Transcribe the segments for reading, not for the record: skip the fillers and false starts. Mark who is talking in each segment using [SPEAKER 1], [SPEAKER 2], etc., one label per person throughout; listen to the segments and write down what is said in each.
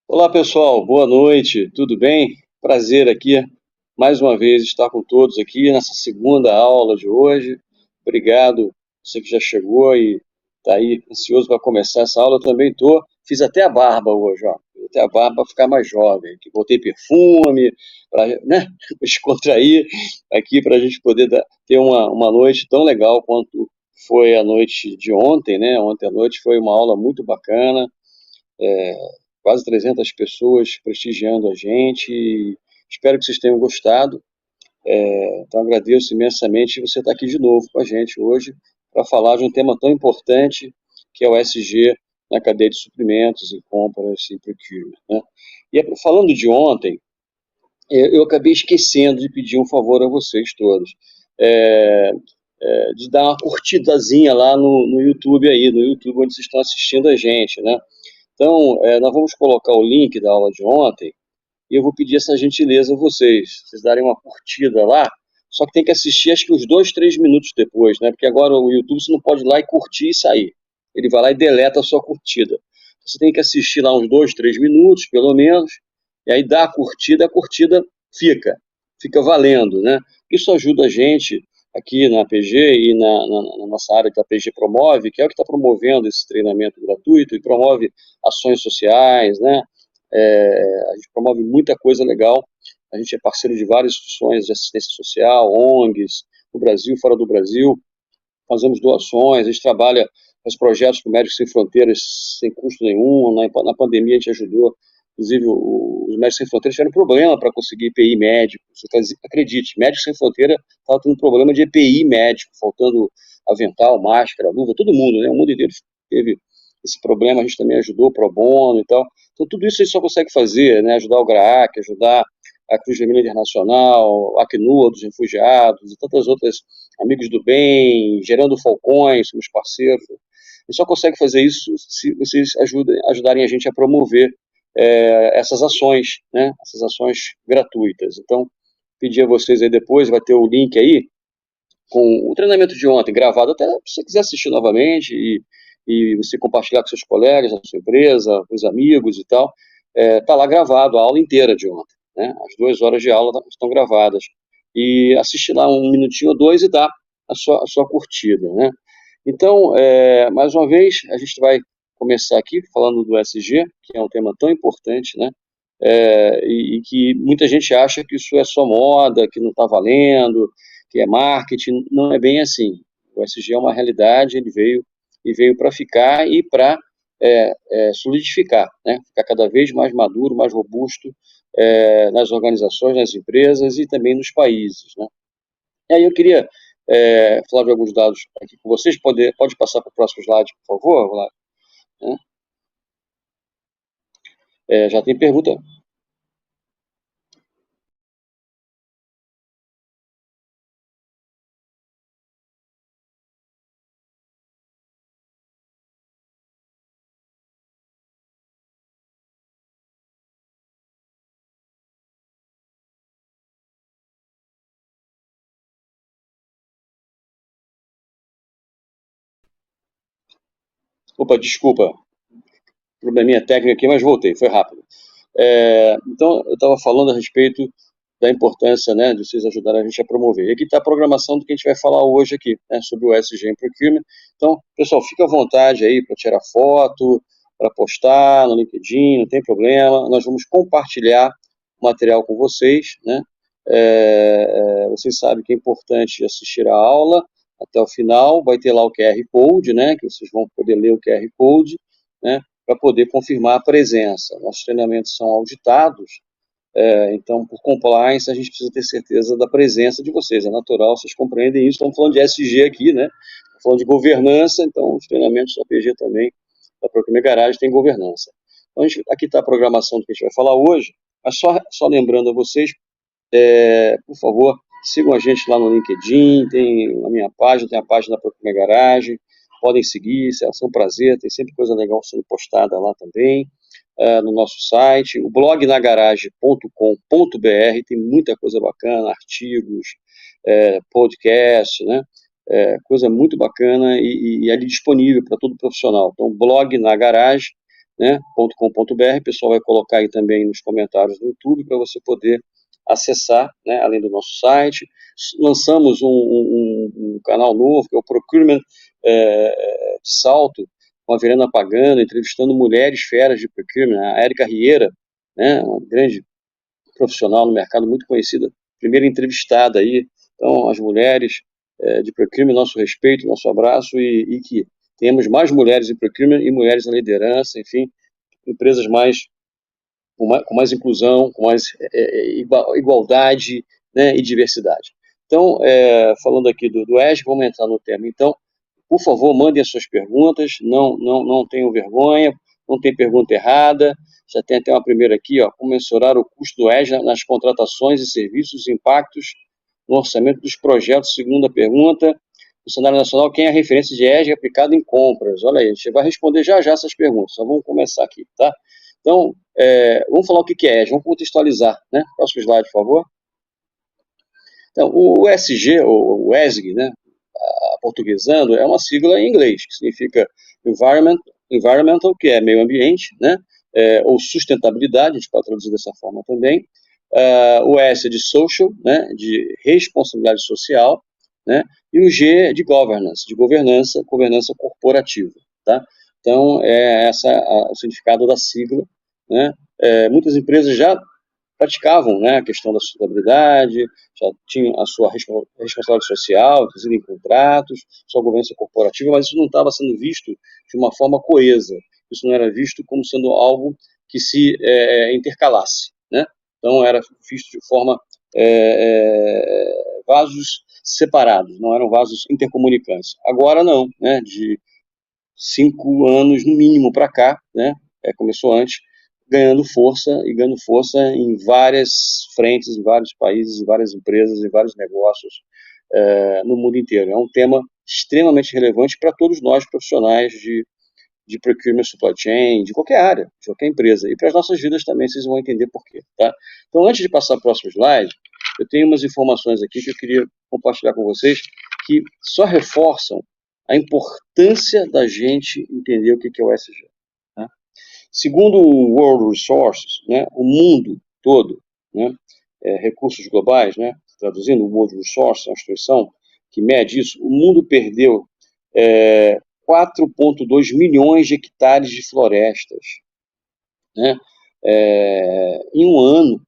[SPEAKER 1] Olá pessoal, boa noite, tudo bem? Prazer aqui, mais uma vez, estar com todos aqui nessa segunda aula de hoje. Obrigado, você que já chegou e está aí ansioso para começar essa aula, eu também estou. Fiz até a barba hoje, ó. Fiz até a barba para ficar mais jovem. Botei perfume, para, né, descontrair aqui, para a gente poder ter uma noite tão legal quanto foi a noite de ontem, né? Ontem à noite foi uma aula muito bacana, quase 300 pessoas prestigiando a gente. E espero que vocês tenham gostado. Então agradeço imensamente você estar aqui de novo com a gente hoje para falar de um tema tão importante que é o SG na cadeia de suprimentos e compras e procurement, né? Falando de ontem, eu acabei esquecendo de pedir um favor a vocês todos. É, de dar uma curtidazinha lá no YouTube aí, no YouTube onde vocês estão assistindo a gente, né? Então, nós vamos colocar o link da aula de ontem e eu vou pedir essa gentileza a vocês darem uma curtida lá, só que tem que assistir acho que uns 2, 3 minutos depois, né? Porque agora o YouTube você não pode ir lá e curtir e sair. Ele vai lá e deleta a sua curtida. Você tem que assistir lá uns 2, 3 minutos, pelo menos, e aí dá a curtida fica valendo, né? Isso ajuda a gente aqui na APG e na nossa área que a APG promove, que é o que está promovendo esse treinamento gratuito e promove ações sociais, né? A gente promove muita coisa legal. A gente é parceiro de várias instituições de assistência social, ONGs, no Brasil, fora do Brasil. Fazemos doações, a gente trabalha com os projetos com Médicos Sem Fronteiras sem custo nenhum. Na pandemia a gente ajudou, inclusive os Médicos Sem Fronteiras tiveram problema para conseguir EPI médico. Você acredite, Médicos Sem Fronteira estava tendo problema de EPI médico, faltando avental, máscara, luva, todo mundo, né? O mundo inteiro teve esse problema, a gente também ajudou pro bono e tal. Então tudo isso a gente só consegue fazer, né? Ajudar o GRAAC, ajudar a Cruz Vermelha Internacional, a Acnur dos refugiados e tantas outras, Amigos do Bem, Gerando Falcões, somos parceiros. A gente só consegue fazer isso se vocês ajudarem a gente a promover essas ações, né? Essas ações gratuitas. Então, pedir a vocês aí depois, vai ter o link aí com o treinamento de ontem gravado, até se você quiser assistir novamente e você compartilhar com seus colegas, na sua empresa, com os amigos e tal, tá lá gravado a aula inteira de ontem, né? As 2 horas de aula estão gravadas. E assistir lá um minutinho ou dois e dar a sua curtida, né? Então, mais uma vez, a gente vai começar aqui falando do SG, que é um tema tão importante, né? E que muita gente acha que isso é só moda, que não está valendo, que é marketing. Não é bem assim. O SG é uma realidade, ele veio para ficar e para solidificar, né? Ficar cada vez mais maduro, mais robusto nas organizações, nas empresas e também nos países, né? E aí eu queria falar de alguns dados aqui com vocês. Pode passar para o próximo slide, por favor, Vlad? Né? Já tem pergunta. Opa, desculpa, probleminha técnica aqui, mas voltei, foi rápido. Então, eu estava falando a respeito da importância, né, de vocês ajudarem a gente a promover. E aqui está a programação do que a gente vai falar hoje aqui, né, sobre o SG em Procurement. Então, pessoal, fica à vontade aí para tirar foto, para postar no LinkedIn, não tem problema. Nós vamos compartilhar o material com vocês, né? Vocês sabem que é importante assistir a aula até o final. Vai ter lá o QR Code, né, que vocês vão poder ler o QR Code, né, para poder confirmar a presença. Nossos treinamentos são auditados, então, por compliance, a gente precisa ter certeza da presença de vocês. É natural, vocês compreendem isso. Estamos falando de SG aqui, né? Estamos falando de governança, então os treinamentos da PG também, da Procurement Garage, tem governança. Então, aqui está a programação do que a gente vai falar hoje, mas só lembrando a vocês, por favor, sigam a gente lá no LinkedIn, tem a minha página, tem a página da Procurement Garage, podem seguir, é um prazer, tem sempre coisa legal sendo postada lá também, no nosso site, o blog nagarage.com.br, tem muita coisa bacana, artigos, podcast, né? Coisa muito bacana e ali disponível para todo profissional. Então, blog na garage, né, .com.br. O pessoal vai colocar aí também nos comentários do YouTube para você poder acessar, né, além do nosso site. Lançamos um canal novo, que é o Procurement de Salto, com a Verena Pagano, entrevistando mulheres feras de procurement, a Érica Rieira, né, uma grande profissional no mercado, muito conhecida, primeira entrevistada aí. Então, as mulheres de procurement, nosso respeito, nosso abraço, e que tenhamos mais mulheres em procurement e mulheres na liderança, enfim, empresas com mais inclusão, com mais igualdade, né, e diversidade. Então, falando aqui do ESG, vamos entrar no tema. Então, por favor, mandem as suas perguntas, não tenham vergonha, não tem pergunta errada. Já tem até uma primeira aqui, ó, como mensurar o custo do ESG nas contratações e serviços, impactos no orçamento dos projetos, segunda pergunta. No cenário nacional, quem é a referência de ESG aplicado em compras? Olha aí, a gente vai responder já essas perguntas, só vamos começar aqui, tá? Então, vamos falar o que é ESG, vamos contextualizar, né? Próximo slide, por favor. Então, o ESG, ou o ESG, né? Portuguesando, é uma sigla em inglês, que significa Environmental, que é meio ambiente, né? Ou sustentabilidade, a gente pode traduzir dessa forma também. O S é de Social, né? De responsabilidade social, né? E o G é de Governance, de governança corporativa, tá? Então, é o significado da sigla, né? Muitas empresas já praticavam, né, a questão da sustentabilidade, já tinham a sua responsabilidade social, inclusive em contratos, sua governança corporativa, mas isso não estava sendo visto de uma forma coesa, isso não era visto como sendo algo que se intercalasse, né? Então era visto de forma vasos separados, não eram vasos intercomunicantes. Agora não, né? De 5 anos no mínimo para cá, né? Começou antes, ganhando força em várias frentes, em vários países, em várias empresas, em vários negócios no mundo inteiro. É um tema extremamente relevante para todos nós profissionais de procurement, supply chain, de qualquer área, de qualquer empresa, e para as nossas vidas também, vocês vão entender por quê, tá? Então, antes de passar para o próximo slide, eu tenho umas informações aqui que eu queria compartilhar com vocês, que só reforçam a importância da gente entender o que é o ESG. Tá? Segundo o World Resources, né, o mundo todo, né, recursos globais, né, traduzindo o World Resources, a instituição que mede isso, o mundo perdeu 4,2 milhões de hectares de florestas, né, em um ano.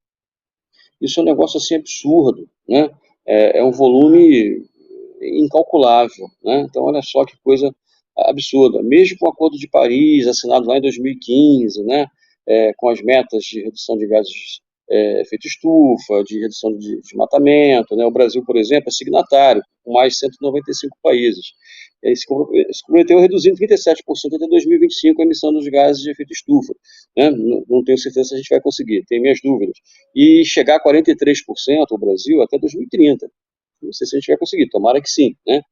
[SPEAKER 1] Isso é um negócio assim absurdo, né? É um volume incalculável, né? Então, olha só que coisa absurda. Mesmo com o Acordo de Paris, assinado lá em 2015, né? Com as metas de redução de gases efeito estufa, de redução de desmatamento, né? O Brasil, por exemplo, é signatário, com mais de 195 países. Se comprometeu a reduzir em 37% até 2025 a emissão dos gases de efeito estufa. Né? Não tenho certeza se a gente vai conseguir, tenho minhas dúvidas. E chegar a 43% o Brasil até 2030. Não sei se a gente vai conseguir, tomara que sim. Né?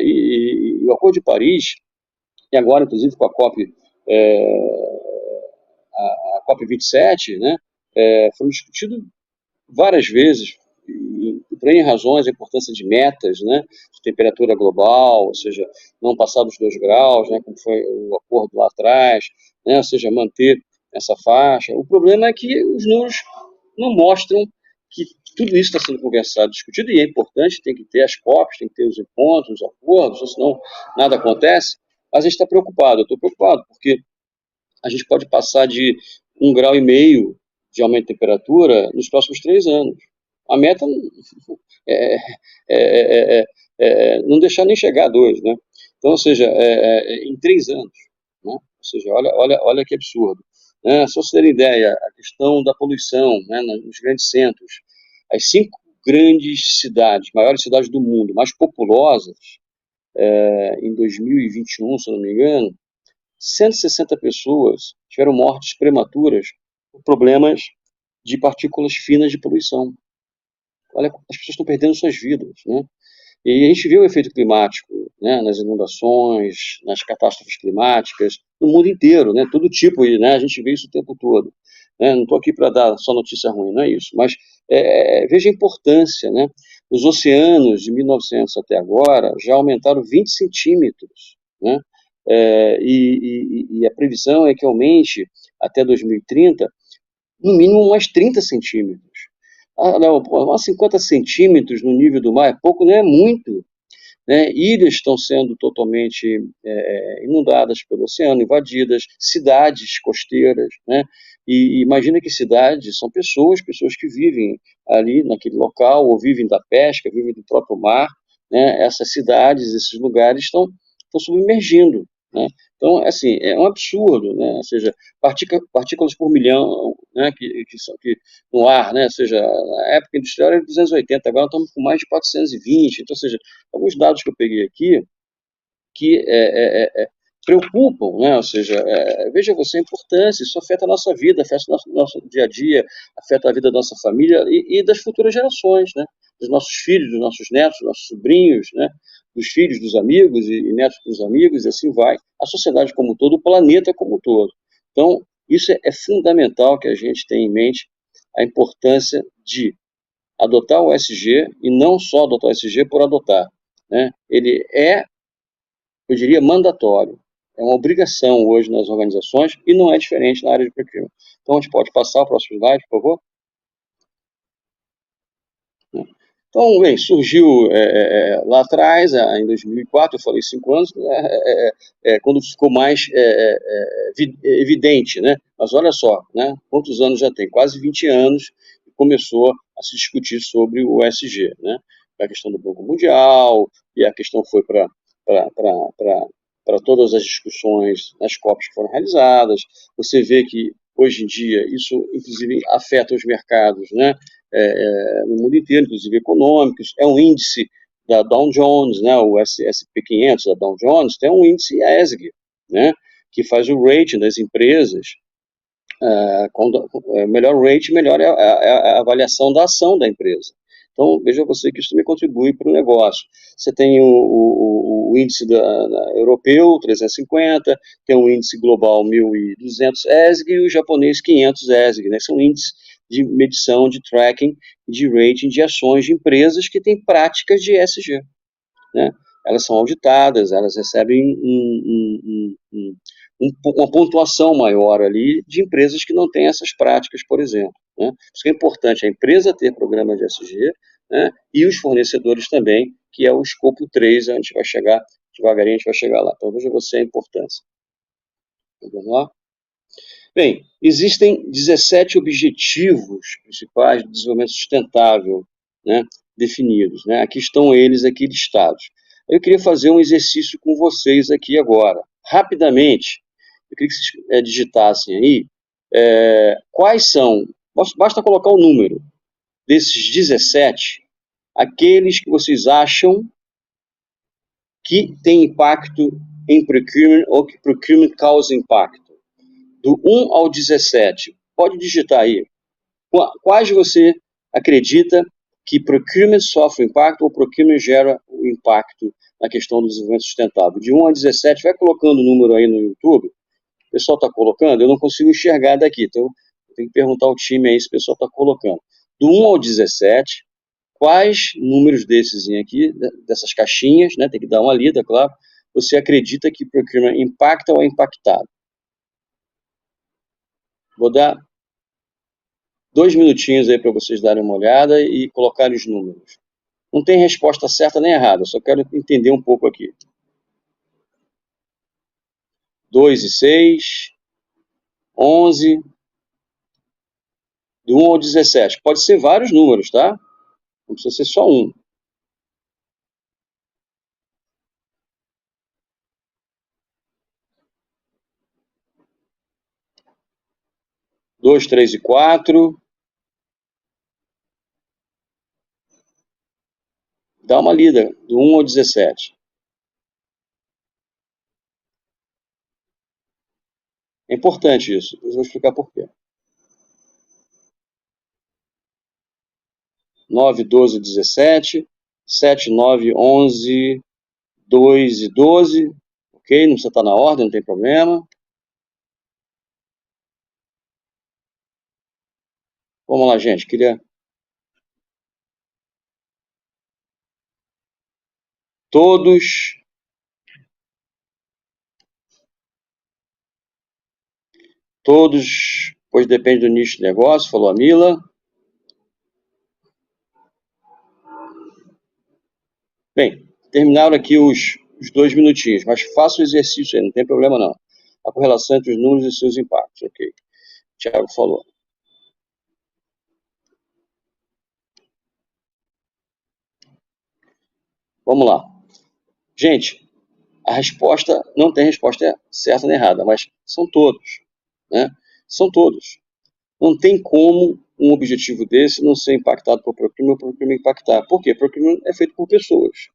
[SPEAKER 1] E o Acordo de Paris, e agora, inclusive, com a COP 27, né, foi discutido várias vezes, por N razões, a importância de metas, né, de temperatura global, ou seja, não passar dos 2 graus, né, como foi o acordo lá atrás, né, ou seja, manter essa faixa. O problema é que os números não mostram que tudo isso está sendo conversado, discutido, e é importante, tem que ter as COPs, tem que ter os encontros, os acordos, senão nada acontece, mas a gente está preocupado, eu estou preocupado, porque a gente pode passar de 1,5 grau de aumento de temperatura nos próximos 3 anos. A meta é, é, é, não deixar nem chegar a 2, né? Então, ou seja, em 3 anos, né? Ou seja, olha que absurdo. Né? Só você ter ideia, a questão da poluição, né, nos grandes centros, as 5 grandes cidades, maiores cidades do mundo, mais populosas, em 2021, se eu não me engano, 160 pessoas tiveram mortes prematuras por problemas de partículas finas de poluição. Olha, as pessoas estão perdendo suas vidas, né? E a gente vê o efeito climático, né, nas inundações, nas catástrofes climáticas, no mundo inteiro, né, todo tipo, né, a gente vê isso o tempo todo. Né? Não estou aqui para dar só notícia ruim, não é isso, mas veja a importância, né? Os oceanos de 1900 até agora já aumentaram 20 centímetros, né? e a previsão é que aumente até 2030 no mínimo umas 30 centímetros. Ah, não, umas 50 centímetros no nível do mar é pouco, não é muito, né? Ilhas estão sendo totalmente inundadas pelo oceano, invadidas, cidades costeiras, né? E imagina que cidades são pessoas que vivem ali naquele local, ou vivem da pesca, vivem do próprio mar, né? Essas cidades, esses lugares estão submergindo, né? Então, assim, é um absurdo, né? Ou seja, partículas por milhão, né? Que no ar, né? Ou seja, na época industrial era 280, agora estamos com mais de 420, então, ou seja, alguns dados que eu peguei aqui que preocupam, né? Ou seja, veja você a importância, isso afeta a nossa vida, afeta o nosso dia a dia, afeta a vida da nossa família e das futuras gerações, né? Dos nossos filhos, dos nossos netos, dos nossos sobrinhos, né? Dos filhos dos amigos e netos dos amigos, e assim vai. A sociedade como um todo, o planeta como um todo. Então, isso é fundamental que a gente tenha em mente a importância de adotar o ESG e não só adotar o ESG por adotar, né? Ele é, eu diria, mandatório. É uma obrigação hoje nas organizações e não é diferente na área de procurement. Então, a gente pode passar o próximo slide, por favor? Então, bem, surgiu lá atrás, em 2004, eu falei 5 anos, quando ficou mais evidente, né? Mas olha só, né? Quantos anos já tem? Quase 20 anos que começou a se discutir sobre o ESG, né? A questão do Banco Mundial, e a questão foi para todas as discussões nas COPs que foram realizadas. Você vê que, hoje em dia, isso, inclusive, afeta os mercados, né? No mundo inteiro, inclusive econômicos. É um índice da Dow Jones, né, o S&P 500 da Dow Jones, tem um índice ESG, né, que faz o rating das empresas. Quando melhor rating, melhor é a avaliação da ação da empresa. Então, veja você que isso também contribui para o negócio. Você tem o índice europeu, 350, tem o índice global 1.200 ESG e o japonês 500 ESG, né? São índices de medição, de tracking, de rating de ações de empresas que têm práticas de ESG, né? Elas são auditadas, elas recebem uma pontuação maior ali de empresas que não têm essas práticas, por exemplo, né? Isso que é importante, a empresa ter programa de ESG, né? E os fornecedores também, que é o escopo 3, a gente vai chegar, devagarinho a gente vai chegar lá. Então veja você a importância. Vamos lá? Bem, existem 17 objetivos principais do desenvolvimento sustentável, né, definidos, né? Aqui estão eles aqui listados. Eu queria fazer um exercício com vocês aqui agora, rapidamente. Eu queria que vocês digitassem aí quais são, basta colocar o número desses 17, aqueles que vocês acham que têm impacto em procurement ou que procurement causa impacto. Do 1 ao 17, pode digitar aí. Quais você acredita que procurement sofre impacto ou procurement gera o impacto na questão do desenvolvimento sustentável? De 1 a 17, vai colocando o número aí no YouTube. O pessoal está colocando? Eu não consigo enxergar daqui, então eu tenho que perguntar ao time aí se o pessoal está colocando. Do 1 ao 17, quais números desses aqui, dessas caixinhas, né, tem que dar uma lida, claro, você acredita que procurement impacta ou é impactado? Vou dar 2 minutinhos aí para vocês darem uma olhada e colocarem os números. Não tem resposta certa nem errada, só quero entender um pouco aqui. 2 e 6, 11, do 1 ao 17. Pode ser vários números, tá? Não precisa ser só um. 2, 3 e 4. Dá uma lida, do 1 ao 17. É importante isso, depois eu vou explicar por quê. 9, 12, 17. 7, 9, 11, 2 e 12. Ok? Não precisa estar na ordem, não tem problema. Vamos lá, gente. Queria todos Todos, pois depende do nicho de negócio, falou a Mila. Bem, terminaram aqui os 2 minutinhos, mas faça o exercício aí, não tem problema não. A correlação entre os números e seus impactos, ok. Thiago falou. Vamos lá. Gente, a resposta, não tem resposta certa nem errada, mas são todos, né? São todos. Não tem como um objetivo desse não ser impactado por procurement ou por procurement impactar. Por quê? Procurement é feito por pessoas,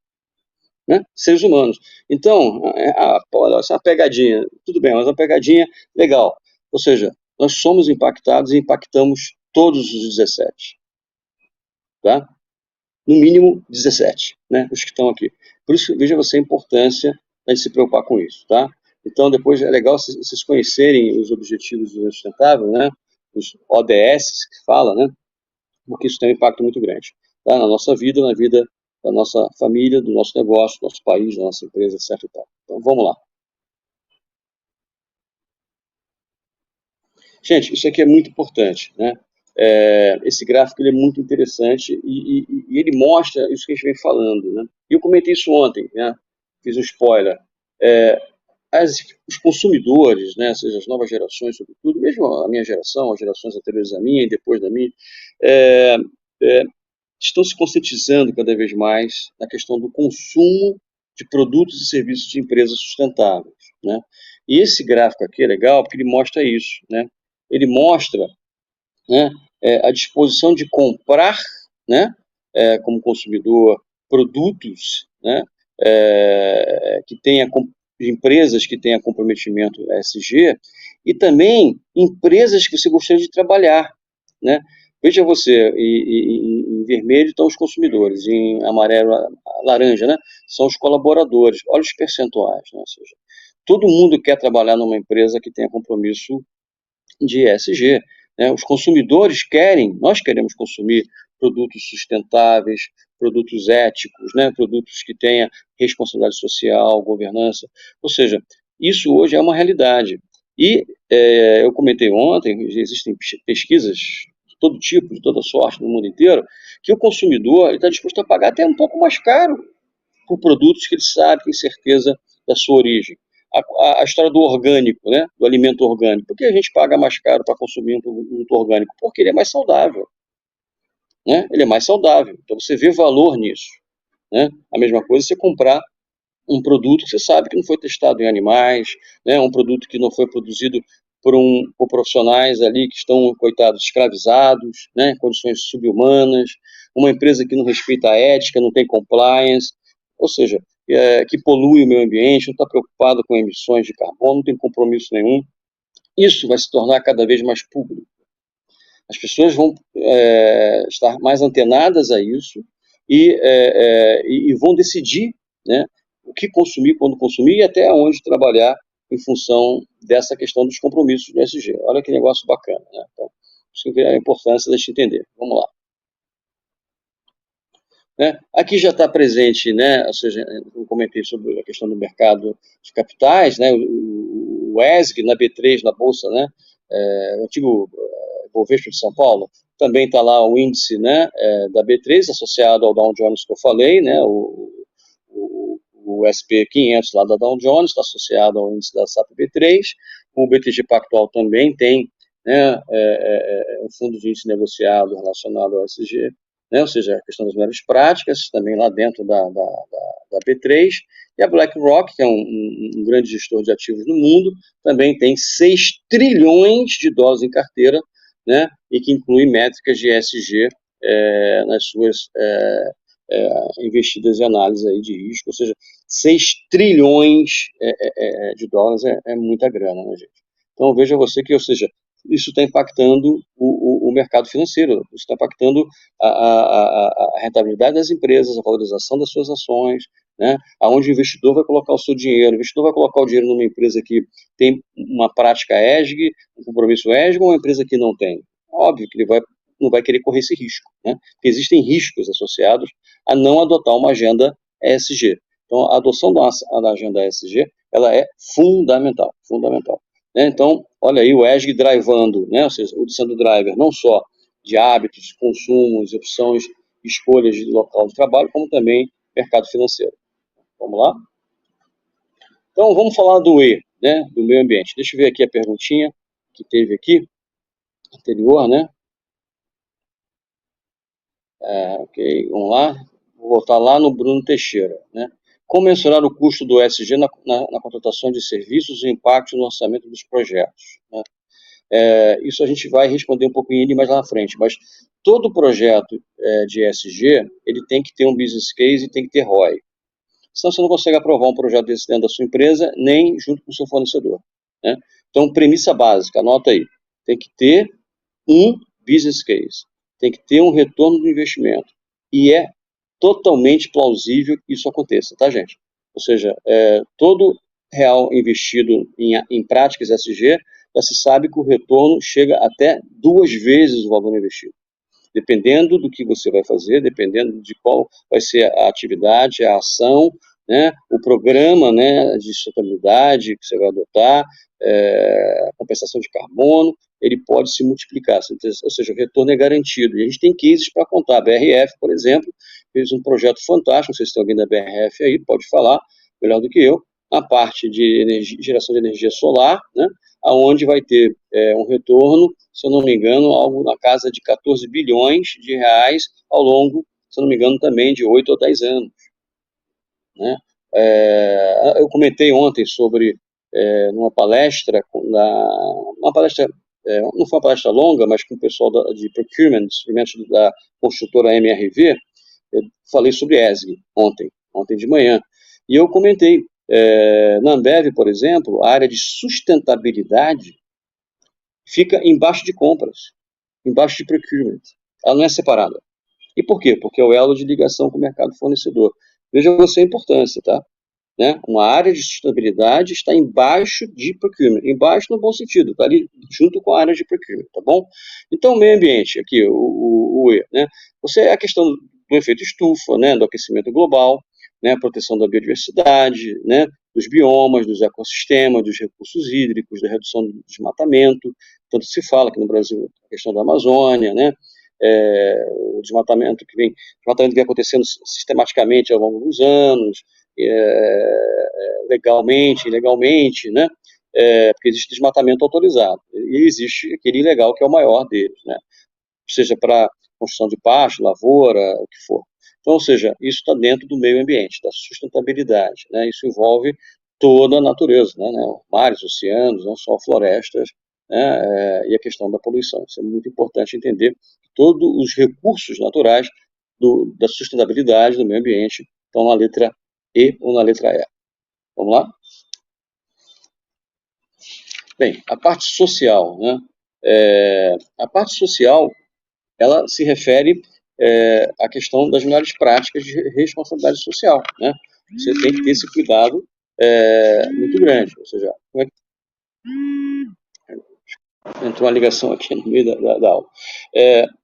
[SPEAKER 1] né? Seres humanos. Então, essa é uma pegadinha. Tudo bem, mas é uma pegadinha legal. Ou seja, nós somos impactados e impactamos todos os 17. Tá? No mínimo 17, né? Os que estão aqui. Por isso, veja você a importância de se preocupar com isso, tá? Então, depois é legal vocês conhecerem os Objetivos do Desenvolvimento Sustentável, né? Os ODS, que fala, né? Porque isso tem um impacto muito grande, tá? Na nossa vida, na vida da nossa família, do nosso negócio, do nosso país, da nossa empresa, etc. E tal. Então, vamos lá. Gente, isso aqui é muito importante, né? Esse gráfico ele é muito interessante e ele mostra isso que a gente vem falando, né? E eu comentei isso ontem, né? Fiz um spoiler. É, os consumidores, né, ou seja, as novas gerações, sobretudo, mesmo a minha geração, as gerações anteriores à minha e depois da minha, é, é, estão se conscientizando cada vez mais na questão do consumo de produtos e serviços de empresas sustentáveis, né? E esse gráfico aqui é legal porque ele mostra isso, né? Ele mostra, né, a disposição de comprar, né, como consumidor, produtos, né, que tenha empresas que tenham comprometimento ESG e também empresas que você gostaria de trabalhar, né? Veja você, em vermelho estão os consumidores, em amarelo, laranja, né, são os colaboradores. Olha os percentuais, né? Ou seja, todo mundo quer trabalhar numa empresa que tenha compromisso de ESG, né? Os consumidores querem, nós queremos consumir produtos sustentáveis, produtos éticos, né? Produtos que tenham responsabilidade social, governança. Ou seja, isso hoje é uma realidade. E eu comentei ontem, existem pesquisas de todo tipo, de toda sorte, no mundo inteiro, que o consumidor está disposto a pagar até um pouco mais caro por produtos que ele sabe, tem certeza da sua origem. A história do orgânico, né, do alimento orgânico. Por que a gente paga mais caro para consumir um produto orgânico? Porque ele é mais saudável. Né? Ele é mais saudável. Então você vê valor nisso. Né? A mesma coisa é você comprar um produto que você sabe que não foi testado em animais, né? Um produto que não foi produzido por profissionais ali que estão, coitados, escravizados, né? Em condições subhumanas, uma empresa que não respeita a ética, não tem compliance, ou seja, que polui o meio ambiente, não está preocupado com emissões de carbono, não tem compromisso nenhum. Isso vai se tornar cada vez mais público. As pessoas vão estar mais antenadas a isso e vão decidir, né, o que consumir, quando consumir e até onde trabalhar em função dessa questão dos compromissos do ESG. Olha que negócio bacana. Né? Então, isso que é a importância da gente entender. Vamos lá. Né? Aqui já está presente, né, ou seja, eu comentei sobre a questão do mercado de capitais, né, o ESG na B3, na Bolsa, né, o antigo Bovespa de São Paulo, também está lá o índice, né, da B3, associado ao Dow Jones que eu falei, né, o SP500 lá da Dow Jones, está associado ao índice da SAP B3, o BTG Pactual também tem, né, um fundo de índice negociado relacionado ao ESG, né, ou seja, a questão das melhores práticas, também lá dentro da B3, e a BlackRock, que é um grande gestor de ativos no mundo, também tem 6 trilhões de dólares em carteira, né, e que inclui métricas de ESG nas suas investidas e análises aí de risco, ou seja, 6 trilhões de dólares é muita grana, né, gente? Então veja você que, ou seja, isso está impactando o mercado financeiro, isso está impactando a rentabilidade das empresas, a valorização das suas ações, né? Aonde o investidor vai colocar o seu dinheiro. O investidor vai colocar o dinheiro numa empresa que tem uma prática ESG, um compromisso ESG, ou uma empresa que não tem? Óbvio que ele não vai querer correr esse risco, né? Porque existem riscos associados a não adotar uma agenda ESG. Então, a adoção da agenda ESG, ela é fundamental, fundamental. né? Então, olha aí o ESG drivando, né? Ou seja, sendo driver não só de hábitos, consumos, opções, escolhas de local de trabalho, como também mercado financeiro. Vamos lá? Então, vamos falar do E, né? Do meio ambiente. Deixa eu ver aqui a perguntinha que teve aqui, anterior, né? Ok, vamos lá. Vou voltar lá no Bruno Teixeira, né? Como mensurar o custo do ESG na contratação de serviços e o impacto no orçamento dos projetos, né? Isso a gente vai responder um pouquinho ele mais lá na frente, mas todo projeto de ESG, ele tem que ter um business case e tem que ter ROI. Senão você não consegue aprovar um projeto desse dentro da sua empresa, nem junto com o seu fornecedor, né? Então, premissa básica, anota aí, tem que ter um business case, tem que ter um retorno do investimento, e é totalmente plausível que isso aconteça, tá, gente? Ou seja, todo real investido em práticas ESG, já se sabe que o retorno chega até 2 vezes o valor investido. Dependendo do que você vai fazer, dependendo de qual vai ser a atividade, a ação, né, o programa, né, de sustentabilidade que você vai adotar, compensação de carbono, ele pode se multiplicar, ou seja, o retorno é garantido. E a gente tem cases para contar. A BRF, por exemplo, fez um projeto fantástico, não sei se tem alguém da BRF aí, pode falar melhor do que eu, na parte de geração de energia solar, né, aonde vai ter um retorno, se eu não me engano, algo na casa de 14 bilhões de reais ao longo, se eu não me engano, também de 8 ou 10 anos, né? Eu comentei ontem sobre, numa palestra, uma palestra, não foi uma palestra longa, mas com o pessoal de procurement, da construtora MRV, eu falei sobre ESG ontem de manhã, e eu comentei, na Ambev, por exemplo, a área de sustentabilidade fica embaixo de compras, embaixo de procurement. Ela não é separada. E por quê? Porque é o elo de ligação com o mercado fornecedor. Veja você a importância, tá? Né? Uma área de sustentabilidade está embaixo de procurement. Embaixo no bom sentido, está ali junto com a área de procurement, tá bom? Então, o meio ambiente, aqui, o E, né? A questão do efeito estufa, né? Do aquecimento global, né? A proteção da biodiversidade, né? Dos biomas, dos ecossistemas, dos recursos hídricos, da redução do desmatamento. Tanto se fala aqui no Brasil a questão da Amazônia, né? O desmatamento que vem acontecendo sistematicamente ao longo dos anos, legalmente, ilegalmente, né? Porque existe desmatamento autorizado e existe aquele ilegal que é o maior deles, né? Seja para construção de pasto, lavoura, o que for. Então, ou seja, isso está dentro do meio ambiente, da sustentabilidade, né? Isso envolve toda a natureza, né? Mares, oceanos, não só florestas, né? E a questão da poluição. Isso é muito importante entender que todos os recursos naturais da sustentabilidade do meio ambiente estão na letra E ou na letra E. Vamos lá? Bem, a parte social, né? A parte social, ela se refere à questão das melhores práticas de responsabilidade social, né? Você tem que ter esse cuidado muito grande, ou seja, como é que... Entrou uma ligação aqui no meio da aula.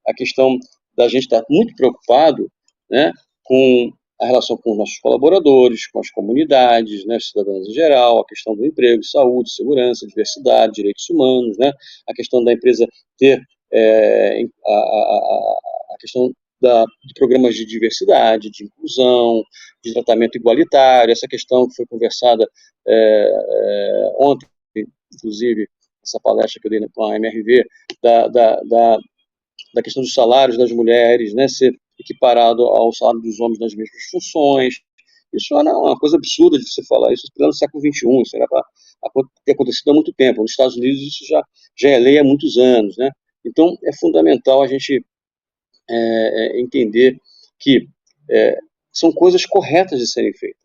[SPEAKER 1] A questão da gente estar muito preocupado, né, com a relação com os nossos colaboradores, com as comunidades, né, cidadãos em geral, a questão do emprego, saúde, segurança, diversidade, direitos humanos, né, a questão da empresa ter a questão de programas de diversidade, de inclusão, de tratamento igualitário, essa questão que foi conversada ontem, inclusive, essa palestra que eu dei com a MRV, da questão dos salários das mulheres, né, ser equiparado ao salário dos homens nas mesmas funções. Isso era uma coisa absurda de se falar, isso no século XXI, isso era para ter acontecido há muito tempo. Nos Estados Unidos isso já é lei há muitos anos, né? Então é fundamental a gente entender que são coisas corretas de serem feitas.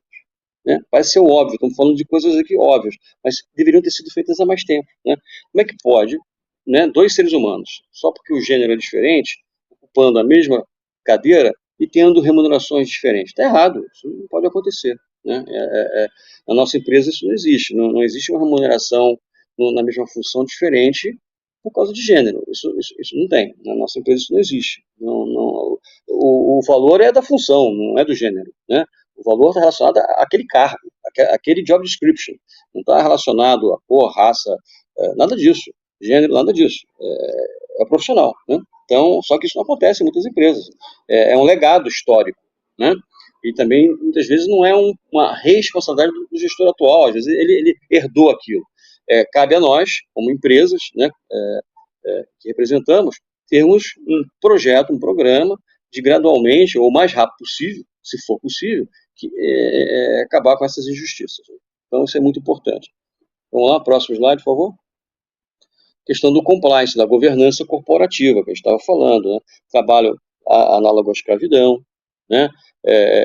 [SPEAKER 1] Né? Parece ser óbvio, estamos falando de coisas aqui óbvias, mas deveriam ter sido feitas há mais tempo. Né? Como é que pode, né, 2 seres humanos, só porque o gênero é diferente, ocupando a mesma cadeira e tendo remunerações diferentes? Está errado, isso não pode acontecer. Né? Na nossa empresa isso não existe, não existe uma remuneração na mesma função diferente por causa de gênero, isso não tem, na nossa empresa isso não existe. O valor é da função, não é do gênero. Né? O valor está relacionado àquele cargo, àquele job description. Não está relacionado a cor, raça, nada disso. Gênero, nada disso. É profissional, né? Então, só que isso não acontece em muitas empresas. É um legado histórico, né? E também, muitas vezes, não é uma responsabilidade do gestor atual. Às vezes, ele herdou aquilo. Cabe a nós, como empresas, né, que representamos, termos um projeto, um programa de gradualmente, ou o mais rápido possível, se for possível, acabar com essas injustiças. Então, isso é muito importante. Vamos lá, próximo slide, por favor. Questão do compliance, da governança corporativa, que a gente estava falando, né? Trabalho análogo à escravidão, né?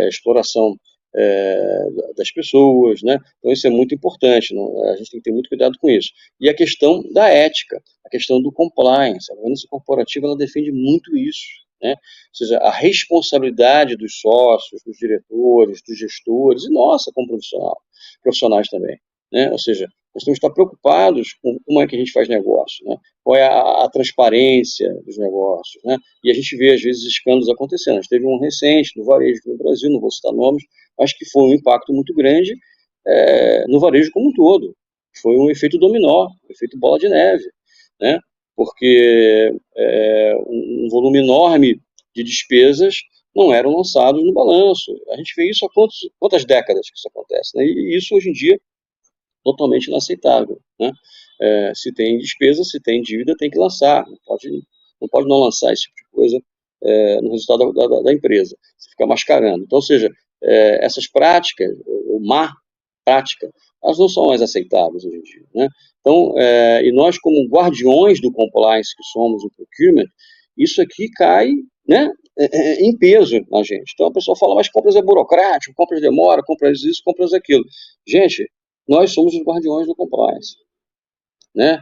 [SPEAKER 1] Exploração das pessoas, né? Então isso é muito importante, a gente tem que ter muito cuidado com isso. E a questão da ética, a questão do compliance, a governança corporativa, ela defende muito isso, né? Ou seja, a responsabilidade dos sócios, dos diretores, dos gestores, e nossa, como profissionais também, né? Ou seja, nós temos que estar preocupados com como é que a gente faz negócio, né? Qual é a transparência dos negócios, né? E a gente vê, às vezes, escândalos acontecendo. A gente teve um recente no varejo no Brasil, não vou citar nomes, mas que foi um impacto muito grande no varejo como um todo. Foi um efeito dominó, um efeito bola de neve, né? Porque um volume enorme de despesas não eram lançados no balanço. A gente vê isso há quantas décadas que isso acontece, né? E isso, hoje em dia, totalmente inaceitável, né? Se tem despesa, se tem dívida, tem que lançar, não pode não lançar esse tipo de coisa no resultado da empresa, você fica mascarando. Então, ou seja, essas práticas, ou má prática, elas não são mais aceitáveis hoje em dia, né? Então, e nós, como guardiões do compliance que somos, o procurement, isso aqui cai, né, em peso na gente. Então a pessoa fala, mas compras é burocrático, compras demora, compras isso, compras aquilo. Gente, nós somos os guardiões do compliance, né?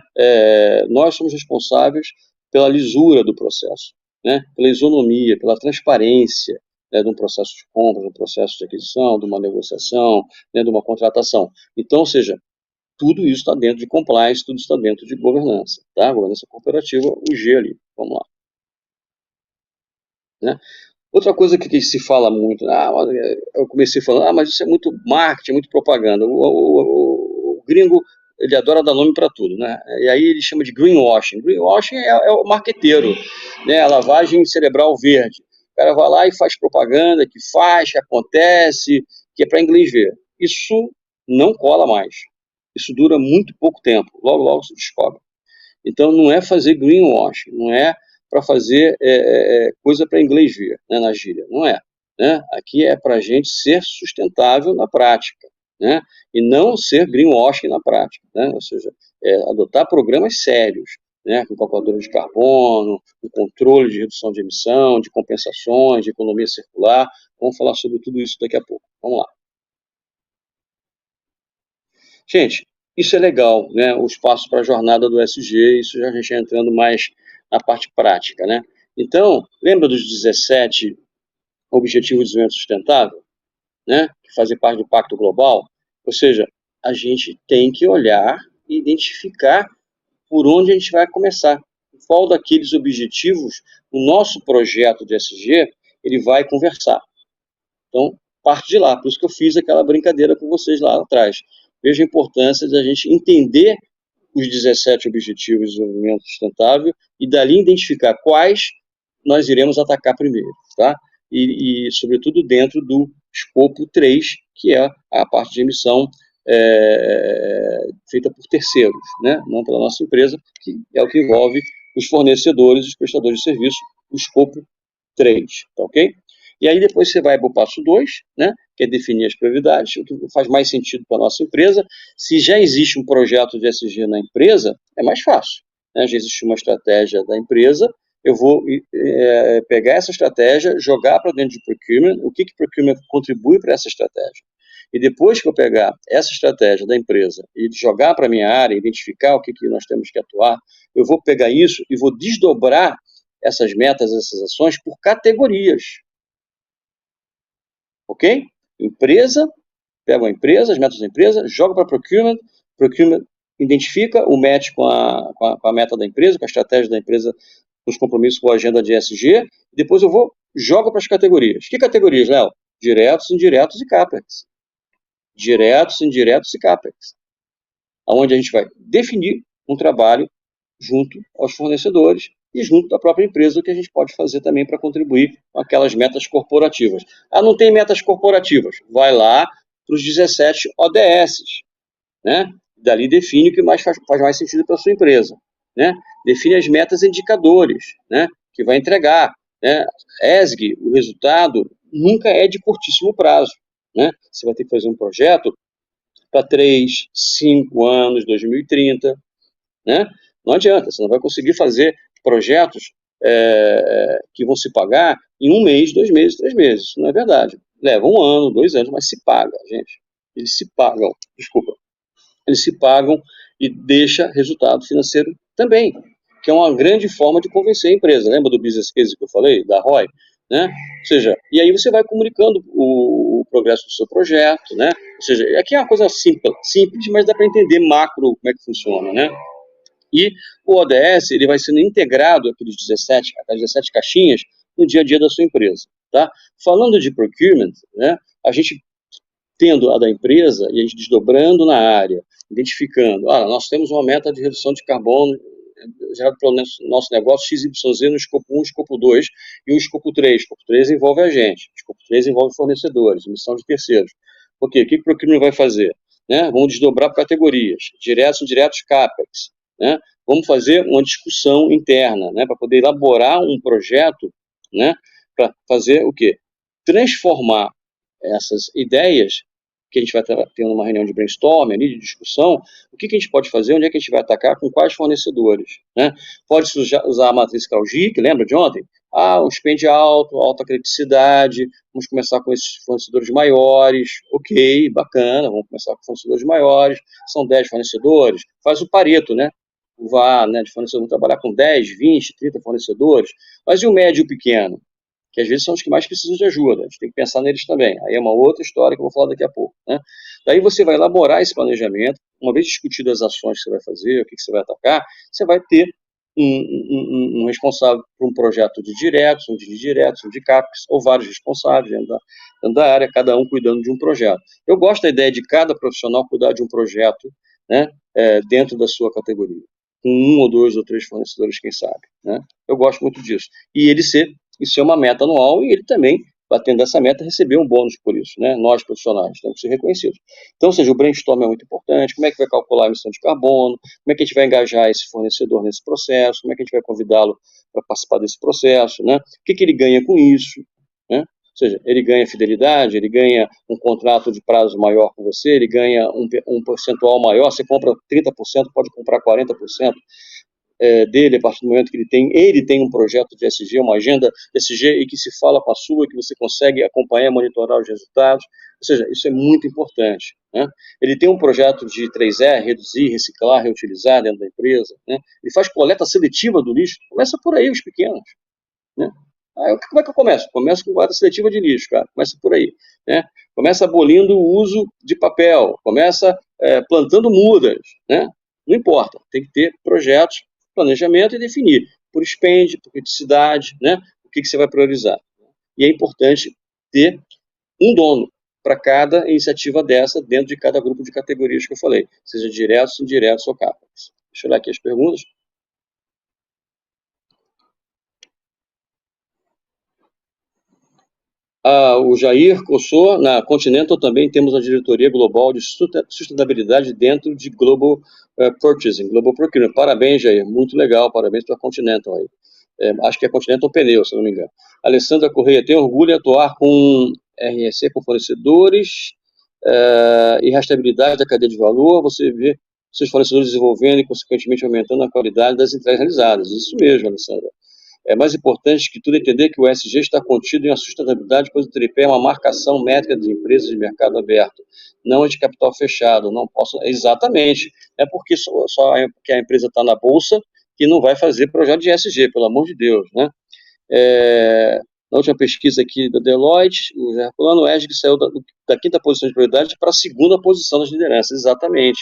[SPEAKER 1] Nós somos responsáveis pela lisura do processo, né? Pela isonomia, pela transparência, né, de um processo de compra, de um processo de aquisição, de uma negociação, né, de uma contratação. Então, ou seja, tudo isso está dentro de compliance, tudo está dentro de governança, tá? Governança corporativa, o G ali, vamos lá. Né? Outra coisa que se fala muito, eu comecei falando, mas isso é muito marketing, é muito propaganda. O gringo, ele adora dar nome para tudo, né? E aí ele chama de greenwashing. Greenwashing é o marqueteiro, né? A lavagem cerebral verde. O cara vai lá e faz propaganda, que acontece, que é para inglês ver. Isso não cola mais. Isso dura muito pouco tempo. Logo, logo se descobre. Então, não é fazer greenwashing, não é para fazer coisa para inglês ver, né, na gíria, não é. Né? Aqui é para a gente ser sustentável na prática, né? E não ser greenwashing na prática, né? Ou seja, adotar programas sérios, né, com calculadora de carbono, com controle de redução de emissão, de compensações, de economia circular. Vamos falar sobre tudo isso daqui a pouco. Vamos lá. Gente, isso é legal, né? Os passos para a jornada do SG, isso já a gente entrando mais na parte prática, né? Então, lembra dos 17 Objetivos de Desenvolvimento Sustentável, né? Que fazem parte do Pacto Global? Ou seja, a gente tem que olhar e identificar por onde a gente vai começar. Qual daqueles objetivos o nosso projeto de SG ele vai conversar. Então, parte de lá. Por isso que eu fiz aquela brincadeira com vocês lá atrás. Veja a importância da gente entender os 17 Objetivos de Desenvolvimento Sustentável e dali identificar quais nós iremos atacar primeiro, tá? E sobretudo, dentro do escopo 3, que é a parte de emissão feita por terceiros, né? Não pela nossa empresa, que é o que envolve os fornecedores, os prestadores de serviço, o escopo 3, tá ok? E aí depois você vai para o passo 2, né, que é definir as prioridades, o que faz mais sentido para a nossa empresa. Se já existe um projeto de ESG na empresa, é mais fácil, né? Já existe uma estratégia da empresa, eu vou pegar essa estratégia, jogar para dentro de procurement, o que procurement contribui para essa estratégia. E depois que eu pegar essa estratégia da empresa e jogar para a minha área, identificar o que nós temos que atuar, eu vou pegar isso e vou desdobrar essas metas, essas ações por categorias. Ok? Empresa, pega a empresa, as metas da empresa, joga para procurement identifica o match com a meta da empresa, com a estratégia da empresa, com os compromissos com a agenda de ESG, depois eu jogo para as categorias. Que categorias, Léo? diretos, indiretos e CAPEX. Diretos, indiretos e CAPEX. Onde a gente vai definir um trabalho junto aos fornecedores e junto da própria empresa, o que a gente pode fazer também para contribuir com aquelas metas corporativas. Ah, não tem metas corporativas? Vai lá para os 17 ODS, né? Dali define o que mais faz mais sentido para a sua empresa, né? Define as metas e indicadores, né? Que vai entregar, né? ESG, o resultado nunca é de curtíssimo prazo, né? Você vai ter que fazer um projeto para 3, 5 anos, 2030, né? Não adianta, você não vai conseguir fazer projetos que vão se pagar em 1 mês, 2 meses, 3 meses. Isso não é verdade. Leva 1 ano, 2 anos, mas se paga, gente. Eles se pagam, desculpa. Eles se pagam e deixa resultado financeiro também, que é uma grande forma de convencer a empresa. Lembra do business case que eu falei, da ROI? Né? Ou seja, e aí você vai comunicando o progresso do seu projeto, né? Ou seja, aqui é uma coisa simples, mas dá para entender macro como é que funciona, né? E o ODS ele vai sendo integrado, aquelas 17 caixinhas, no dia a dia da sua empresa. Tá? Falando de procurement, né, a gente tendo a da empresa e a gente desdobrando na área, identificando, nós temos uma meta de redução de carbono gerado pelo nosso negócio XYZ no escopo 1, escopo 2 e o escopo 3. Escopo 3 envolve a gente, escopo 3 envolve fornecedores, emissão de terceiros. Por quê? O que o procurement vai fazer? Né? Vamos desdobrar por categorias, diretos, indiretos, CAPEX. Né? Vamos fazer uma discussão interna, né? Para poder elaborar um projeto, né? Para fazer o quê? Transformar essas ideias que a gente vai tendo uma reunião de brainstorming, ali, de discussão, o que a gente pode fazer, onde é que a gente vai atacar, com quais fornecedores. Né? Pode-se usar a matriz Calgic, lembra de ontem? O spend alto, alta criticidade, vamos começar com esses fornecedores maiores, ok, bacana, vamos começar com fornecedores maiores, são 10 fornecedores, faz o Pareto, né? Vá, né, de fornecedor, trabalhar com 10, 20, 30 fornecedores, mas e o médio e o pequeno? Que às vezes são os que mais precisam de ajuda, a gente tem que pensar neles também. Aí é uma outra história que eu vou falar daqui a pouco. Né? Daí você vai elaborar esse planejamento, uma vez discutido as ações que você vai fazer, o que você vai atacar, você vai ter um responsável por um projeto de diretos, um de indiretos, um de CAPEX, ou vários responsáveis dentro da área, cada um cuidando de um projeto. Eu gosto da ideia de cada profissional cuidar de um projeto, né, dentro da sua categoria, com 1 ou 2 ou 3 fornecedores, quem sabe. Né? Eu gosto muito disso. E ele isso é uma meta anual e ele também, batendo essa meta, receber um bônus por isso, né? Nós, profissionais, temos que ser reconhecidos. Então, ou seja, o brainstorm é muito importante, como é que vai calcular a emissão de carbono, como é que a gente vai engajar esse fornecedor nesse processo, como é que a gente vai convidá-lo para participar desse processo, né? O que ele ganha com isso, né? Ou seja, ele ganha fidelidade, ele ganha um contrato de prazo maior com você, ele ganha um percentual maior, você compra 30%, pode comprar 40%, dele, a partir do momento que ele tem um projeto de SG, uma agenda SG e que se fala com a sua, que você consegue acompanhar, monitorar os resultados, ou seja, isso é muito importante. Né? Ele tem um projeto de 3R, reduzir, reciclar, reutilizar dentro da empresa, né? Ele faz coleta seletiva do lixo, começa por aí os pequenos. Né? Como é que eu começo? Começo com coleta seletiva de lixo, cara. Começa por aí. Né? Começa abolindo o uso de papel, começa plantando mudas. Né? Não importa, tem que ter projetos, planejamento e definir por spend, por criticidade, né? O que você vai priorizar. E é importante ter um dono para cada iniciativa dessa, dentro de cada grupo de categorias que eu falei, seja diretos, indiretos ou CAPEX. Deixa eu olhar aqui as perguntas. O Jair Cossô, na Continental também temos a diretoria global de sustentabilidade dentro de Global Purchasing, Global Procurement. Parabéns, Jair, muito legal, parabéns para a Continental aí. Acho que é Continental Pneu, se não me engano. Alessandra Correia, tem orgulho em atuar com RSE, com fornecedores e rastreabilidade da cadeia de valor, você vê seus fornecedores desenvolvendo e, consequentemente, aumentando a qualidade das entregas realizadas. Isso mesmo, Alessandra. É mais importante que tudo entender que o ESG está contido em uma sustentabilidade, pois o tripé é uma marcação métrica de empresas de mercado aberto, não é de capital fechado. Não posso. Exatamente. É porque só porque a empresa está na bolsa que não vai fazer projeto de ESG, pelo amor de Deus. Né? Na última pesquisa aqui da Deloitte, o Herculano ESG saiu da 5ª posição de prioridade para a 2ª posição das lideranças. Exatamente.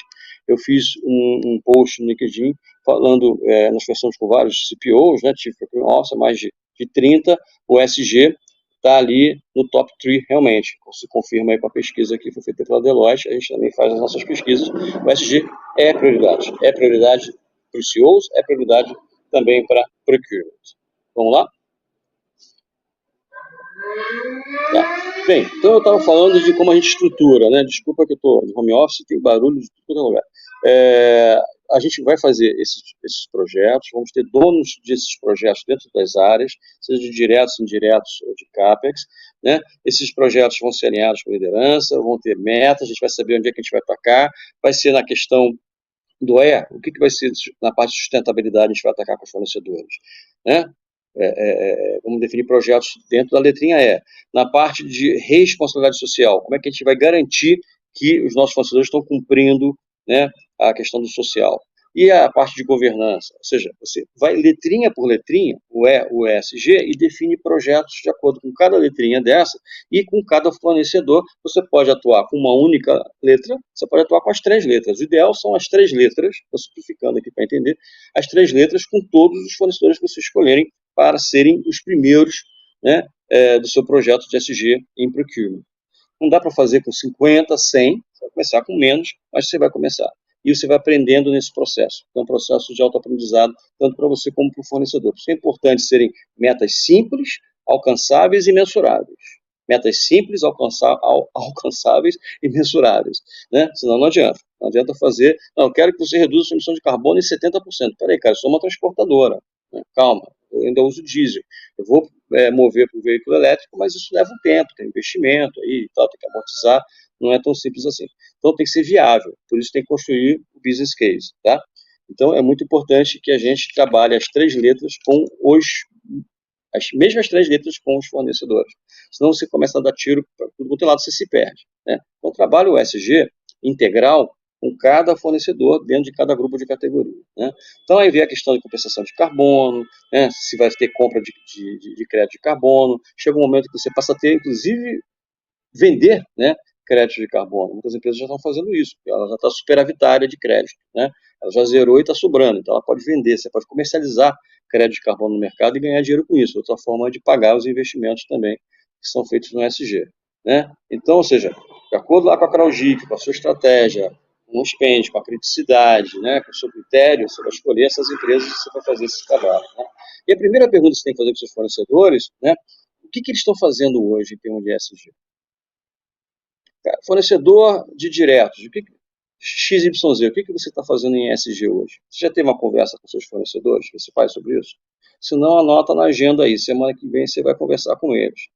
[SPEAKER 1] Eu fiz um post no LinkedIn falando, nós conversamos com vários CPOs, né, Chief Procurement Officer, mais de 30, o ESG está ali no top 3 realmente. Se confirma aí com a pesquisa que foi feita pela Deloitte, a gente também faz as nossas pesquisas. O ESG é prioridade. É prioridade para os CEOs, é prioridade também para procurement. Vamos lá? Tá. Bem, então eu estava falando de como a gente estrutura, né? Desculpa que eu estou no home office, tem barulho de todo lugar. A gente vai fazer esses projetos, vamos ter donos desses projetos dentro das áreas, seja de diretos, indiretos ou de CAPEX, né? Esses projetos vão ser alinhados com liderança, vão ter metas, a gente vai saber onde é que a gente vai atacar, vai ser na questão do o que vai ser na parte de sustentabilidade, a gente vai atacar com os fornecedores, né? Vamos definir projetos dentro da letrinha E. Na parte de responsabilidade social, como é que a gente vai garantir que os nossos fornecedores estão cumprindo, né, a questão do social. E a parte de governança, ou seja, você vai letrinha por letrinha, o E, o ESG, e define projetos de acordo com cada letrinha dessa e com cada fornecedor. Você pode atuar com uma única letra, você pode atuar com as 3 letras. O ideal são as 3 letras, estou simplificando aqui para entender, as 3 letras com todos os fornecedores que vocês escolherem para serem os primeiros, né, do seu projeto de ESG em procurement. Não dá para fazer com 50, 100, você vai começar com menos, mas você vai começar. E você vai aprendendo nesse processo. É um processo de autoaprendizado, tanto para você como para o fornecedor. Por isso é importante serem metas simples, alcançáveis e mensuráveis. Metas simples, alcançáveis e mensuráveis. Né? Senão não adianta. Não adianta fazer, não, eu quero que você reduza a sua emissão de carbono em 70%. Peraí, cara, eu sou uma transportadora. Né? Calma, eu ainda uso diesel. Eu vou mover para o veículo elétrico, mas isso leva um tempo, tem investimento aí e tal, tem que amortizar, não é tão simples assim. Então tem que ser viável, por isso tem que construir o business case, tá? Então é muito importante que a gente trabalhe as 3 letras com as mesmas 3 letras com os fornecedores. Senão você começa a dar tiro para tudo quanto é lado, você se perde. Né? Então trabalha o ESG integral com cada fornecedor dentro de cada grupo de categoria. Né? Então aí vem a questão de compensação de carbono, né? Se vai ter compra de crédito de carbono, chega um momento que você passa a ter, inclusive, vender, né, crédito de carbono. Muitas empresas já estão fazendo isso, porque ela já está superavitária de crédito, né? Ela já zerou e está sobrando, então ela pode vender, você pode comercializar crédito de carbono no mercado e ganhar dinheiro com isso. Outra forma de pagar os investimentos também que são feitos no SG, né? Então, ou seja, de acordo lá com a CRAUGIC, com a sua estratégia, com o spend, com a criticidade, né, com o seu critério, você vai escolher essas empresas que você vai fazer esse trabalho. Né? E a primeira pergunta que você tem que fazer para os seus fornecedores, né, o que eles estão fazendo hoje em termos de ESG? Fornecedor de diretos, XYZ, o que você está fazendo em ESG hoje? Você já teve uma conversa com seus fornecedores, você faz sobre isso? Se não, anota na agenda aí, semana que vem você vai conversar com eles.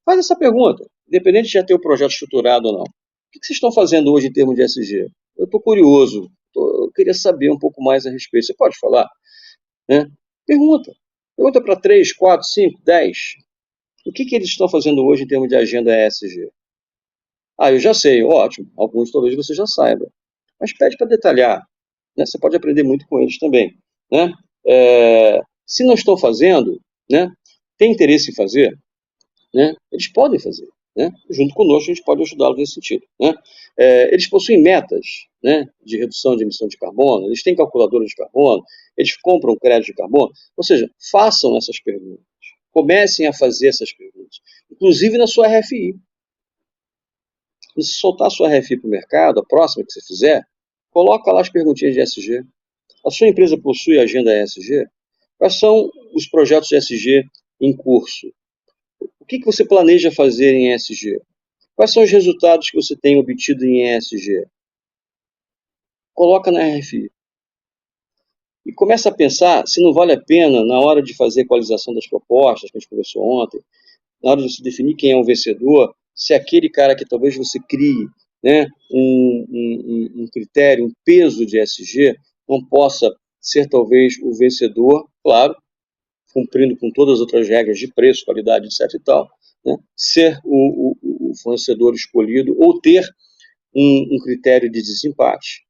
[SPEAKER 1] Faz essa pergunta, independente de já ter o projeto estruturado ou não. O que vocês estão fazendo hoje em termos de ESG? Eu estou curioso, eu queria saber um pouco mais a respeito. Você pode falar? Né? Pergunta. Pergunta para 3, 4, 5, 10. O que eles estão fazendo hoje em termos de agenda ESG? Ah, eu já sei, ótimo. Alguns talvez você já saiba. Mas pede para detalhar. Né? Você pode aprender muito com eles também. Né? Se não estão fazendo, né, tem interesse em fazer, né, eles podem fazer. Né? Junto conosco, a gente pode ajudá-los nesse sentido. Né? Eles possuem metas, né, de redução de emissão de carbono, eles têm calculadora de carbono, eles compram crédito de carbono. Ou seja, façam essas perguntas. Comecem a fazer essas perguntas. Inclusive na sua RFI. Se soltar a sua RFI para o mercado, a próxima que você fizer, coloca lá as perguntinhas de ESG. A sua empresa possui agenda ESG? Quais são os projetos de ESG em curso? O que você planeja fazer em ESG? Quais são os resultados que você tem obtido em ESG? Coloca na RFI. E começa a pensar se não vale a pena, na hora de fazer a equalização das propostas, que a gente conversou ontem, na hora de você definir quem é o vencedor, se aquele cara que talvez você crie, né, um critério, um peso de ESG, não possa ser talvez o vencedor, claro, cumprindo com todas as outras regras de preço, qualidade, etc. e tal, né, ser o fornecedor escolhido ou ter um critério de desempate,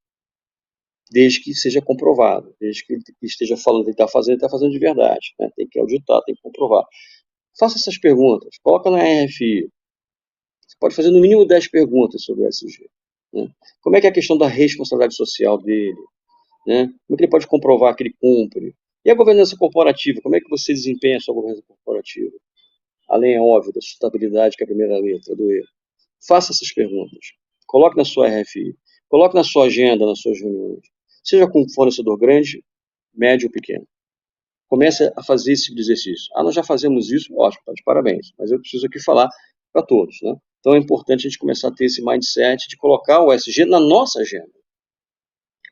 [SPEAKER 1] desde que seja comprovado, desde que ele esteja falando que ele está fazendo de verdade, né, tem que auditar, tem que comprovar. Faça essas perguntas, coloca na RFI. Você pode fazer no mínimo 10 perguntas sobre o ESG. Né? Como é que é a questão da responsabilidade social dele? Né? Como é que ele pode comprovar que ele cumpre? E a governança corporativa? Como é que você desempenha a sua governança corporativa? além, é óbvio, da sustentabilidade, que é a primeira letra do E. Faça essas perguntas. Coloque na sua RFI. Coloque na sua agenda, nas suas reuniões. Seja com um fornecedor grande, médio ou pequeno. Comece a fazer esse tipo de exercício. Ah, nós já fazemos isso? Ótimo, tá de parabéns. Mas eu preciso aqui falar para todos, né? Então é importante a gente começar a ter esse mindset de colocar o SG na nossa agenda.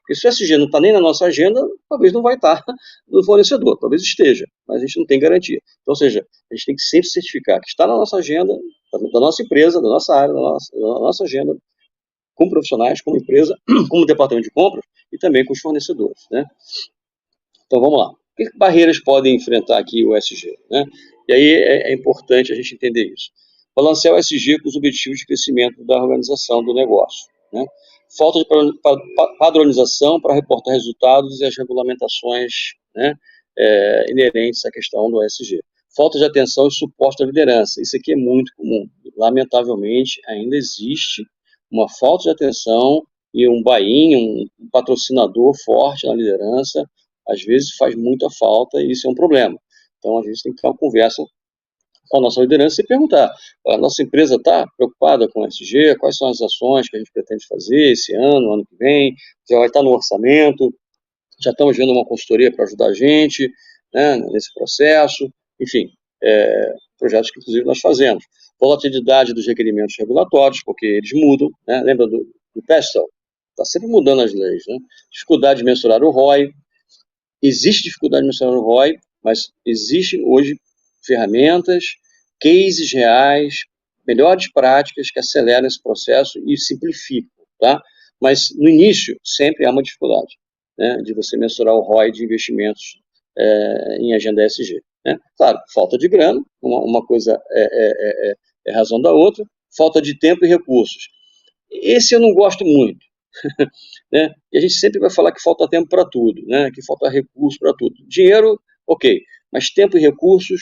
[SPEAKER 1] Porque se o SG não está nem na nossa agenda, talvez não vai estar no fornecedor, talvez esteja, mas a gente não tem garantia. Então, ou seja, a gente tem que sempre certificar que está na nossa agenda, da nossa empresa, da nossa área, da nossa agenda, como profissionais, como empresa, como departamento de compras e também com os fornecedores, né? Então vamos lá. Que barreiras podem enfrentar aqui o SG, né? E aí é importante a gente entender isso. Balancear o SG com os objetivos de crescimento da organização do negócio, né? Falta de padronização para reportar resultados e as regulamentações, né, inerentes à questão do SG. Falta de atenção e suporte da liderança. Isso aqui é muito comum. Lamentavelmente, ainda existe uma falta de atenção e um buy-in, um patrocinador forte na liderança, às vezes faz muita falta e isso é um problema. Então, a gente tem que ter uma conversa com a nossa liderança e perguntar: a nossa empresa está preocupada com o SG? Quais são as ações que a gente pretende fazer esse ano, ano que vem? Já vai estar no orçamento? Já estamos vendo uma consultoria para ajudar a gente, né, nesse processo? Enfim, projetos que, inclusive, nós fazemos. Volatilidade dos requerimentos regulatórios, porque eles mudam, né? Lembra do PESTEL? Está sempre mudando as leis, né? Dificuldade de mensurar o ROI. Existe dificuldade de mensurar o ROI, mas existem hoje ferramentas, cases reais, melhores práticas que aceleram esse processo e simplificam, tá? Mas no início sempre há uma dificuldade, né, de você mensurar o ROI de investimentos em agenda ESG, né? Claro, falta de grana, uma coisa é razão da outra, falta de tempo e recursos. Esse eu não gosto muito. Né? E a gente sempre vai falar que falta tempo para tudo, né? Que falta recurso para tudo. Dinheiro, ok, mas tempo e recursos,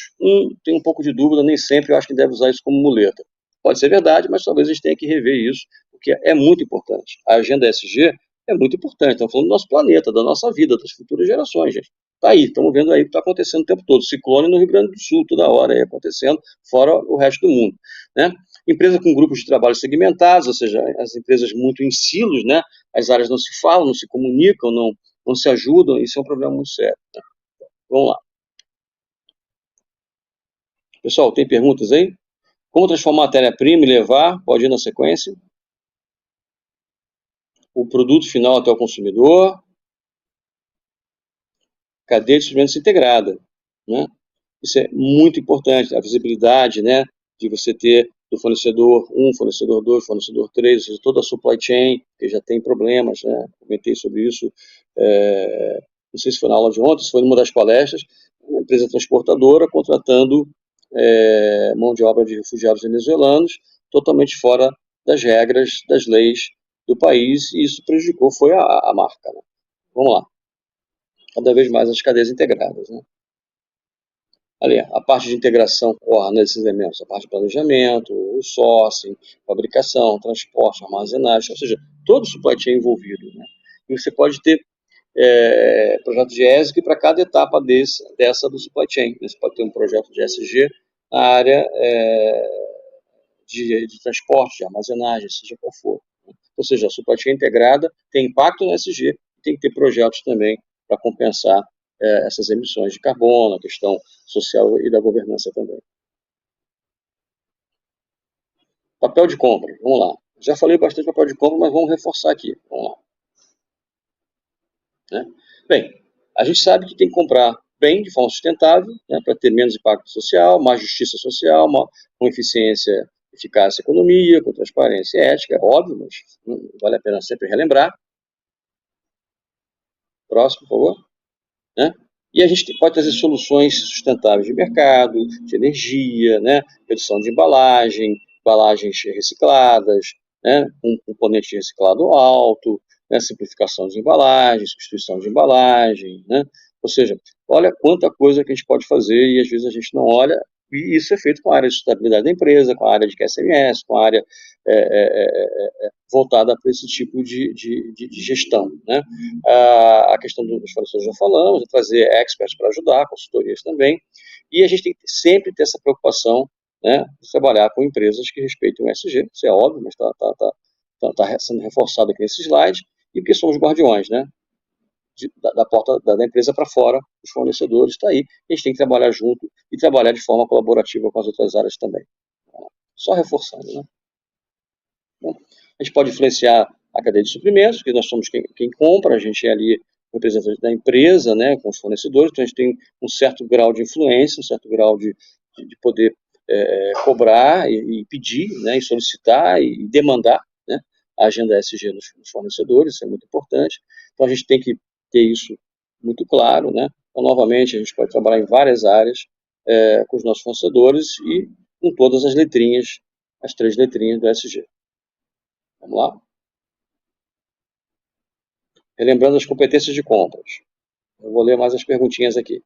[SPEAKER 1] tem um pouco de dúvida, nem sempre eu acho que deve usar isso como muleta. Pode ser verdade, mas talvez a gente tenha que rever isso, porque é muito importante. A agenda ESG é muito importante, estamos falando do nosso planeta, da nossa vida, das futuras gerações, gente. Está aí, estamos vendo aí o que está acontecendo o tempo todo. Ciclone no Rio Grande do Sul, toda hora aí acontecendo, fora o resto do mundo, né? Empresa com grupos de trabalho segmentados, ou seja, as empresas muito em silos, né? As áreas não se falam, não se comunicam, não se ajudam, isso é um problema muito sério, né? Vamos lá. Pessoal, tem perguntas aí? Como transformar a matéria-prima e levar, pode ir na sequência, o produto final até o consumidor, cadeia de suprimentos integrada, né? Isso é muito importante, a visibilidade, né, de você ter do fornecedor 1, fornecedor 2, fornecedor 3, ou seja, toda a supply chain, que já tem problemas, né? Comentei sobre isso, não sei se foi na aula de ontem, se foi numa das palestras, uma empresa transportadora contratando mão de obra de refugiados venezuelanos, totalmente fora das regras, das leis do país, e isso prejudicou, foi a marca, né? Vamos lá, cada vez mais as cadeias integradas, né? Ali, a parte de integração corre nesses elementos, a parte de planejamento, o sourcing, fabricação, transporte, armazenagem, ou seja, todo o supply chain envolvido, né? E você pode ter projeto de ESG para cada etapa dessa do supply chain. Você pode ter um projeto de ESG na área de transporte, de armazenagem, seja qual for, né? Ou seja, a supply chain integrada tem impacto no ESG e tem que ter projetos também para compensar essas emissões de carbono, a questão social e da governança também. Papel de compra, vamos lá. Já falei bastante de papel de compra, mas vamos reforçar aqui. Vamos lá. Né? Bem, a gente sabe que tem que comprar bem, de forma sustentável, né, para ter menos impacto social, mais justiça social, com eficiência, eficácia, economia, com transparência e ética, é óbvio, mas vale a pena sempre relembrar. Próximo, por favor. Né? E a gente pode trazer soluções sustentáveis de mercado, de energia, né? Redução de embalagem, embalagens recicladas, né? Um componente reciclado alto, né? Simplificação de embalagem, substituição de embalagem, né? Ou seja, olha quanta coisa que a gente pode fazer e às vezes a gente não olha, e isso é feito com a área de sustentabilidade da empresa, com a área de QSMS, com a área voltada para esse tipo de gestão, né? A questão dos fornecedores já falamos, de trazer experts para ajudar, consultorias também, e a gente tem que sempre ter essa preocupação né, de trabalhar com empresas que respeitem o ESG, isso é óbvio, mas está sendo reforçado aqui nesse slide, e porque somos guardiões, né, da porta da empresa para fora, os fornecedores, está aí, a gente tem que trabalhar junto e trabalhar de forma colaborativa com as outras áreas também. Só reforçando, né? Bom, a gente pode influenciar a cadeia de suprimentos, porque nós somos quem compra, a gente é ali representante da empresa, né, com os fornecedores, então a gente tem um certo grau de influência, um certo grau de poder cobrar e pedir, né, e solicitar e demandar, né, a agenda ESG nos fornecedores, isso é muito importante. Então a gente tem que ter isso muito claro, né. Então, novamente, a gente pode trabalhar em várias áreas com os nossos fornecedores e com todas as letrinhas, as 3 letrinhas do ESG. Vamos lá? Relembrando as competências de compras. Eu vou ler mais as perguntinhas aqui.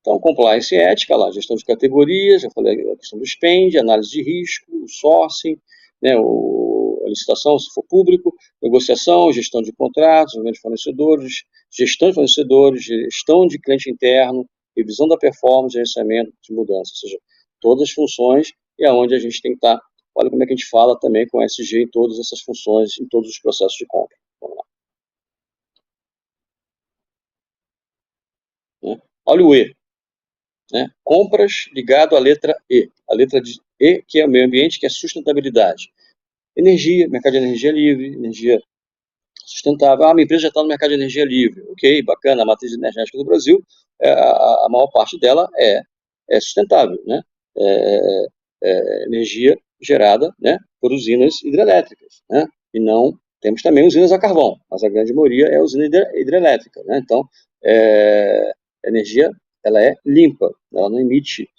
[SPEAKER 1] Então, compliance e ética, lá, gestão de categorias, já falei a questão do spend, análise de risco, o sourcing, né, a licitação, se for público, negociação, gestão de contratos, de fornecedores, gestão de cliente interno, revisão da performance, gerenciamento de mudança, ou seja, todas as funções e aonde a gente tem que estar. Olha como é que a gente fala também com SG em todas essas funções, em todos os processos de compra. Vamos lá. Né? Olha o E. Né? Compras ligado à letra E. A letra de E, que é o meio ambiente, que é sustentabilidade. Energia, mercado de energia livre, energia sustentável. Minha empresa já está no mercado de energia livre. Ok, bacana. A matriz energética do Brasil, a maior parte dela é sustentável, né? Energia gerada, né, por usinas hidrelétricas, né? E não temos também usinas a carvão, mas a grande maioria é usina hidrelétrica, né? Então, a energia ela é limpa, ela não emite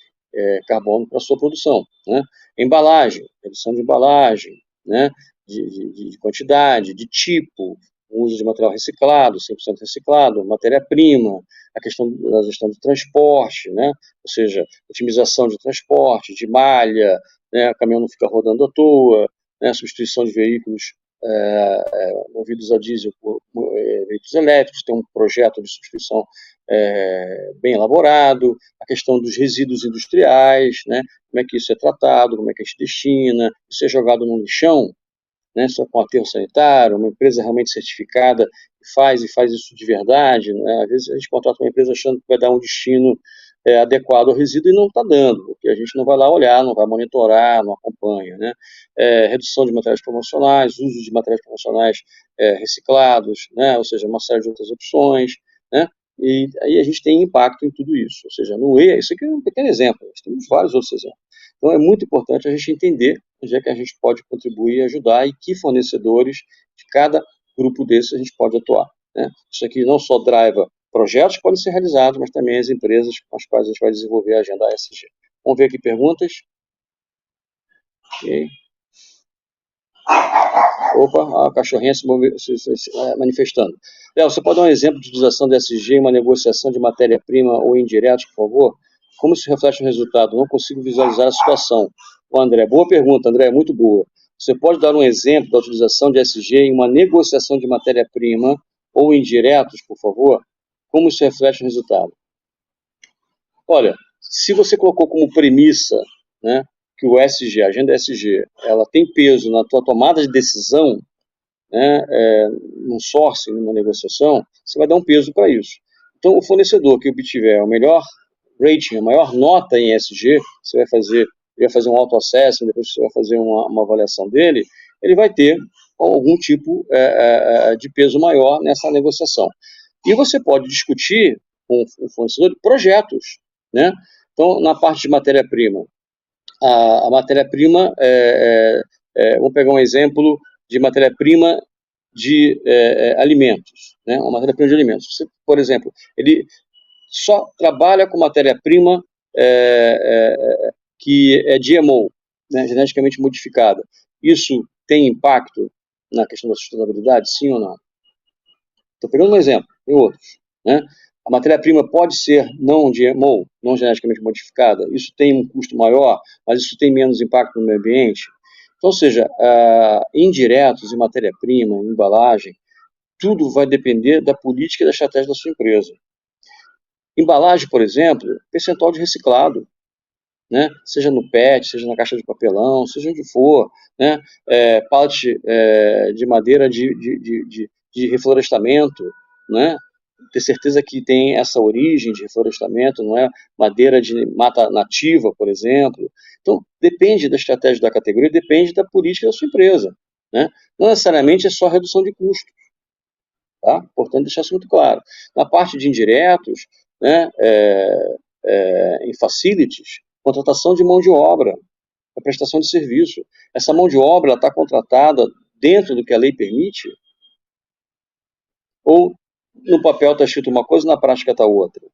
[SPEAKER 1] carbono para a sua produção, né? Embalagem, redução de embalagem, né? De quantidade, de tipo, uso de material reciclado, 100% reciclado, matéria-prima, a questão da gestão de transporte, né? Ou seja, otimização de transporte, de malha, né? O caminhão não fica rodando à toa, né? Substituição de veículos movidos a diesel por veículos elétricos, tem um projeto de substituição bem elaborado, a questão dos resíduos industriais, né? Como é que isso é tratado, como é que a gente destina, isso é jogado no lixão, né, só com aterro sanitário, uma empresa realmente certificada e faz isso de verdade, né? Às vezes a gente contrata uma empresa achando que vai dar um destino adequado ao resíduo e não está dando, porque a gente não vai lá olhar, não vai monitorar, não acompanha, né? Redução de materiais promocionais, uso de materiais promocionais reciclados, né? Ou seja, uma série de outras opções, né? E aí a gente tem impacto em tudo isso, ou seja, no E, isso aqui é um pequeno exemplo, nós temos vários outros exemplos. Então é muito importante a gente entender onde é que a gente pode contribuir e ajudar e que fornecedores de cada grupo desses a gente pode atuar, né? Isso aqui não só driva projetos que podem ser realizados, mas também as empresas com as quais a gente vai desenvolver a agenda ESG. Vamos ver aqui perguntas. Okay. Opa, a cachorrinha se manifestando. Léo, você pode dar um exemplo de utilização de ESG em uma negociação de matéria-prima ou indiretos, por favor? Como isso reflete no resultado? Não consigo visualizar a situação. O André, boa pergunta, André, muito boa. Você pode dar um exemplo da utilização de ESG em uma negociação de matéria-prima ou indiretos, por favor? Como isso reflete no resultado? Olha, se você colocou como premissa, né, que o ESG, a agenda ESG, ela tem peso na tua tomada de decisão, né, num sourcing, numa negociação, você vai dar um peso para isso. Então, o fornecedor que obtiver o melhor rating, a maior nota em ESG, você ele vai fazer um auto-assessment, depois você vai fazer uma avaliação dele, ele vai ter algum tipo de peso maior nessa negociação. E você pode discutir com o fornecedor projetos, né? Então, na parte de matéria-prima, a matéria-prima, vamos pegar um exemplo de matéria-prima de alimentos, né? Uma matéria-prima de alimentos. Você, por exemplo, ele só trabalha com matéria-prima que é GMO, né? Geneticamente modificada. Isso tem impacto na questão da sustentabilidade, sim ou não? Estou pegando um exemplo, tem outros, né? A matéria-prima pode ser não GMO, não geneticamente modificada, isso tem um custo maior, mas isso tem menos impacto no meio ambiente. Então, ou seja, indiretos em matéria-prima, em embalagem, tudo vai depender da política e da estratégia da sua empresa. Embalagem, por exemplo, percentual de reciclado, né? Seja no PET, seja na caixa de papelão, seja onde for, né? Pallet de madeira de reflorestamento, né? Ter certeza que tem essa origem de reflorestamento, não é madeira de mata nativa, por exemplo. Então, depende da estratégia da categoria, depende da política da sua empresa, né? Não necessariamente é só redução de custos, tá? Importante deixar isso muito claro. Na parte de indiretos, né, em facilities, contratação de mão de obra, a prestação de serviço. Essa mão de obra está contratada dentro do que a lei permite? Ou no papel está escrito uma coisa e na prática está outra?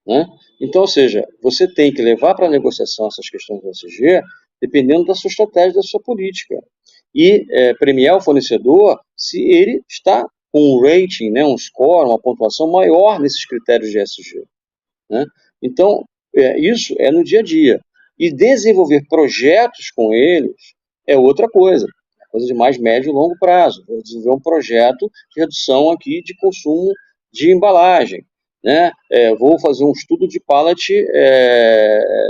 [SPEAKER 1] Né? Então, ou seja, você tem que levar para a negociação essas questões do ESG dependendo da sua estratégia, da sua política. E premiar o fornecedor se ele está com um rating, né, um score, uma pontuação maior nesses critérios de ESG. Né? Então, isso é no dia a dia. E desenvolver projetos com eles é outra coisa. É coisa de mais médio e longo prazo. Vou desenvolver um projeto de redução aqui de consumo de embalagem. Né? Vou fazer um estudo de pallet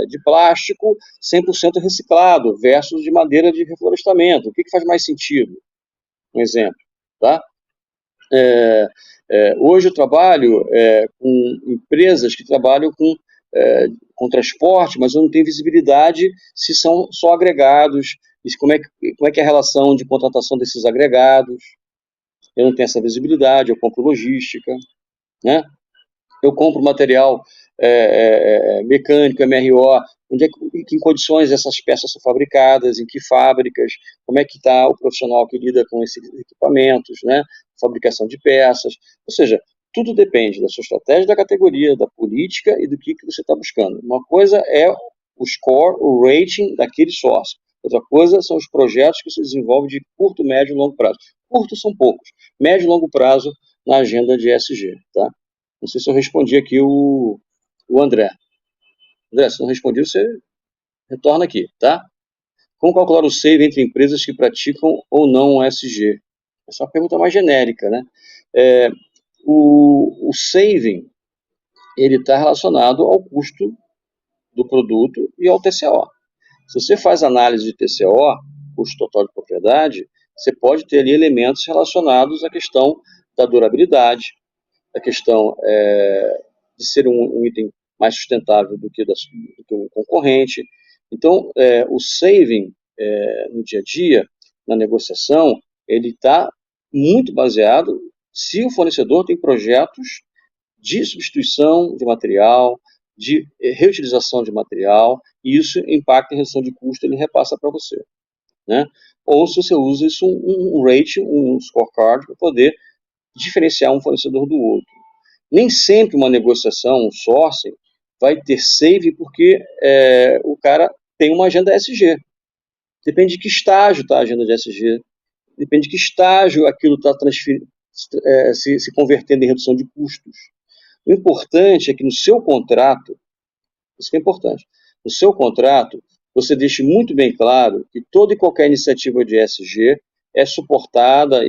[SPEAKER 1] de plástico 100% reciclado versus de madeira de reflorestamento. O que faz mais sentido? Um exemplo. Tá? Hoje eu trabalho com empresas que trabalham com transporte, mas eu não tenho visibilidade se são só agregados, como é que é a relação de contratação desses agregados. Eu não tenho essa visibilidade, eu compro logística, né? Eu compro material mecânico, MRO, em condições essas peças são fabricadas, em que fábricas, como é que está o profissional que lida com esses equipamentos, né? Fabricação de peças, ou seja, tudo depende da sua estratégia, da categoria, da política e do que você está buscando. Uma coisa é o score, o rating daquele source. Outra coisa são os projetos que se desenvolvem de curto, médio e longo prazo. Curto são poucos, médio e longo prazo na agenda de ESG, tá? Não sei se eu respondi aqui o André. André, se não respondi, você retorna aqui, tá? Como calcular o save entre empresas que praticam ou não o ESG? Essa é uma pergunta mais genérica, né? O saving, ele está relacionado ao custo do produto e ao TCO. Se você faz análise de TCO, custo total de propriedade, você pode ter ali elementos relacionados à questão da durabilidade, a questão de ser um item mais sustentável do que o concorrente. Então, o saving no dia a dia, na negociação, ele está muito baseado se o fornecedor tem projetos de substituição de material, de reutilização de material, e isso impacta em redução de custo, ele repassa para você. Né? Ou se você usa isso, um rating, um scorecard, para poder diferenciar um fornecedor do outro. Nem sempre uma negociação, um sourcing, vai ter save porque o cara tem uma agenda SG. Depende de que estágio está a agenda de SG. Depende de que estágio aquilo está se convertendo em redução de custos. O importante é que no seu contrato, isso que é importante, no seu contrato, você deixe muito bem claro que toda e qualquer iniciativa de ESG é suportada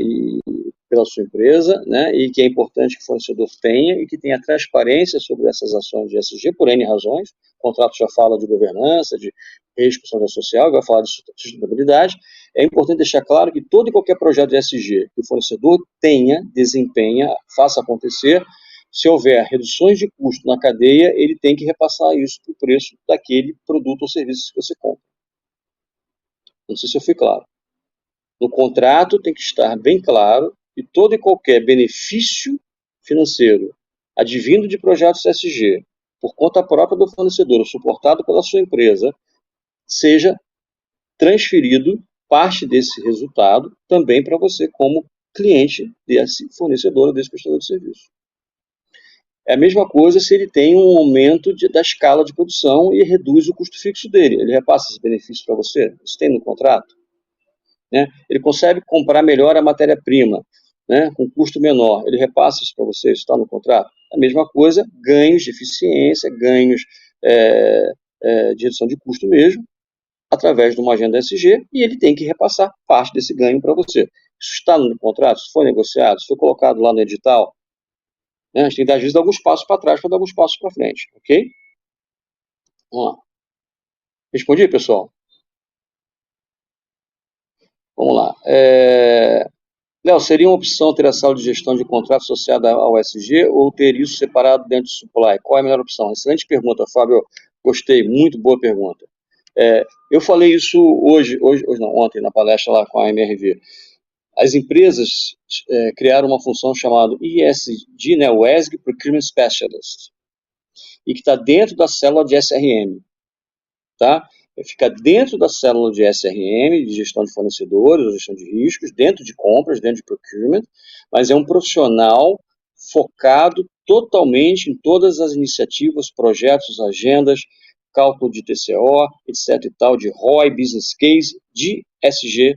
[SPEAKER 1] pela sua empresa, né, e que é importante que o fornecedor tenha e que tenha transparência sobre essas ações de ESG por N razões. O contrato já fala de governança, de responsabilidade social, vai falar de sustentabilidade. É importante deixar claro que todo e qualquer projeto de ESG que o fornecedor tenha, desempenha, faça acontecer, se houver reduções de custo na cadeia, ele tem que repassar isso para o preço daquele produto ou serviço que você compra. Não sei se eu fui claro. No contrato tem que estar bem claro que todo e qualquer benefício financeiro advindo de projetos ESG, por conta própria do fornecedor, ou suportado pela sua empresa, seja transferido parte desse resultado também para você como cliente desse fornecedor, desse prestador de serviço. É a mesma coisa se ele tem um aumento da escala de produção e reduz o custo fixo dele. Ele repassa esse benefício para você? Isso tem no contrato? Né? Ele consegue comprar melhor a matéria-prima, né, com custo menor. Ele repassa isso para você? Isso está no contrato? A mesma coisa, ganhos de eficiência, ganhos de redução de custo mesmo, através de uma agenda SG, e ele tem que repassar parte desse ganho para você. Isso está no contrato? Isso foi negociado? Isso foi colocado lá no edital? Né? A gente tem que, às vezes, dar alguns passos para trás para dar alguns passos para frente, ok? Vamos lá. Respondi, pessoal? Vamos lá. Léo, seria uma opção ter a sala de gestão de contrato associada ao SG ou ter isso separado dentro do supply? Qual é a melhor opção? Excelente pergunta, Fábio. Gostei, muito boa pergunta. Eu falei isso hoje não, ontem, na palestra lá com a MRV. As empresas criaram uma função chamada ESG, né, WESG Procurement Specialist, e que está dentro da célula de SRM. Tá? Fica dentro da célula de SRM, de gestão de fornecedores, gestão de riscos, dentro de compras, dentro de procurement, mas é um profissional focado totalmente em todas as iniciativas, projetos, agendas, cálculo de TCO, etc. e tal, de ROI, business case, de SG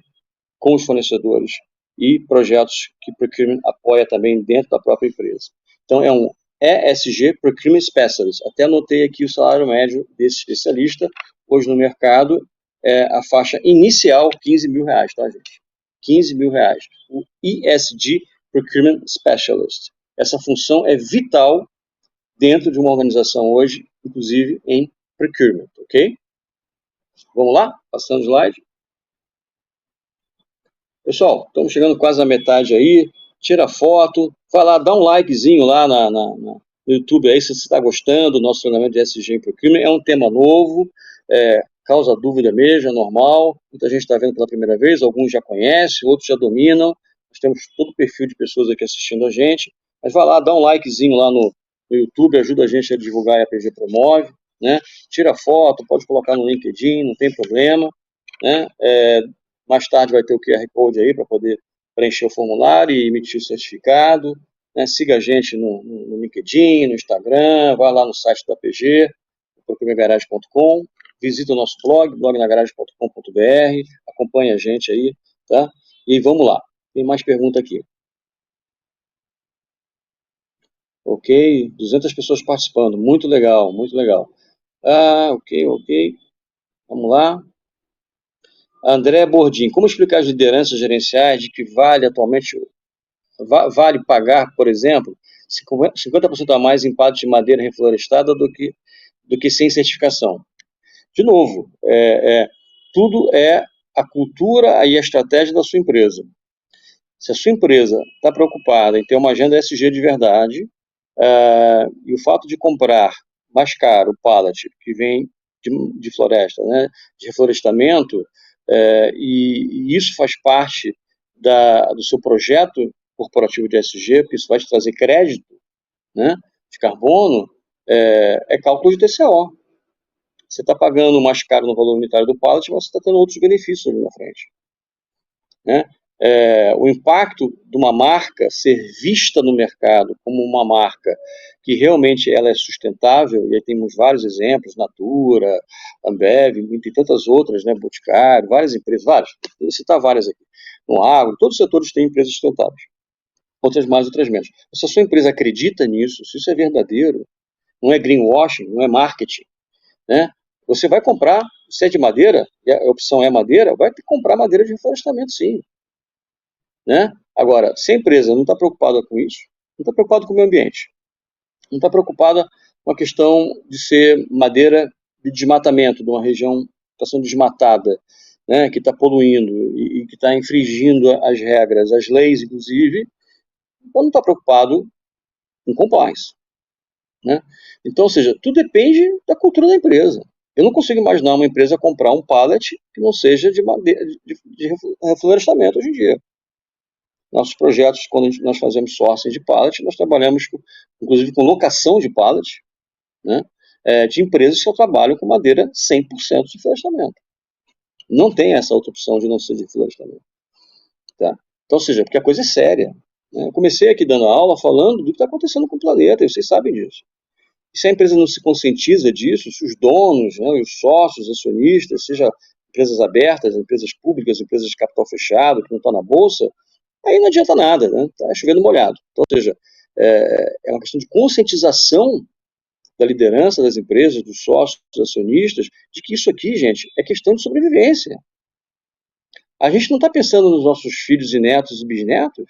[SPEAKER 1] com os fornecedores e projetos que procurement apoia também dentro da própria empresa. Então, é um ESG Procurement Specialist. Até anotei aqui o salário médio desse especialista. Hoje no mercado, a faixa inicial, R$ 15.000, tá, gente? R$ 15.000. O ESG Procurement Specialist. Essa função é vital dentro de uma organização hoje, inclusive em procurement, ok? Vamos lá? Passando o slide. Pessoal, estamos chegando quase na metade aí. Tira foto, vai lá, dá um likezinho lá no YouTube aí, se você está gostando do nosso treinamento de SG em Procurement. É um tema novo, causa dúvida mesmo, é normal. Muita gente está vendo pela primeira vez, alguns já conhecem, outros já dominam. Nós temos todo o perfil de pessoas aqui assistindo a gente. Mas vai lá, dá um likezinho lá no YouTube, ajuda a gente a divulgar a APG Promove, né? Tira foto, pode colocar no LinkedIn, não tem problema, né? Mais tarde vai ter o QR Code aí para poder preencher o formulário e emitir o certificado. Né? Siga a gente no LinkedIn, no Instagram, vai lá no site da PG, procuramentogarage.com, visita o nosso blog, blognagarage.com.br, acompanhe a gente aí, tá? E vamos lá, tem mais pergunta aqui. Ok, 200 pessoas participando, muito legal, muito legal. Ok, vamos lá. André Bordim, como explicar as lideranças gerenciais de que vale pagar, por exemplo, 50% a mais em pallet de madeira reflorestada do que sem certificação? De novo, tudo é a cultura e a estratégia da sua empresa. Se a sua empresa está preocupada em ter uma agenda SG de verdade, e o fato de comprar mais caro o pallet que vem de floresta, né, de reflorestamento, e isso faz parte do seu projeto corporativo de ESG, porque isso vai te trazer crédito, né, de carbono, cálculo de TCO. Você está pagando mais caro no valor unitário do pallet, mas você está tendo outros benefícios ali na frente. Né? O impacto de uma marca ser vista no mercado como uma marca que realmente ela é sustentável, e aí temos vários exemplos, Natura, Ambev, e tantas outras, né, Boticário, várias empresas, vou citar várias aqui. No agro, todos os setores têm empresas sustentáveis, outras mais, outras menos. Se a sua empresa acredita nisso, se isso é verdadeiro, não é greenwashing, não é marketing, né? Você vai comprar, se é de madeira, e a opção é madeira, vai ter que comprar madeira de reflorestamento, sim. Né? Agora, se a empresa não está preocupada com isso, não está preocupada com o meio ambiente, não está preocupada com a questão de ser madeira de desmatamento, de uma região que está sendo desmatada, né, que está poluindo e que está infringindo as regras, as leis, inclusive, então não está preocupado com compliance. Né? Então, ou seja, tudo depende da cultura da empresa. Eu não consigo imaginar uma empresa comprar um pallet que não seja de madeira, de reflorestamento hoje em dia. Nossos projetos, quando nós fazemos sourcing de pallet, nós trabalhamos, inclusive, com locação de pallet, né, de empresas que só trabalham com madeira 100% de florestamento. Não tem essa outra opção de não ser de florestamento. Tá? Então, ou seja, porque a coisa é séria. Né? Eu comecei aqui dando aula falando do que está acontecendo com o planeta, e vocês sabem disso. E se a empresa não se conscientiza disso, se os donos, né, os sócios, acionistas, seja empresas abertas, empresas públicas, empresas de capital fechado, que não estão na bolsa, aí não adianta nada, né? Tá chovendo molhado. Então, ou seja, é uma questão de conscientização da liderança das empresas, dos sócios, dos acionistas, de que isso aqui, gente, é questão de sobrevivência. A gente não está pensando nos nossos filhos e netos e bisnetos,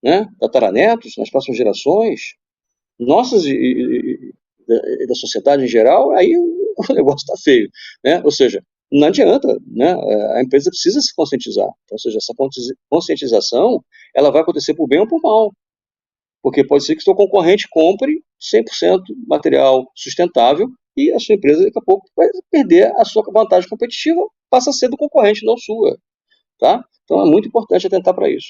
[SPEAKER 1] né? Tataranetos, nas próximas gerações. Nossas da sociedade em geral, aí o negócio está feio, né? Ou seja, não adianta, né? A empresa precisa se conscientizar. Então, ou seja, essa conscientização, ela vai acontecer por bem ou por mal, porque pode ser que seu concorrente compre 100% material sustentável e a sua empresa daqui a pouco vai perder a sua vantagem competitiva, passa a ser do concorrente, não sua, tá? Então é muito importante atentar para isso.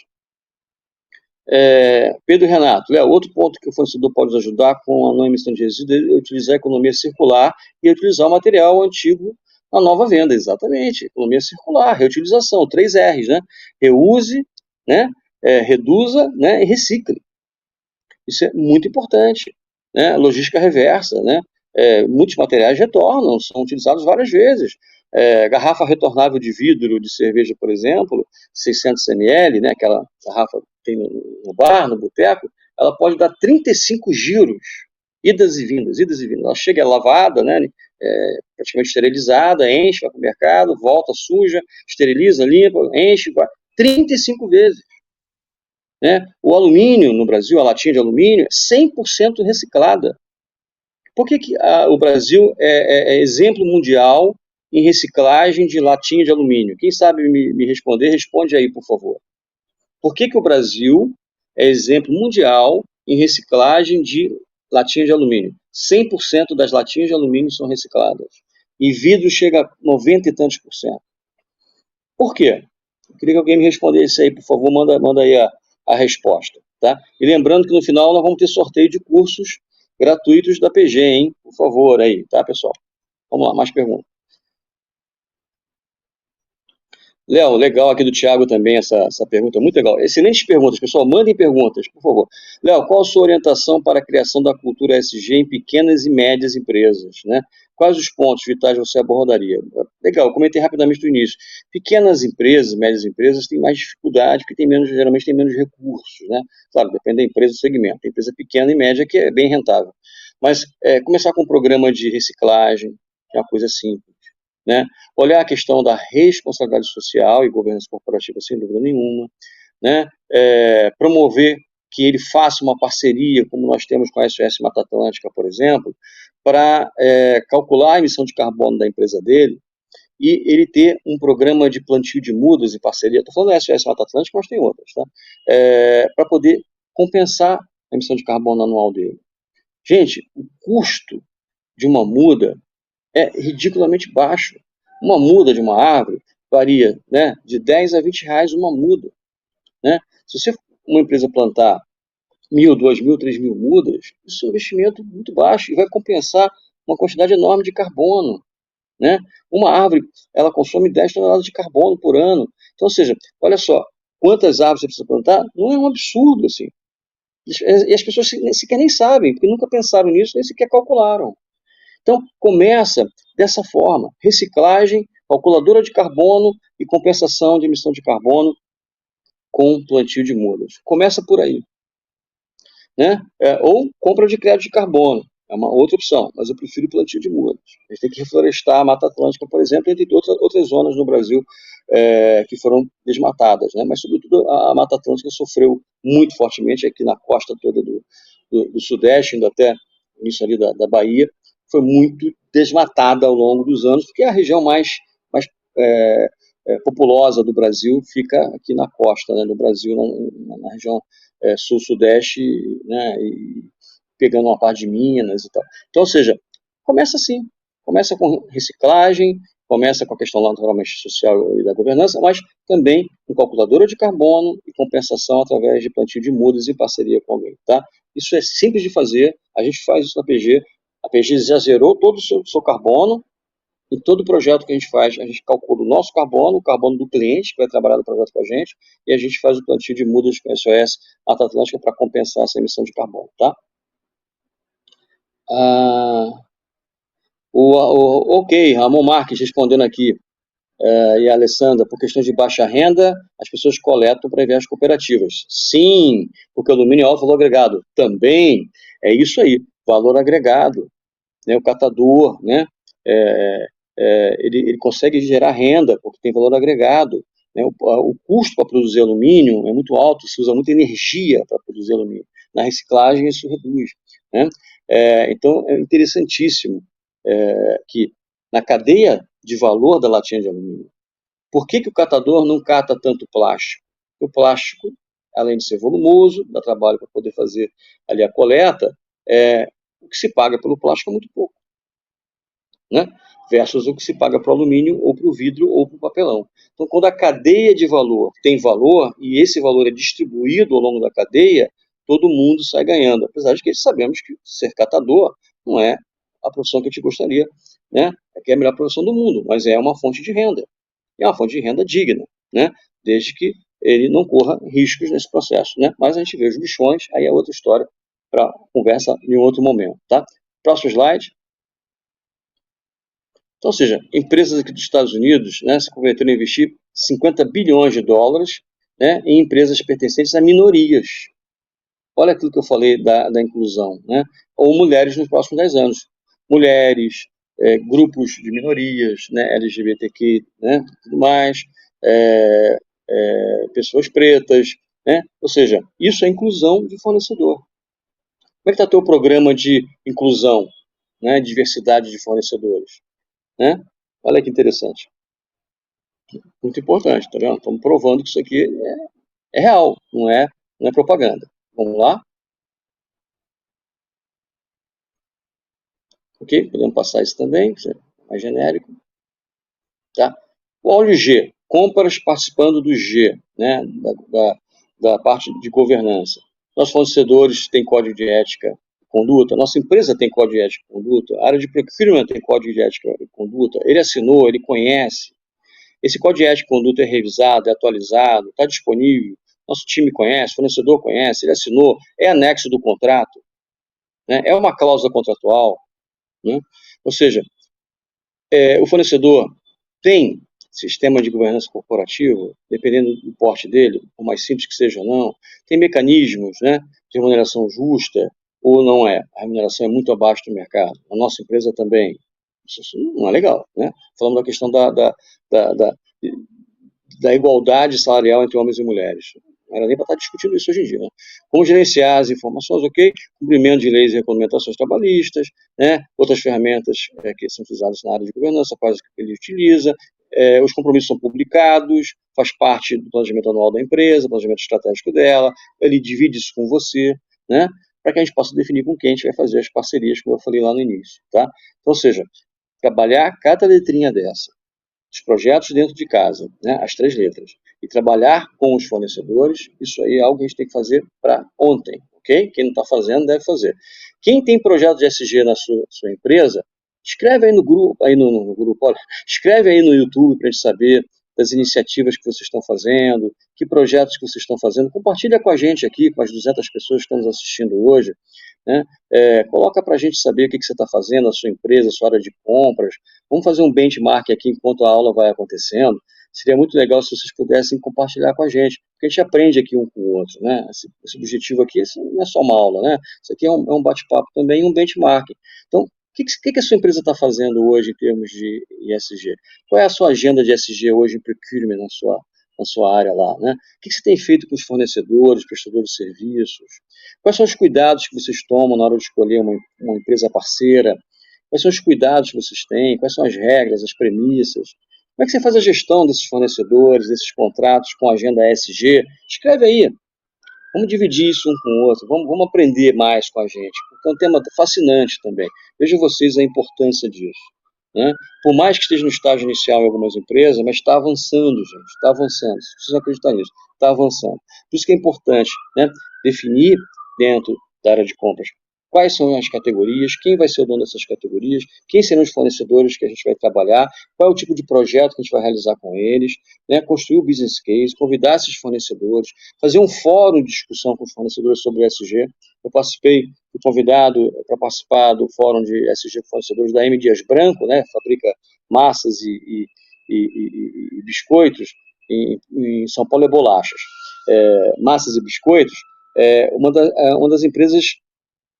[SPEAKER 1] Pedro e Renato, Léo, outro ponto que o fornecedor pode nos ajudar com a não emissão de resíduos é utilizar a economia circular e utilizar o material antigo na nova venda, exatamente, economia circular, reutilização, 3 R's, né? Reuse, né? Reduza, né? E recicle. Isso é muito importante, né? Logística reversa, né? Muitos materiais retornam, são utilizados várias vezes. Garrafa retornável de vidro de cerveja, por exemplo, 600 ml, né? Aquela garrafa que tem no bar, no boteco, ela pode dar 35 giros, idas e vindas, idas e vindas. Ela chega lavada, né? Praticamente esterilizada, enche, vai para o mercado, volta suja, esteriliza, limpa, enche, 35 vezes. Né? O alumínio no Brasil, a latinha de alumínio, é 100% reciclada. Por que o Brasil é exemplo mundial em reciclagem de latinha de alumínio? Quem sabe me responder, responde aí, por favor. Por que o Brasil é exemplo mundial em reciclagem de latinha de alumínio? 100% das latinhas de alumínio são recicladas. E vidro chega a 90 e tantos por cento. Por quê? Eu queria que alguém me respondesse aí, por favor, manda aí a resposta. Tá? E lembrando que no final nós vamos ter sorteio de cursos gratuitos da PG, hein? Por favor, aí, tá, pessoal? Vamos lá, mais perguntas. Léo, legal aqui do Thiago também essa pergunta, muito legal. Excelentes perguntas, pessoal, mandem perguntas, por favor. Léo, qual a sua orientação para a criação da cultura ESG em pequenas e médias empresas, né? Quais os pontos vitais você abordaria? Legal, comentei rapidamente no início. Pequenas empresas, médias empresas têm mais dificuldade, porque geralmente tem menos recursos, né? Claro, depende da empresa e do segmento. Tem empresa pequena e média que é bem rentável. Mas começar com um programa de reciclagem, que é uma coisa simples. Né? Olhar a questão da responsabilidade social e governança corporativa, sem dúvida nenhuma. Né? Promover que ele faça uma parceria, como nós temos com a SOS Mata Atlântica, por exemplo, para calcular a emissão de carbono da empresa dele e ele ter um programa de plantio de mudas em parceria. Estou falando da SOS Mata Atlântica, mas tem outras, tá? Para poder compensar a emissão de carbono anual dele. Gente, o custo de uma muda é ridiculamente baixo. Uma muda de uma árvore varia, né, de 10 a 20 reais uma muda. Né? Se você, uma empresa, plantar 1.000, 2.000, 3.000 mudas, isso é um investimento muito baixo e vai compensar uma quantidade enorme de carbono. Né? Uma árvore, ela consome 10 toneladas de carbono por ano. Então, ou seja, olha só, quantas árvores você precisa plantar, não é um absurdo assim. E as pessoas sequer nem sabem, porque nunca pensaram nisso, nem sequer calcularam. Então, começa dessa forma, reciclagem, calculadora de carbono e compensação de emissão de carbono com plantio de mudas. Começa por aí. Né? Ou compra de crédito de carbono, é uma outra opção, mas eu prefiro plantio de mudas. A gente tem que reflorestar a Mata Atlântica, por exemplo, entre outras zonas no Brasil que foram desmatadas. Né? Mas, sobretudo, a Mata Atlântica sofreu muito fortemente aqui na costa toda do Sudeste, indo até o início ali da Bahia, foi muito desmatada ao longo dos anos, porque é a região mais populosa do Brasil fica aqui na costa, né, do Brasil, na região sul-sudeste, né, e pegando uma parte de Minas e tal. Então, ou seja, começa assim, começa com reciclagem, começa com a questão naturalmente social e da governança, mas também com calculadora de carbono e compensação através de plantio de mudas em parceria com alguém, tá? Isso é simples de fazer, a gente faz isso na PG, a PG já zerou todo o seu carbono. Em todo projeto que a gente faz, a gente calcula o nosso carbono, o carbono do cliente que vai trabalhar no projeto com a gente, e a gente faz o plantio de mudas com a SOS Mata Atlântica para compensar essa emissão de carbono, tá? Ok, Ramon Marques respondendo aqui, e a Alessandra, por questões de baixa renda, as pessoas coletam para enviar as cooperativas. Sim, porque o alumínio é alto valor agregado. Também, é isso aí, valor agregado. Né, o catador, né, ele consegue gerar renda, porque tem valor agregado. Né, o custo para produzir alumínio é muito alto, se usa muita energia para produzir alumínio. Na reciclagem isso reduz. né? Então, é interessantíssimo que na cadeia de valor da latinha de alumínio, por que o catador não cata tanto plástico? O plástico, além de ser volumoso, dá trabalho para poder fazer ali a coleta, o que se paga pelo plástico é muito pouco, né? Versus o que se paga para o alumínio, ou para o vidro, ou para o papelão. Então, quando a cadeia de valor tem valor, e esse valor é distribuído ao longo da cadeia, todo mundo sai ganhando. Apesar de que sabemos que ser catador não é a profissão que a gente gostaria, né? É a melhor profissão do mundo, mas é uma fonte de renda. E é uma fonte de renda digna, né? Desde que ele não corra riscos nesse processo, né? Mas a gente vê os bichões, aí é outra história para conversa em outro momento, tá? Próximo slide. Então, ou seja, empresas aqui dos Estados Unidos, né, se comprometeram a investir 50 bilhões de dólares, né, em empresas pertencentes a minorias. Olha aquilo que eu falei da inclusão, né? Ou mulheres nos próximos 10 anos. Mulheres, grupos de minorias, né, LGBTQ, né, tudo mais, pessoas pretas, né? Ou seja, isso é inclusão de fornecedor. Como é que está o teu programa de inclusão, né, diversidade de fornecedores? Né? Olha que interessante. Muito importante, tá vendo? Estamos provando que isso aqui é real, não é propaganda. Vamos lá? Ok? Podemos passar isso também, mais genérico. Tá? O óleo G, compras participando do G, né? Da parte de governança. Nossos fornecedores têm código de ética e conduta, nossa empresa tem código de ética e conduta, a área de procurement tem código de ética e conduta, ele assinou, ele conhece. Esse código de ética e conduta é revisado, é atualizado, está disponível, nosso time conhece, o fornecedor conhece, ele assinou, é anexo do contrato, né? É uma cláusula contratual, né? Ou seja, o fornecedor tem sistema de governança corporativa, dependendo do porte dele, por mais simples que seja ou não, tem mecanismos, né, de remuneração justa ou não é. A remuneração é muito abaixo do mercado. A nossa empresa também. Isso não é legal, né? Falando da questão da, da igualdade salarial entre homens e mulheres. Não era nem para estar discutindo isso hoje em dia. Né? Como gerenciar as informações, ok? Cumprimento de leis e regulamentações trabalhistas, né? Outras ferramentas que são utilizadas na área de governança, quais que ele utiliza, os compromissos são publicados, faz parte do planejamento anual da empresa, planejamento estratégico dela, ele divide isso com você, né? Para que a gente possa definir com quem a gente vai fazer as parcerias, como eu falei lá no início. Tá? Então, ou seja, trabalhar cada letrinha dessa, os projetos dentro de casa, né, as 3 letras, e trabalhar com os fornecedores, isso aí é algo que a gente tem que fazer para ontem, ok? Quem não está fazendo, deve fazer. Quem tem projeto de SG na sua empresa, escreve aí no grupo, olha, escreve aí no YouTube para a gente saber das iniciativas que vocês estão fazendo, que projetos que vocês estão fazendo, compartilha com a gente aqui, com as 200 pessoas que estão nos assistindo hoje, né? Coloca para a gente saber o que você está fazendo na sua empresa, sua área de compras. Vamos fazer um benchmark aqui enquanto a aula vai acontecendo. Seria muito legal se vocês pudessem compartilhar com a gente, porque a gente aprende aqui um com o outro, né? Esse objetivo aqui não é só uma aula, né? Isso aqui é um bate-papo também, um benchmark. Então, o que a sua empresa está fazendo hoje em termos de ESG? Qual é a sua agenda de ESG hoje em procurement na sua área lá, né? O que você tem feito com os fornecedores, prestadores de serviços? Quais são os cuidados que vocês tomam na hora de escolher uma empresa parceira? Quais são os cuidados que vocês têm? Quais são as regras, as premissas? Como é que você faz a gestão desses fornecedores, desses contratos com a agenda ESG? Escreve aí. Vamos dividir isso um com o outro. Vamos aprender mais com a gente. Porque é um tema fascinante também. Vejam vocês a importância disso. Né? Por mais que esteja no estágio inicial em algumas empresas, mas está avançando, gente. Está avançando. Vocês precisam acreditar nisso. Está avançando. Por isso que é importante, né, definir dentro da área de compras quais são as categorias, quem vai ser o dono dessas categorias, quem serão os fornecedores que a gente vai trabalhar, qual é o tipo de projeto que a gente vai realizar com eles, né, construir o business case, convidar esses fornecedores, fazer um fórum de discussão com os fornecedores sobre ESG. Eu participei, fui convidado para participar do fórum de ESG com fornecedores da M. Dias Branco, né, fabrica massas e biscoitos, em São Paulo é bolachas, massas e biscoitos, uma das empresas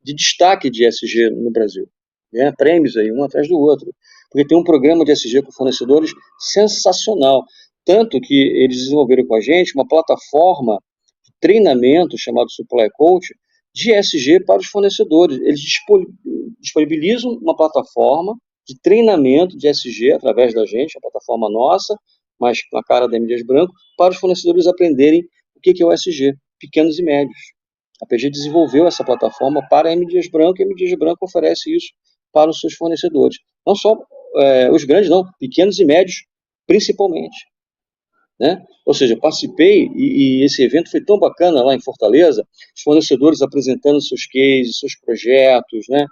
[SPEAKER 1] de destaque de ESG no Brasil. Né? Prêmios aí, um atrás do outro. Porque tem um programa de ESG com fornecedores sensacional. Tanto que eles desenvolveram com a gente uma plataforma de treinamento chamado Supply Coach, de ESG para os fornecedores. Eles disponibilizam uma plataforma de treinamento de ESG através da gente, a plataforma nossa, mas com a cara da M. Dias Branco, para os fornecedores aprenderem o que é o ESG, pequenos e médios. A PG desenvolveu essa plataforma para a M. Dias Branco e a M. Dias Branco oferece isso para os seus fornecedores. Não só os grandes, não, pequenos e médios, principalmente. Né? Ou seja, eu participei e esse evento foi tão bacana lá em Fortaleza, os fornecedores apresentando seus cases, seus projetos, né?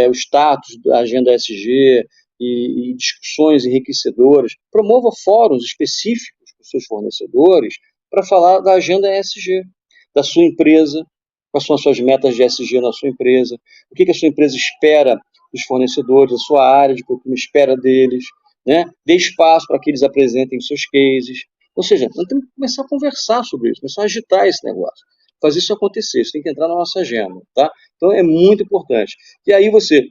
[SPEAKER 1] O status da agenda ESG e discussões enriquecedoras. Promova fóruns específicos para os seus fornecedores para falar da agenda ESG, da sua empresa, quais são as suas metas de ESG na sua empresa, o que a sua empresa espera dos fornecedores, a sua área de consumo espera deles, né? Dê espaço para que eles apresentem seus cases. Ou seja, nós temos que começar a conversar sobre isso, começar a agitar esse negócio, fazer isso acontecer, isso tem que entrar na nossa agenda, tá? Então é muito importante. E aí você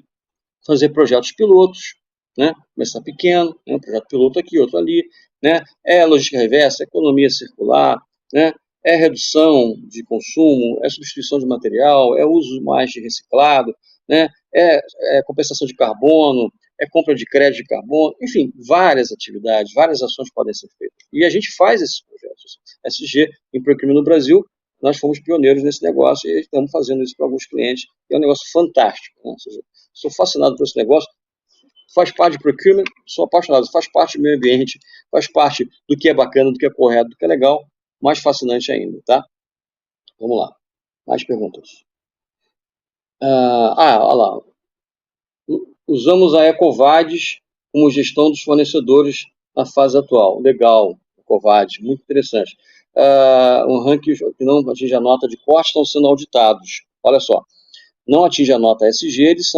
[SPEAKER 1] fazer projetos pilotos, né? Começar pequeno, né? Um projeto piloto aqui, outro ali, né? É logística reversa, economia circular, né? É redução de consumo, é substituição de material, é uso mais de reciclado, né? É compensação de carbono, é compra de crédito de carbono, enfim, várias atividades, várias ações podem ser feitas. E a gente faz esses projetos. SG em Procurement no Brasil, nós fomos pioneiros nesse negócio e estamos fazendo isso para alguns clientes. É um negócio fantástico. Né? Ou seja, sou fascinado por esse negócio, faz parte de procurement, sou apaixonado, faz parte do meio ambiente, faz parte do que é bacana, do que é correto, do que é legal, mais fascinante ainda, tá? Vamos lá, mais perguntas. Olha lá, usamos a Ecovadis como gestão dos fornecedores na fase atual, legal, Ecovadis, muito interessante. Um ranking que não atinge a nota de corte estão sendo auditados, olha só, não atinge a nota SG, eles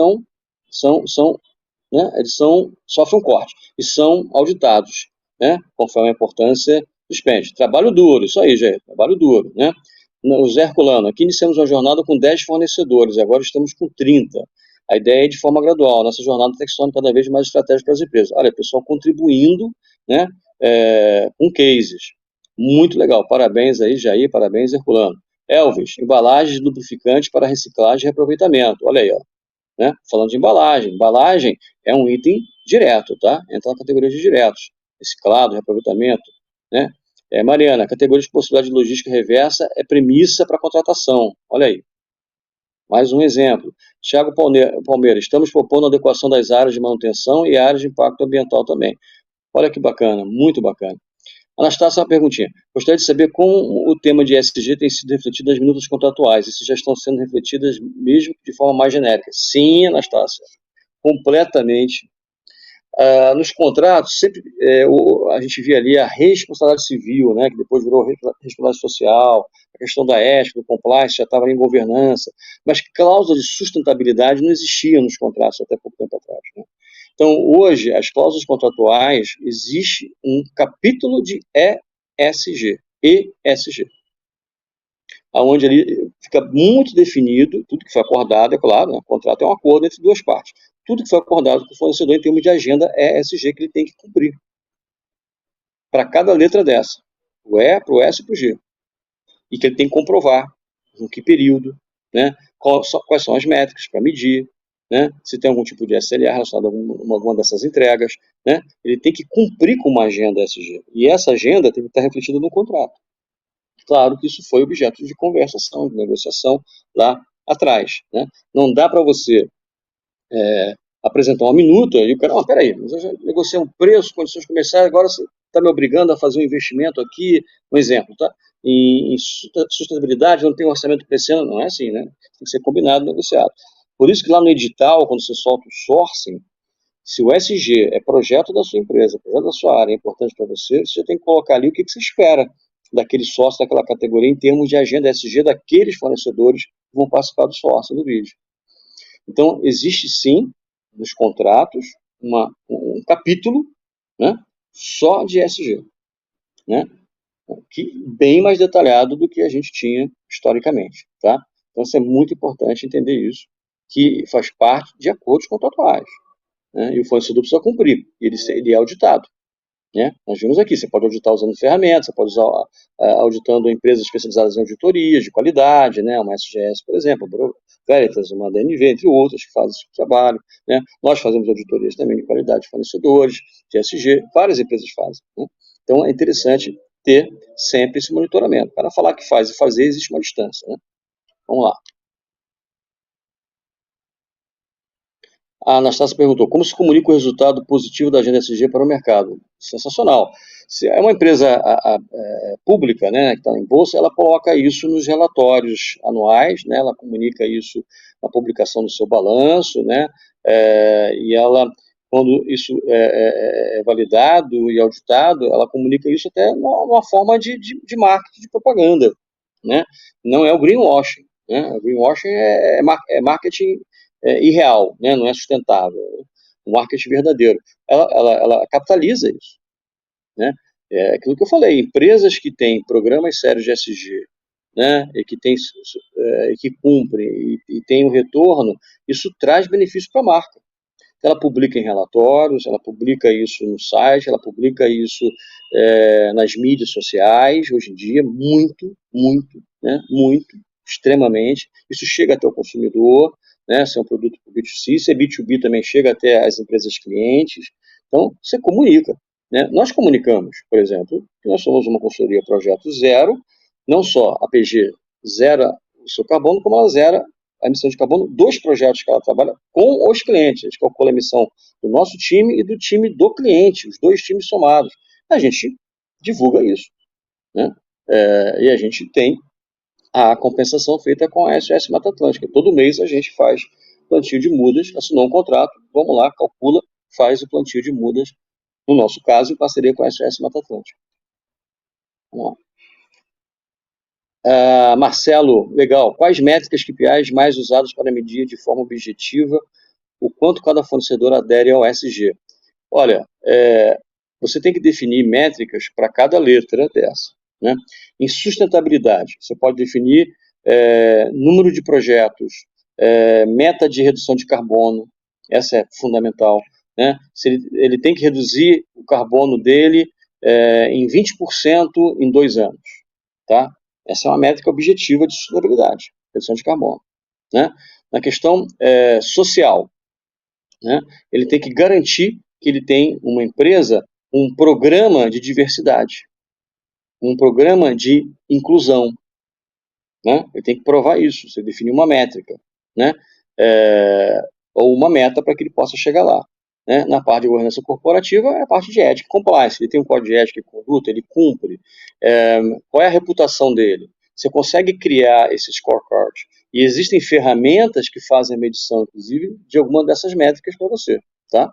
[SPEAKER 1] né, sofrem um corte e são auditados, né, conforme a importância do spend. Trabalho duro, isso aí, gente, trabalho duro, né? O Zé Herculano, aqui iniciamos uma jornada com 10 fornecedores, agora estamos com 30. A ideia é de forma gradual, nossa jornada tem que se tornar cada vez mais estratégica para as empresas. Olha, pessoal contribuindo, né, com cases. Muito legal, parabéns aí, Jair, parabéns, Herculano. Elvis, embalagens de lubrificante para reciclagem e reaproveitamento. Olha aí, ó, né? Falando de embalagem. Embalagem é um item direto, tá? Entra na categoria de diretos. Reciclado, reaproveitamento, né? Mariana, a categoria de possibilidade de logística reversa é premissa para contratação. Olha aí. Mais um exemplo. Thiago Palmeiras, estamos propondo a adequação das áreas de manutenção e áreas de impacto ambiental também. Olha que bacana, muito bacana. Anastácia, uma perguntinha. Gostaria de saber como o tema de ESG tem sido refletido nas minutas contratuais e se já estão sendo refletidas mesmo de forma mais genérica. Sim, Anastácia, completamente. Nos contratos, sempre a gente via ali a responsabilidade civil, né, que depois virou responsabilidade social, a questão da ética, do compliance, já estava em governança, mas cláusula de sustentabilidade não existia nos contratos até pouco tempo atrás. Né? Então, hoje, as cláusulas contratuais, existe um capítulo de ESG, onde ali fica muito definido, tudo que foi acordado, é claro, né? O contrato é um acordo entre duas partes. Tudo que foi acordado com o fornecedor em termos de agenda ESG que ele tem que cumprir. Para cada letra dessa. O E, para o S e para o G. E que ele tem que comprovar em que período, né? Quais são as métricas para medir, né? Se tem algum tipo de SLA relacionado a alguma dessas entregas, né? Ele tem que cumprir com uma agenda ESG. E essa agenda tem que estar refletida no contrato. Claro que isso foi objeto de conversação, de negociação lá atrás. Né? Não dá para você apresentar uma minuta e o cara, peraí, mas eu já negociei um preço, condições comerciais, agora você está me obrigando a fazer um investimento aqui, um exemplo, tá? Em sustentabilidade, não tem um orçamento para esse ano, não é assim, né? Tem que ser combinado, negociado. Por isso que lá no edital, quando você solta o sourcing, se o SG é projeto da sua empresa, projeto da sua área, é importante para você, você já tem que colocar ali o que você espera daquele sócio, daquela categoria, em termos de agenda SG daqueles fornecedores que vão participar do sócio do vídeo. Então, existe sim, nos contratos, um capítulo, né, só de SG, né, bem mais detalhado do que a gente tinha historicamente. Tá? Então, isso é muito importante entender isso, que faz parte de acordos contratuais. Né, e o fornecedor precisa cumprir, ele é auditado. né? Nós vimos aqui, você pode auditar usando ferramentas, você pode usar auditando empresas especializadas em auditorias de qualidade, né? Uma SGS, por exemplo, a Bureau Veritas, uma DNV, entre outras, que fazem esse tipo de trabalho, né? Nós fazemos auditorias também de qualidade de fornecedores, de ESG, várias empresas fazem, né? Então, é interessante ter sempre esse monitoramento. Para falar que faz e fazer, existe uma distância, né? Vamos lá. A Anastácia perguntou, como se comunica o resultado positivo da agenda ESG para o mercado? Sensacional. Se é uma empresa pública, né, que está em bolsa, ela coloca isso nos relatórios anuais, né, ela comunica isso na publicação do seu balanço, né, e ela, quando isso é validado e auditado, ela comunica isso até uma forma de marketing, de propaganda, né? Não é o greenwashing, né? O greenwashing é marketing irreal, né? Não é sustentável. O marketing verdadeiro. Ela capitaliza isso, né? É aquilo que eu falei, empresas que têm programas sérios de SG, né, e que cumprem e têm um retorno, isso traz benefício para a marca. Ela publica em relatórios, ela publica isso no site, ela publica isso nas mídias sociais, hoje em dia, muito, muito, né, muito, extremamente. Isso chega até o consumidor, né, se é um produto B2C, se é B2B também chega até as empresas clientes. Então, você comunica. Né? Nós comunicamos, por exemplo, que nós somos uma consultoria projeto zero, não só a PG zera o seu carbono, como ela zera a emissão de carbono dos projetos que ela trabalha com os clientes. A gente calcula a emissão do nosso time e do time do cliente, os dois times somados. A gente divulga isso, né? E a gente tem a compensação feita com a SOS Mata Atlântica. Todo mês a gente faz plantio de mudas, assinou um contrato, vamos lá, calcula, faz o plantio de mudas, no nosso caso, em parceria com a SOS Mata Atlântica. Vamos lá. Marcelo, legal. Quais métricas KPIs mais usadas para medir de forma objetiva o quanto cada fornecedor adere ao SG? Olha, você tem que definir métricas para cada letra dessa, né? Em sustentabilidade, você pode definir número de projetos, meta de redução de carbono, essa é fundamental, né? Se ele tem que reduzir o carbono dele em 20% em 2 anos, tá? Essa é uma métrica objetiva de sustentabilidade, redução de carbono, né? Na questão social, né? Ele tem que garantir que ele tem uma empresa, um programa de diversidade, um programa de inclusão, né? Ele tem que provar isso, você definir uma métrica, né? Ou uma meta para que ele possa chegar lá. Né? Na parte de governança corporativa é a parte de ética e compliance. Ele tem um código de ética e conduta, ele cumpre. Qual é a reputação dele? Você consegue criar esse scorecard. E existem ferramentas que fazem a medição, inclusive, de alguma dessas métricas para você. Tá?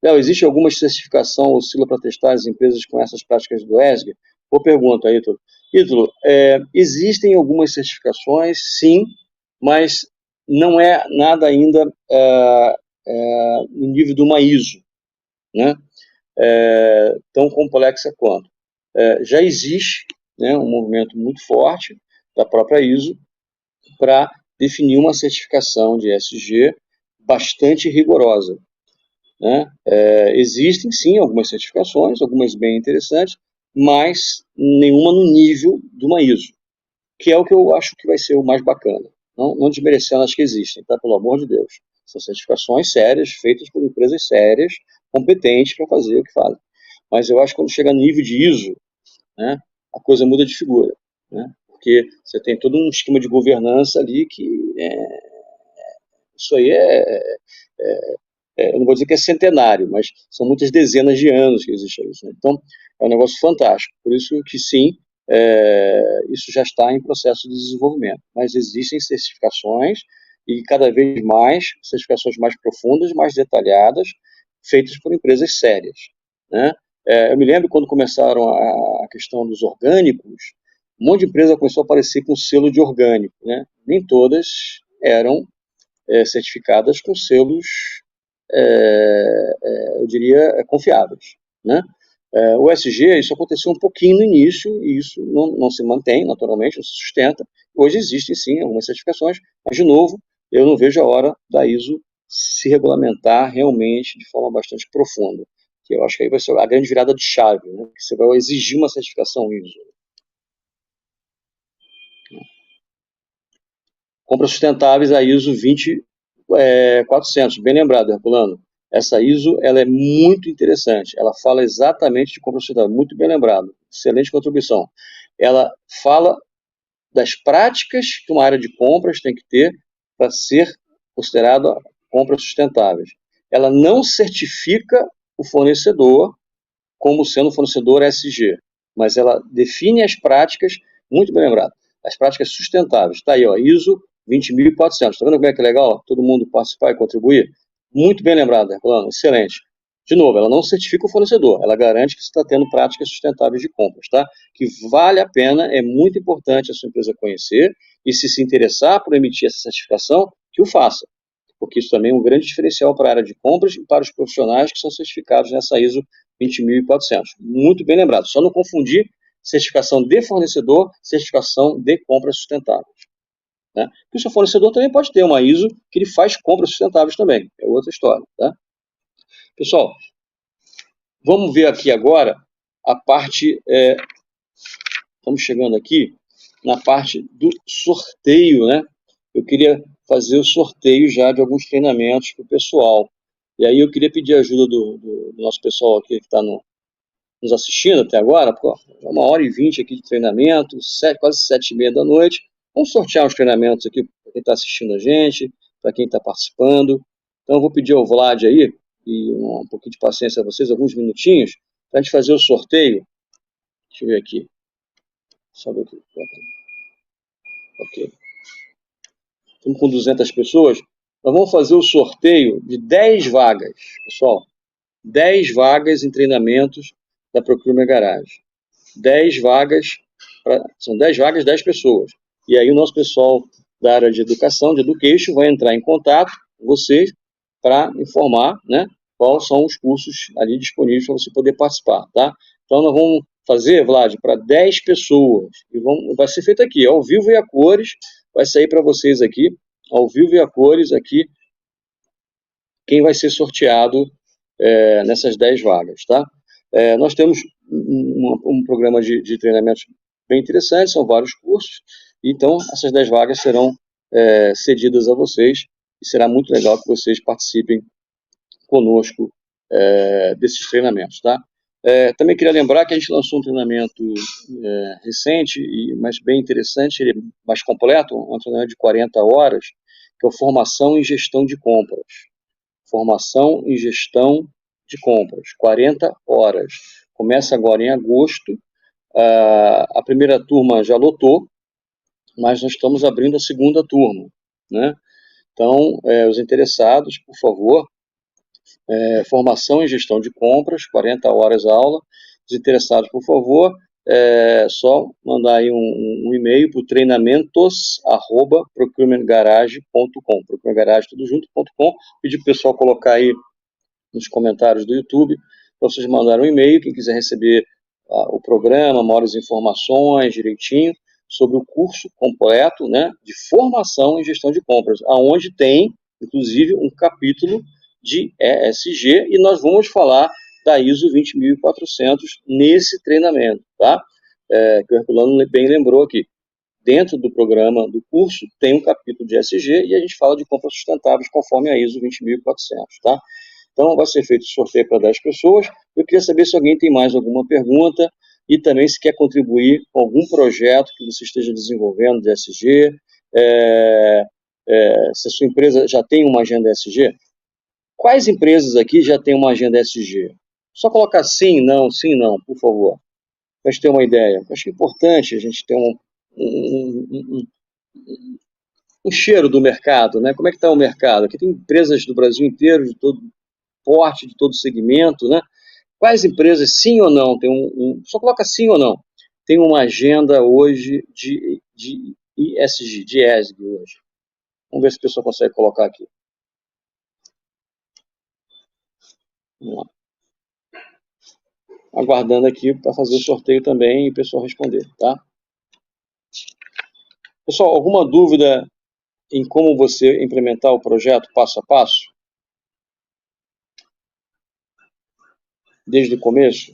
[SPEAKER 1] Léo, existe alguma certificação ou sigla para testar as empresas com essas práticas do ESG? Boa pergunta, Ítalo. Ítalo, existem algumas certificações, sim, mas não é nada ainda no nível de uma ISO, né? Tão complexa quanto. Já existe, né, um movimento muito forte da própria ISO para definir uma certificação de ESG bastante rigorosa. Né? Existem, sim, algumas certificações, algumas bem interessantes, mas nenhuma no nível de uma ISO, que é o que eu acho que vai ser o mais bacana. Não desmerecendo as que existem, tá? Pelo amor de Deus. São certificações sérias, feitas por empresas sérias, competentes para fazer o que fazem. Mas eu acho que quando chega no nível de ISO, né, a coisa muda de figura. Né? Porque você tem todo um esquema de governança ali que isso aí eu não vou dizer que é centenário, mas são muitas dezenas de anos que existe isso. Né? Então, é um negócio fantástico. Por isso que, sim, isso já está em processo de desenvolvimento. Mas existem certificações e cada vez mais certificações mais profundas, mais detalhadas, feitas por empresas sérias. Né? Eu me lembro quando começaram a questão dos orgânicos, um monte de empresa começou a aparecer com selo de orgânico. Né? Nem todas eram certificadas com selos eu diria, confiáveis. Né? O SG, isso aconteceu um pouquinho no início, e isso não se mantém, naturalmente, não se sustenta. Hoje existem, sim, algumas certificações, mas, de novo, eu não vejo a hora da ISO se regulamentar realmente de forma bastante profunda, que eu acho que aí vai ser a grande virada de chave, né? Que você vai exigir uma certificação ISO. Compras sustentáveis, a ISO 20400, bem lembrado, Herculano. Essa ISO ela é muito interessante, ela fala exatamente de compras sustentáveis, muito bem lembrado, excelente contribuição. Ela fala das práticas que uma área de compras tem que ter para ser considerada compras sustentáveis. Ela não certifica o fornecedor como sendo fornecedor SG, mas ela define as práticas, muito bem lembrado, as práticas sustentáveis. Está aí, ó, ISO 20.400. Está vendo como é que é legal? Todo mundo participar e contribuir? Muito bem lembrado, Herculano, excelente. De novo, ela não certifica o fornecedor, ela garante que você está tendo práticas sustentáveis de compras, tá? Que vale a pena, é muito importante a sua empresa conhecer e se interessar por emitir essa certificação, que o faça, porque isso também é um grande diferencial para a área de compras e para os profissionais que são certificados nessa ISO 20.400. Muito bem lembrado, só não confundir certificação de fornecedor, certificação de compras sustentáveis. Né? Porque o seu fornecedor também pode ter uma ISO que ele faz compras sustentáveis também, é outra história. Tá? Pessoal, vamos ver aqui agora a parte, estamos chegando aqui na parte do sorteio, né? Eu queria fazer o sorteio já de alguns treinamentos para o pessoal. E aí eu queria pedir a ajuda do nosso pessoal aqui que está nos assistindo até agora, porque é 1h20 aqui de treinamento, quase 7h30 da noite. Vamos sortear os treinamentos aqui para quem está assistindo a gente, para quem está participando. Então eu vou pedir ao Vlad aí, e um pouquinho de paciência a vocês, alguns minutinhos, para a gente fazer o sorteio. Deixa eu ver aqui. Só ver aqui. Ok. Estamos com 200 pessoas. Nós vamos fazer o sorteio de 10 vagas, pessoal. 10 vagas em treinamentos da Procurement Garage. 10 vagas, são 10 vagas, 10 pessoas. E aí o nosso pessoal da área de educação, de education, vai entrar em contato com vocês para informar, né, quais são os cursos ali disponíveis para você poder participar, tá? Então nós vamos fazer, Vlad, para 10 pessoas. E vai ser feito aqui, ao vivo e a cores, vai sair para vocês aqui, ao vivo e a cores aqui, quem vai ser sorteado nessas 10 vagas, tá? Nós temos um programa de treinamentos bem interessante, são vários cursos, então essas 10 vagas serão cedidas a vocês e será muito legal que vocês participem conosco desses treinamentos, tá? Também queria lembrar que a gente lançou um treinamento recente, mas bem interessante, ele é mais completo, um treinamento de 40 horas, que é o Formação em Gestão de Compras. Formação em Gestão de Compras, 40 horas. Começa agora em agosto. A primeira turma já lotou, mas nós estamos abrindo a segunda turma, né? Então, os interessados, por favor, formação em gestão de compras, 40 horas a aula. Os interessados, por favor, só mandar aí um e-mail para o treinamentos@procurementgarage.com, procurementgarage tudo junto.com, pedir para o pessoal colocar aí nos comentários do YouTube, para vocês mandarem um e-mail, quem quiser receber o programa, maiores informações direitinho sobre o curso completo, né, de formação em gestão de compras, aonde tem, inclusive, um capítulo de ESG, e nós vamos falar da ISO 20400 nesse treinamento, tá? Que o Herculano bem lembrou aqui. Dentro do programa do curso tem um capítulo de ESG e a gente fala de compras sustentáveis conforme a ISO 20400, tá? Então, vai ser feito sorteio para 10 pessoas. Eu queria saber se alguém tem mais alguma pergunta e também se quer contribuir com algum projeto que você esteja desenvolvendo de ESG, se a sua empresa já tem uma agenda ESG. Quais empresas aqui já têm uma agenda ESG? Só colocar sim, não, por favor. Para a gente ter uma ideia. Acho que é importante a gente ter um cheiro do mercado, né? Como é que está o mercado? Aqui tem empresas do Brasil inteiro, de todo porte, de todo segmento, né? Quais empresas, sim ou não, só coloca sim ou não, tem uma agenda hoje de ESG, de ESG hoje. Vamos ver se a pessoa consegue colocar aqui. Vamos lá. Aguardando aqui para fazer o sorteio também e o pessoal responder, tá? Pessoal, alguma dúvida em como você implementar o projeto passo a passo? desde o começo,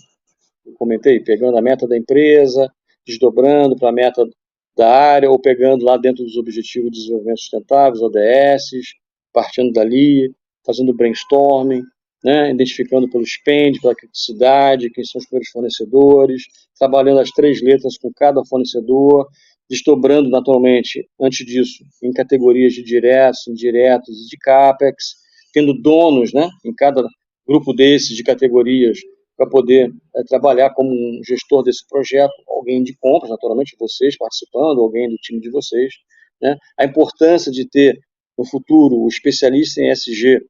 [SPEAKER 1] eu comentei, pegando a meta da empresa, desdobrando para a meta da área, ou pegando lá dentro dos Objetivos de Desenvolvimento Sustentáveis, ODS, partindo dali, fazendo brainstorming, né, identificando pelo spend, pela criticidade, quem são os primeiros fornecedores, trabalhando as 3 letras com cada fornecedor, desdobrando naturalmente, antes disso, em categorias de diretos, indiretos e de CAPEX, tendo donos, né, em cada grupo desses de categorias para poder trabalhar como um gestor desse projeto, alguém de compras, naturalmente, vocês participando, alguém do time de vocês, né? A importância de ter, no futuro, o especialista em SG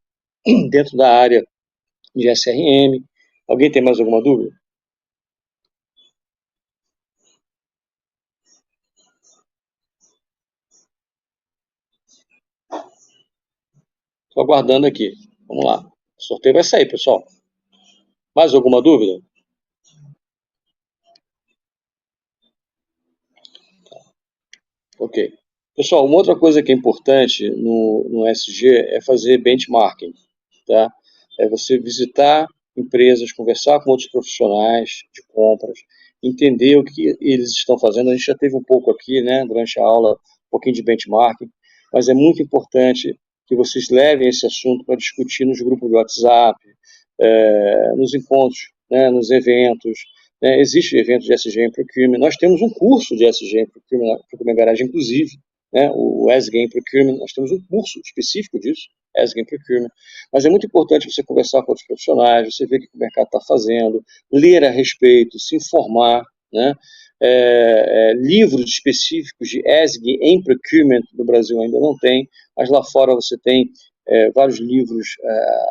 [SPEAKER 1] dentro da área de SRM. Alguém tem mais alguma dúvida? Estou aguardando aqui. Vamos lá. O sorteio vai sair, pessoal. Mais alguma dúvida? Ok. Pessoal, uma outra coisa que é importante no SG é fazer benchmarking, tá? É você visitar empresas, conversar com outros profissionais de compras, entender o que eles estão fazendo. A gente já teve um pouco aqui, né, durante a aula, um pouquinho de benchmarking, mas é muito importante que vocês levem esse assunto para discutir nos grupos de WhatsApp, nos encontros, né, nos eventos. Né? Existe evento de SG em Procurement. Nós temos um curso de SG em Procurement Garage, inclusive, né, o SG em Procurement. Nós temos um curso específico disso, SG em Procurement. Mas é muito importante você conversar com outros profissionais, você ver o que o mercado está fazendo, ler a respeito, se informar, né? Livros específicos de ESG em Procurement no Brasil ainda não tem, mas lá fora você tem vários livros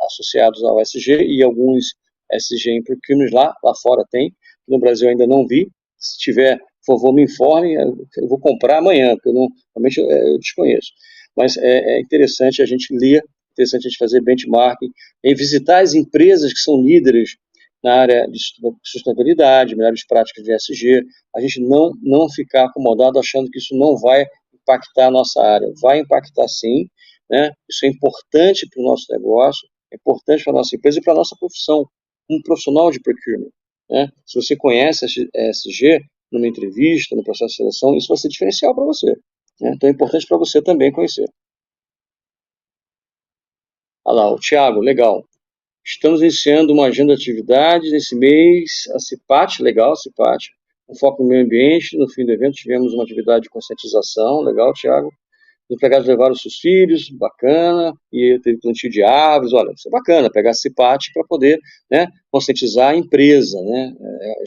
[SPEAKER 1] associados ao SG e alguns SG em Procurement lá fora tem, no Brasil ainda não vi. Se tiver, por favor, me informe, eu vou comprar amanhã, porque realmente eu desconheço. Mas é interessante a gente ler, interessante a gente fazer benchmarking, e visitar as empresas que são líderes na área de sustentabilidade, melhores práticas de ESG, a gente não ficar acomodado achando que isso não vai impactar a nossa área. Vai impactar sim, né? Isso é importante para o nosso negócio, é importante para a nossa empresa e para a nossa profissão, um profissional de procurement. Né? Se você conhece a ESG numa entrevista, no processo de seleção, isso vai ser diferencial para você. Né? Então é importante para você também conhecer. Olha lá, o Thiago, legal. Estamos iniciando uma agenda de atividades nesse mês, a CIPAT, legal, CIPAT, um foco no meio ambiente. No fim do evento tivemos uma atividade de conscientização, legal, Thiago. Os empregados levaram os seus filhos, bacana, e teve plantio de árvores, olha, isso é bacana, pegar CIPAT para poder, né, conscientizar a empresa, né,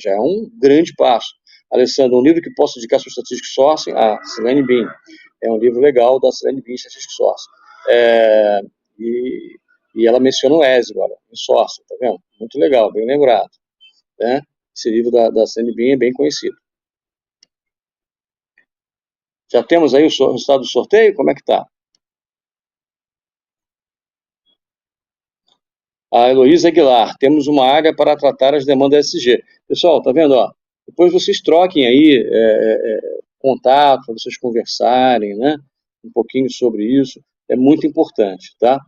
[SPEAKER 1] já é um grande passo. Alessandro, um livro que posso indicar sobre Statistic Sourcing, Selene Bean, é um livro legal da Selene Bean, Statistic Sourcing. É, e, e ela menciona o ESG, olha, em Sourcing, tá vendo? Muito legal, bem lembrado. Né? Esse livro da Selene Bean é bem conhecido. Já temos aí o resultado do sorteio? Como é que tá? A Heloísa Aguilar, temos uma área para tratar as demandas SG. Pessoal, tá vendo? Ó, depois vocês troquem aí contato, para vocês conversarem, né? Um pouquinho sobre isso, é muito importante, tá?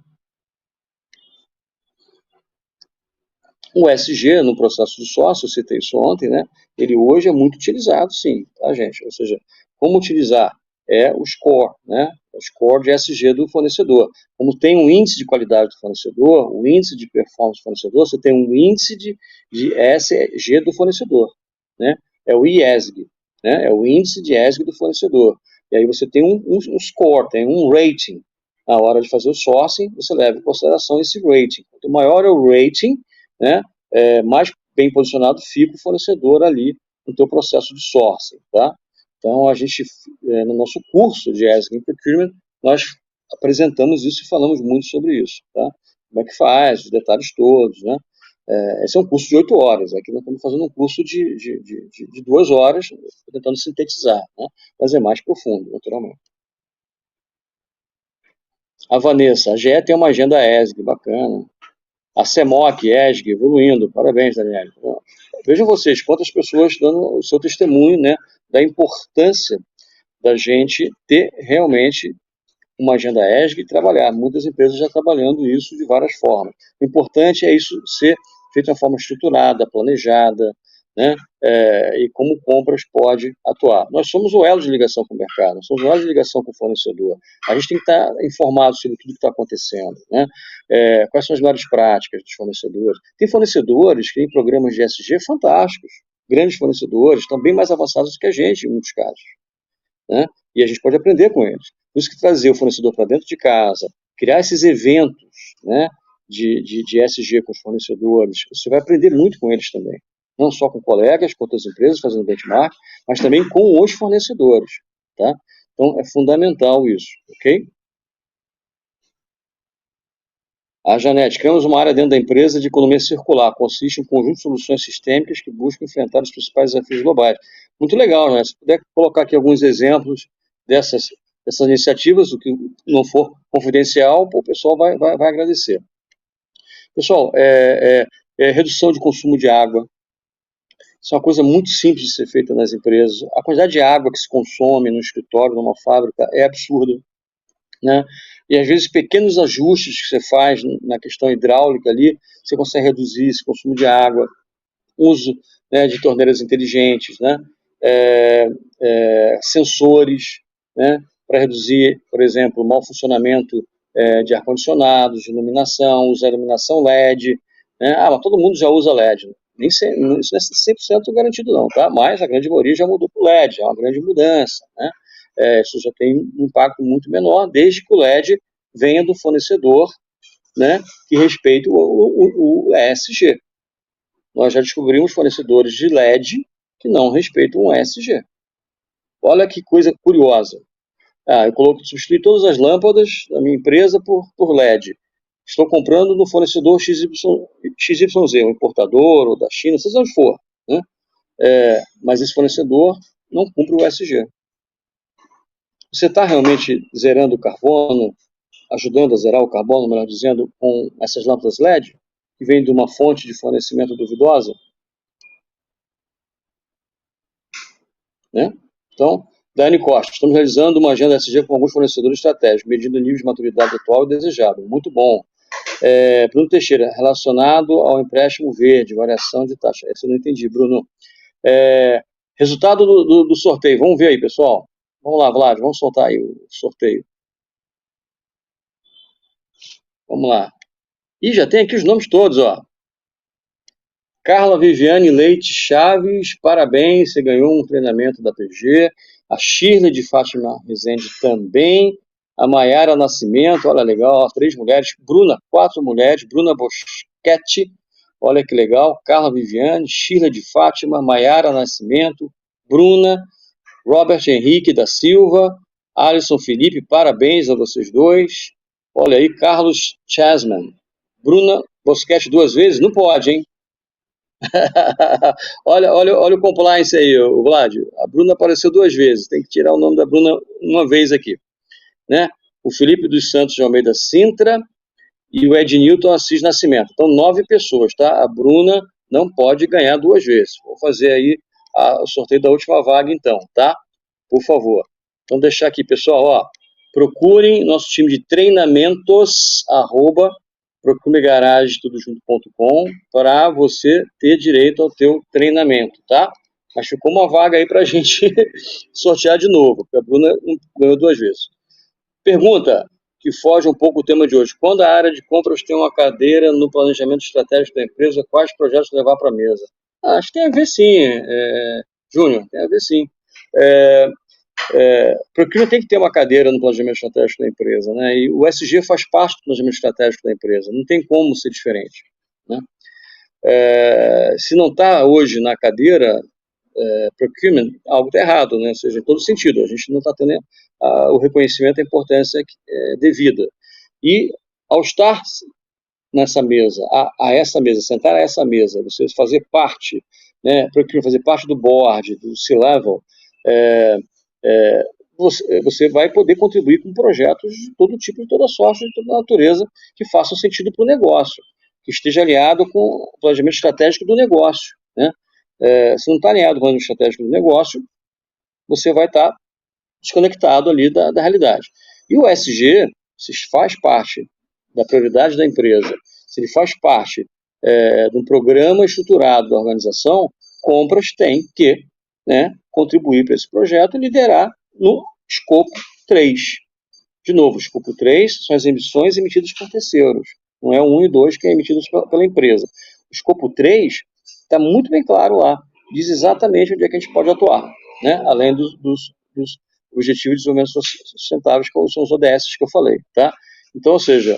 [SPEAKER 1] O SG, no processo de sócio, eu citei isso ontem, né? Ele hoje é muito utilizado, sim, tá, gente? Ou seja, como utilizar? É o score, né? O score de SG do fornecedor. Como tem um índice de qualidade do fornecedor, o índice de performance do fornecedor, você tem um índice de SG do fornecedor, né? É o IESG, né? É o índice de ESG do fornecedor. E aí você tem um score, tem um rating. Na hora de fazer o sourcing, você leva em consideração esse rating. Quanto maior é o rating, né, mais bem posicionado fica o fornecedor ali no teu processo de sourcing, tá? Então, a gente, no nosso curso de ESG Procurement, nós apresentamos isso e falamos muito sobre isso, tá? Como é que faz, os detalhes todos, né? Esse é um curso de 8 horas, aqui nós estamos fazendo um curso de 2 horas, tentando sintetizar, né? Mas é mais profundo, naturalmente. A Vanessa, a GE tem uma agenda ESG, bacana. A CEMOC, ESG, evoluindo. Parabéns, Daniel. Vejam vocês, quantas pessoas dando o seu testemunho, né, da importância da gente ter realmente uma agenda ESG e trabalhar. Muitas empresas já trabalhando isso de várias formas. O importante é isso ser feito de uma forma estruturada, planejada, né? E como compras pode atuar. Nós somos o elo de ligação com o mercado, nós somos o elo de ligação com o fornecedor. A gente tem que estar informado sobre tudo que está acontecendo, né? Quais são as melhores práticas dos fornecedores. Tem fornecedores que têm programas de ESG fantásticos, grandes fornecedores, estão bem mais avançados do que a gente, em muitos casos, né? E a gente pode aprender com eles. Por isso que trazer o fornecedor para dentro de casa, criar esses eventos, né, de ESG com os fornecedores, você vai aprender muito com eles também. Não só com colegas, com outras empresas fazendo benchmark, mas também com os fornecedores, tá? Então, é fundamental isso, ok? A Janete, criamos uma área dentro da empresa de economia circular, consiste em um conjunto de soluções sistêmicas que buscam enfrentar os principais desafios globais. Muito legal, né? Se puder colocar aqui alguns exemplos dessas iniciativas, o que não for confidencial, o pessoal vai agradecer. Pessoal, redução de consumo de água, isso é uma coisa muito simples de ser feita nas empresas. A quantidade de água que se consome no escritório, numa fábrica, é absurda, né? E às vezes pequenos ajustes que você faz na questão hidráulica ali, você consegue reduzir esse consumo de água, uso, né, de torneiras inteligentes, né? Sensores, né, para reduzir, por exemplo, o mau funcionamento de ar-condicionados, de iluminação, usar iluminação LED, né? Mas todo mundo já usa LED, né? Isso não é 100% garantido não, tá? Mas a grande maioria já mudou para o LED, é uma grande mudança, né? Isso já tem um impacto muito menor, desde que o LED venha do fornecedor, né, que respeite o ESG. Nós já descobrimos fornecedores de LED que não respeitam o ESG. Olha que coisa curiosa. Eu substituí todas as lâmpadas da minha empresa por LED. Estou comprando no fornecedor XYZ, um importador ou da China, seja onde for, né? Mas esse fornecedor não cumpre o ESG. Você está realmente zerando o carbono, ajudando a zerar o carbono, melhor dizendo, com essas lâmpadas LED, que vêm de uma fonte de fornecimento duvidosa? Né? Então, Dani Costa, estamos realizando uma agenda SG com alguns fornecedores estratégicos, medindo o nível de maturidade atual e desejado. Muito bom. Bruno Teixeira, relacionado ao empréstimo verde, variação de taxa. Esse eu não entendi, Bruno. Resultado do sorteio, vamos ver aí, pessoal. Vamos lá, Vlad, vamos soltar aí o sorteio. Vamos lá. E já tem aqui os nomes todos, ó. Carla Viviane Leite Chaves, parabéns, você ganhou um treinamento da PG. A Shirley de Fátima Rezende também. A Maiara Nascimento, olha legal, 3 mulheres. Bruna, 4 mulheres. Bruna Boschetti, olha que legal. Carla Viviane, Shirley de Fátima, Maiara Nascimento, Bruna, Robert Henrique da Silva, Alisson Felipe, parabéns a vocês dois. Olha aí, Carlos Chasman. Bruna Boschetti 2 vezes? Não pode, hein? olha o compliance aí, o Vlad. A Bruna apareceu 2 vezes, tem que tirar o nome da Bruna uma vez aqui, né? O Felipe dos Santos de Almeida Sintra e o Ednilton Assis Nascimento. Então, 9 pessoas, tá? A Bruna não pode ganhar 2 vezes. Vou fazer aí o sorteio da última vaga, então, tá? Por favor. Então, deixar aqui, pessoal, ó. Procurem nosso time de treinamentos, @procumegarage.com, para você ter direito ao teu treinamento, tá? Mas ficou uma vaga aí para a gente sortear de novo, porque a Bruna ganhou 2 vezes. Pergunta que foge um pouco do tema de hoje. Quando a área de compras tem uma cadeira no planejamento estratégico da empresa, quais projetos levar para a mesa? Acho que tem a ver sim, Júnior, tem a ver sim. Procura tem que ter uma cadeira no planejamento estratégico da empresa, né? E o SG faz parte do planejamento estratégico da empresa, não tem como ser diferente, né? Se não está hoje na cadeira, procurement, algo está errado, né? Ou seja, em todo sentido, a gente não está tendo o reconhecimento da importância devida. E ao estar nessa mesa, a essa mesa, sentar a essa mesa, você fazer parte, né? Procurement, fazer parte do board, do C-level, você vai poder contribuir com projetos de todo tipo, de toda sorte, de toda natureza, que façam sentido para o negócio, que esteja alinhado com o planejamento estratégico do negócio, né? Se não está alinhado com o planejamento estratégico do negócio, você vai estar desconectado ali da realidade. E o ESG, se faz parte da prioridade da empresa, se ele faz parte de um programa estruturado da organização, compras tem que, né, contribuir para esse projeto e liderar no escopo 3. De novo, o escopo 3 são as emissões emitidas por terceiros, não é o 1 e 2 que é emitidos pela empresa. O escopo 3 está muito bem claro lá, diz exatamente onde é que a gente pode atuar, né? Além dos Objetivos de Desenvolvimento Sustentáveis, que são os ODS que eu falei. Tá? Então, ou seja,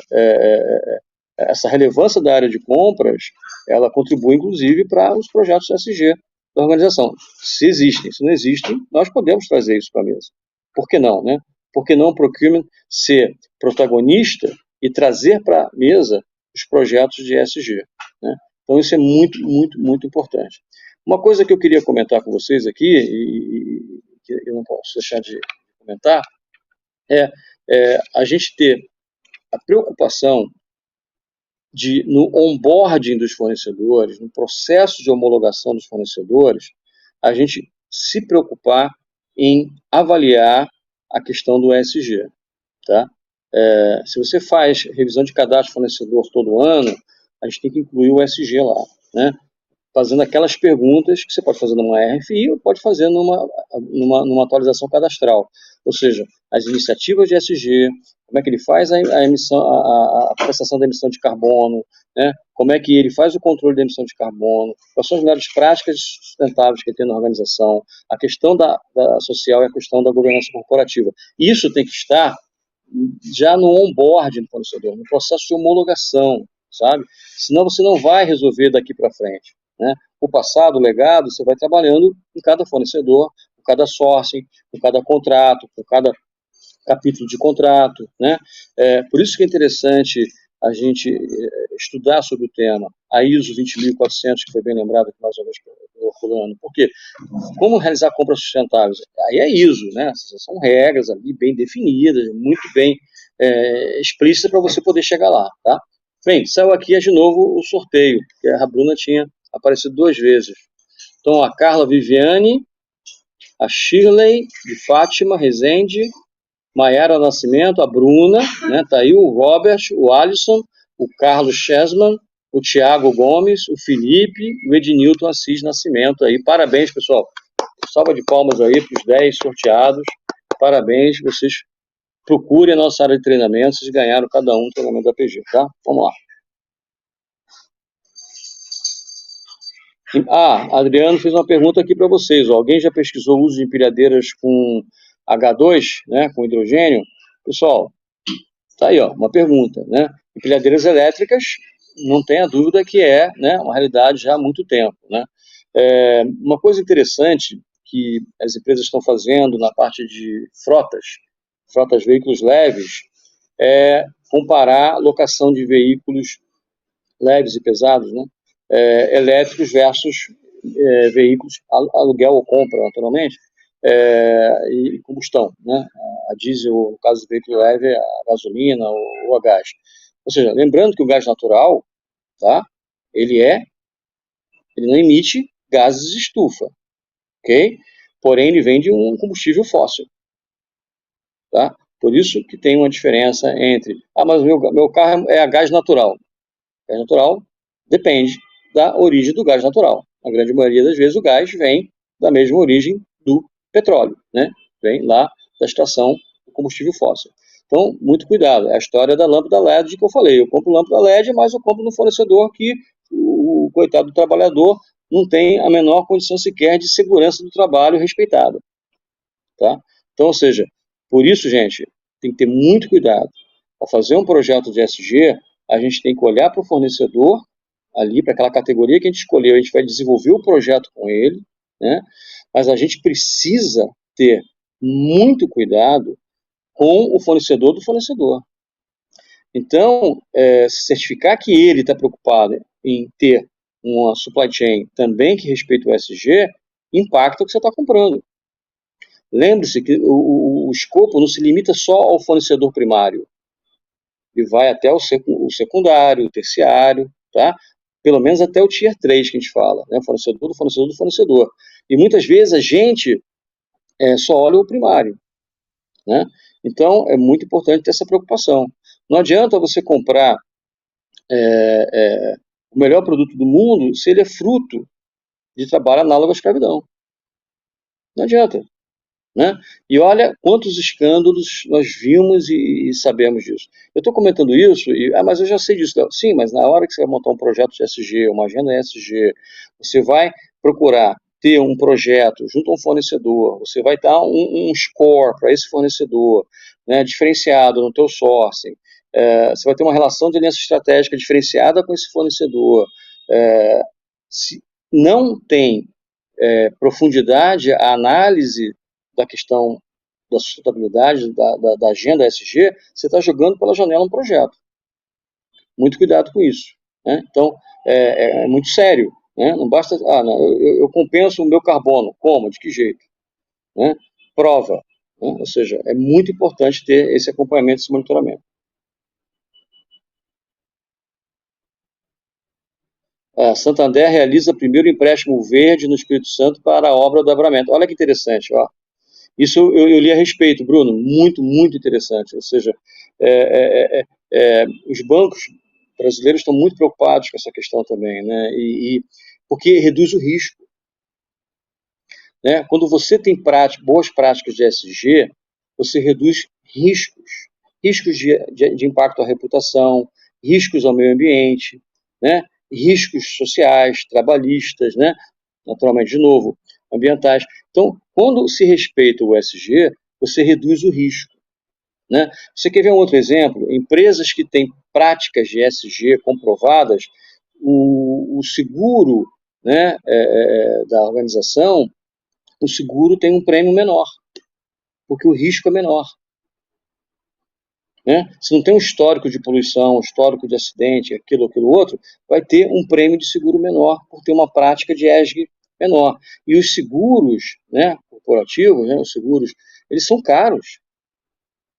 [SPEAKER 1] essa relevância da área de compras, ela contribui, inclusive, para os projetos ESG da organização. Se existem, se não existem, nós podemos trazer isso para a mesa. Por que não, né? Por que não o procurement ser protagonista e trazer para a mesa os projetos de ESG, né? Então, isso é muito, muito, muito importante. Uma coisa que eu queria comentar com vocês aqui, e que eu não posso deixar de comentar, é a gente ter a preocupação de, no onboarding dos fornecedores, no processo de homologação dos fornecedores, a gente se preocupar em avaliar a questão do ESG. Tá? Se você faz revisão de cadastro de fornecedor todo ano, a gente tem que incluir o ESG lá, né? Fazendo aquelas perguntas que você pode fazer numa RFI ou pode fazer numa atualização cadastral. Ou seja, as iniciativas de ESG, como é que ele faz a emissão, a prestação da emissão de carbono, né? Como é que ele faz o controle da emissão de carbono, quais são as melhores práticas sustentáveis que ele tem na organização, a questão da social e a questão da governança corporativa. Isso tem que estar já no onboarding do fornecedor, no processo de homologação, sabe? Senão você não vai resolver daqui para frente. Né? O passado, o legado, você vai trabalhando em cada fornecedor, com cada sourcing, com cada contrato, com cada capítulo de contrato. Né? Por isso que é interessante a gente estudar sobre o tema. A ISO 20400, que foi bem lembrado aqui mais uma vez pelo Fulano. Por quê? Como realizar compras sustentáveis? Aí é ISO, né? São regras ali bem definidas, muito bem explícitas para você poder chegar lá. Tá? Bem, saiu aqui de novo o sorteio, que a Bruna tinha aparecido 2 vezes. Então, a Carla Viviane, a Shirley de Fátima Rezende, Maiara Nascimento, a Bruna, né, tá aí o Robert, o Alisson, o Carlos Chesman, o Tiago Gomes, o Felipe, o Ednilton Assis Nascimento aí. Parabéns, pessoal. Salva de palmas aí para os 10 sorteados. Parabéns, vocês procurem a nossa área de treinamento, vocês ganharam cada um o treinamento da PG, tá? Vamos lá. Adriano fez uma pergunta aqui para vocês. Alguém já pesquisou o uso de empilhadeiras com H2, né, com hidrogênio? Pessoal, tá aí, uma pergunta, né? Empilhadeiras elétricas, não tenha dúvida que né, uma realidade já há muito tempo, né? Uma coisa interessante que as empresas estão fazendo na parte de frotas veículos leves, é comparar a locação de veículos leves e pesados, né? Elétricos versus veículos aluguel ou compra, naturalmente, e combustão, né? A diesel, no caso do veículo leve, a gasolina ou a gás. Ou seja, lembrando que o gás natural, tá? Ele não emite gases de estufa, ok? Porém, ele vem de um combustível fóssil, tá? Por isso que tem uma diferença entre, mas o meu carro é a gás natural. Gás natural depende da origem do gás natural. Na grande maioria das vezes o gás vem da mesma origem do petróleo, né? Vem lá da estação do combustível fóssil. Então, muito cuidado. É a história da lâmpada LED que eu falei. Eu compro lâmpada LED, mas eu compro no fornecedor que o coitado do trabalhador não tem a menor condição sequer de segurança do trabalho respeitada. Tá? Então, ou seja, por isso, gente, tem que ter muito cuidado. Para fazer um projeto de ESG, a gente tem que olhar para o fornecedor, ali, para aquela categoria que a gente escolheu, a gente vai desenvolver o projeto com ele, né? Mas a gente precisa ter muito cuidado com o fornecedor do fornecedor. Então, certificar que ele está preocupado em ter uma supply chain também que respeita o ESG, impacta o que você está comprando. Lembre-se que o escopo não se limita só ao fornecedor primário. Ele vai até o secundário, o terciário, tá? Pelo menos até o Tier 3 que a gente fala, né? Fornecedor do fornecedor do fornecedor. E muitas vezes a gente só olha o primário, né? Então, é muito importante ter essa preocupação. Não adianta você comprar o melhor produto do mundo se ele é fruto de trabalho análogo à escravidão. Não adianta. Né? E olha quantos escândalos nós vimos e sabemos disso. Eu estou comentando isso, mas eu já sei disso. Sim, mas na hora que você vai montar um projeto de SG, uma agenda SG, você vai procurar ter um projeto junto a um fornecedor, você vai dar um score para esse fornecedor, né, diferenciado no teu sourcing, você vai ter uma relação de aliança estratégica diferenciada com esse fornecedor. Se não tem profundidade a análise da questão da sustentabilidade, da agenda ESG, você está jogando pela janela um projeto. Muito cuidado com isso. Né? Então, é muito sério. Né? Não basta, não, eu compenso o meu carbono. Como? De que jeito? Né? Prova. Né? Ou seja, é muito importante ter esse acompanhamento, esse monitoramento. A Santander realiza primeiro empréstimo verde no Espírito Santo para a obra do abramento. Olha que interessante, ó. Isso eu li a respeito, Bruno, muito, muito interessante. Ou seja, os bancos brasileiros estão muito preocupados com essa questão também, né? Porque reduz o risco. Né? Quando você tem boas práticas de ESG, você reduz riscos. Riscos de impacto à reputação, riscos ao meio ambiente, né? Riscos sociais, trabalhistas, né? Naturalmente, de novo, ambientais. Então, quando se respeita o ESG, você reduz o risco. Né? Você quer ver um outro exemplo? Empresas que têm práticas de ESG comprovadas, o seguro, né, da organização, o seguro tem um prêmio menor, porque o risco é menor. Né? Se não tem um histórico de poluição, um histórico de acidente, aquilo outro, vai ter um prêmio de seguro menor por ter uma prática de ESG menor. E os seguros, né, corporativos, né, os seguros, eles são caros.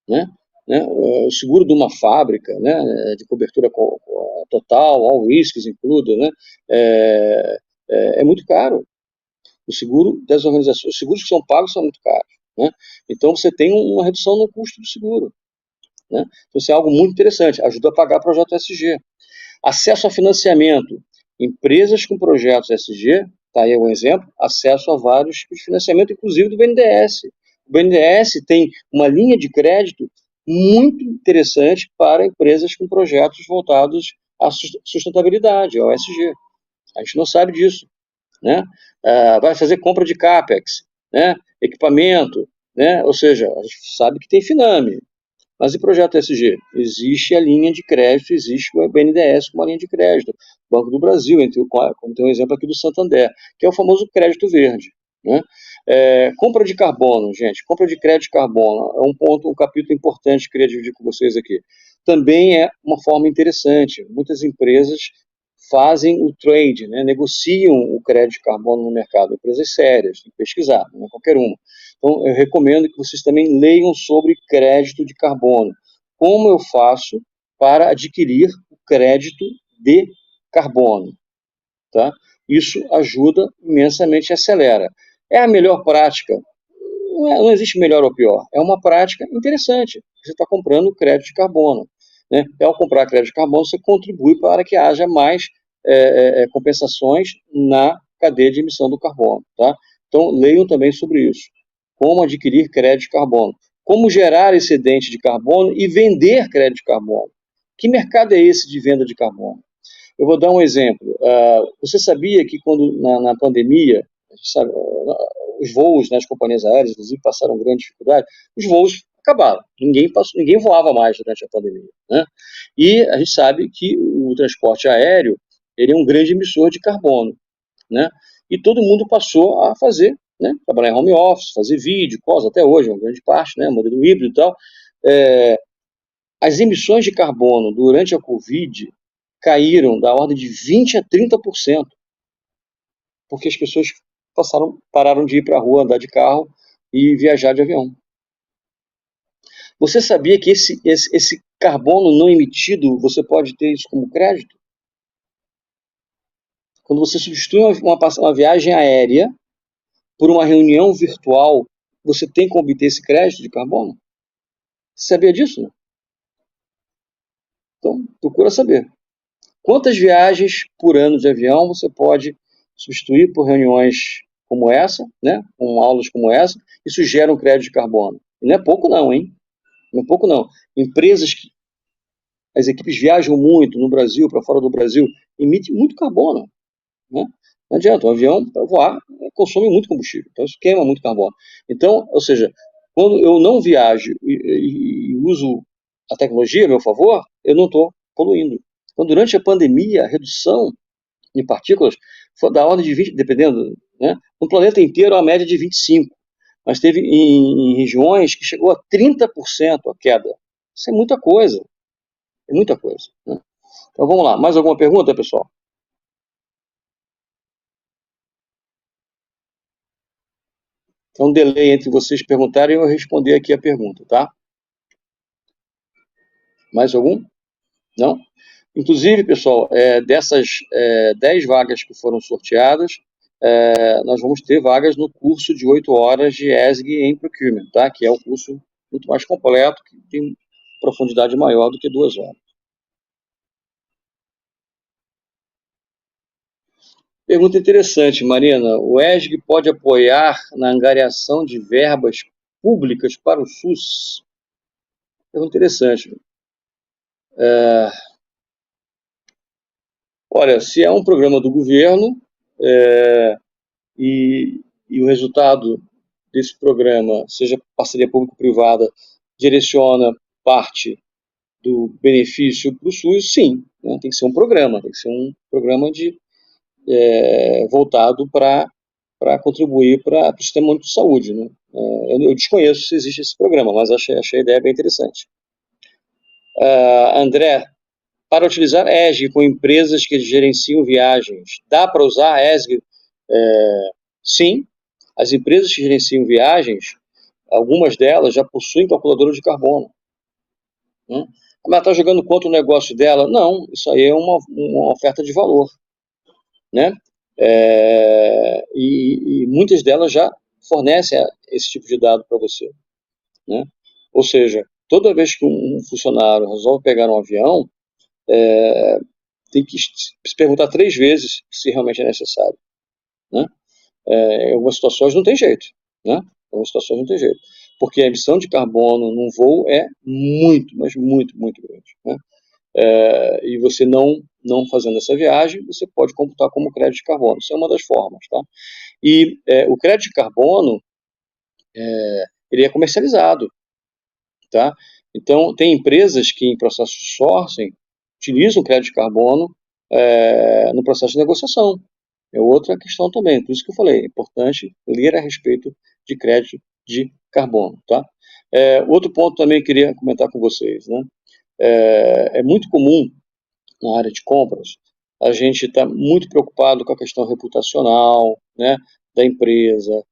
[SPEAKER 1] Né? O seguro de uma fábrica, né, de cobertura total, all risks incluído, né, é muito caro. O seguro das organizações, os seguros que são pagos são muito caros. Né? Então você tem uma redução no custo do seguro. Né? Então isso é algo muito interessante, ajuda a pagar projeto SG. Acesso a financiamento. Empresas com projetos SG, está aí um exemplo, acesso a vários tipos de financiamento, inclusive do BNDES. O BNDES tem uma linha de crédito muito interessante para empresas com projetos voltados à sustentabilidade, ao SG. A gente não sabe disso. Né? Vai fazer compra de CAPEX, né? Equipamento, né? Ou seja, a gente sabe que tem Finame. Mas e projeto SG? Existe a linha de crédito, existe o BNDES com uma linha de crédito. Banco do Brasil, como tem um exemplo aqui do Santander, que é o famoso crédito verde. Né? Compra de carbono, gente, compra de crédito de carbono é um capítulo importante que eu queria dividir com vocês aqui. Também é uma forma interessante. Muitas empresas fazem o trade, né, negociam o crédito de carbono no mercado, empresas sérias, tem que pesquisar, não é qualquer uma. Então, eu recomendo que vocês também leiam sobre crédito de carbono. Como eu faço para adquirir o crédito de carbono? Tá? Isso ajuda imensamente e acelera. É a melhor prática? Não existe melhor ou pior. É uma prática interessante. Você está comprando crédito de carbono. Né? E ao comprar crédito de carbono, você contribui para que haja mais compensações na cadeia de emissão do carbono. Tá? Então, leiam também sobre isso. Como adquirir crédito de carbono. Como gerar excedente de carbono e vender crédito de carbono. Que mercado é esse de venda de carbono? Eu vou dar um exemplo. Você sabia que quando na pandemia, sabe, os voos nas companhias aéreas, inclusive, passaram grande dificuldade, os voos acabaram. Ninguém voava mais durante a pandemia. Né? E a gente sabe que o transporte aéreo ele é um grande emissor de carbono. Né? E todo mundo passou a fazer, né? Trabalhar em home office, fazer vídeo, calls, até hoje, uma grande parte, né? Modelo híbrido e tal. As emissões de carbono durante a Covid caíram da ordem de 20% a 30%, porque as pessoas pararam de ir para a rua, andar de carro e viajar de avião. Você sabia que esse carbono não emitido, você pode ter isso como crédito? Quando você substitui uma viagem aérea por uma reunião virtual, você tem como obter esse crédito de carbono? Você sabia disso? Né? Então, procura saber. Quantas viagens por ano de avião você pode substituir por reuniões como essa, né? Com aulas como essa, isso gera um crédito de carbono. E não é pouco não, hein? Não é pouco não. Empresas que as equipes viajam muito no Brasil, para fora do Brasil, emitem muito carbono, né? Não adianta, um avião para voar consome muito combustível, então isso queima muito carbono. Então, ou seja, quando eu não viajo e uso a tecnologia a meu favor, eu não estou poluindo. Então, durante a pandemia, a redução de partículas foi da ordem de 20, dependendo, né? No planeta inteiro, a média de 25, mas teve em regiões que chegou a 30% a queda. Isso é muita coisa, é muita coisa, né? Então vamos lá, mais alguma pergunta, pessoal? Então, um delay entre vocês perguntarem e eu responder aqui a pergunta, tá? Mais algum? Não? Inclusive, pessoal, dessas 10 vagas que foram sorteadas, nós vamos ter vagas no curso de 8 horas de ESG em Procurement, tá? Que é um curso muito mais completo, que tem profundidade maior do que 2 horas. Pergunta interessante, Marina. O ESG pode apoiar na angariação de verbas públicas para o SUS? Pergunta interessante. Olha, se é um programa do governo é, e o resultado desse programa, seja parceria público-privada, direciona parte do benefício para o SUS, sim, né? Tem que ser um programa, tem que ser um programa voltado para contribuir para o sistema único de saúde. Né? Eu desconheço se existe esse programa, mas achei a ideia bem interessante. André, para utilizar ESG com empresas que gerenciam viagens, dá para usar ESG? Sim, as empresas que gerenciam viagens, algumas delas já possuem calculadora de carbono. Né? Mas está jogando contra o negócio dela? Não, isso aí é uma oferta de valor. Né? E muitas delas já fornecem esse tipo de dado para você. Né? Ou seja, toda vez que um funcionário resolve pegar um avião, tem que se perguntar 3 vezes se realmente é necessário. Né? Em algumas situações não tem jeito. Né? Em algumas situações não tem jeito. Porque a emissão de carbono num voo é muito, mas muito, muito grande. Né? E você não fazendo essa viagem, você pode computar como crédito de carbono. Isso é uma das formas. Tá? E o crédito de carbono, ele é comercializado. Tá? Então, tem empresas que em processo de sourcing utilizam crédito de carbono no processo de negociação. É outra questão também, por isso que eu falei, é importante ler a respeito de crédito de carbono. Tá? Outro ponto também que eu queria comentar com vocês. Né? É muito comum na área de compras a gente está muito preocupado com a questão reputacional, né, da empresa,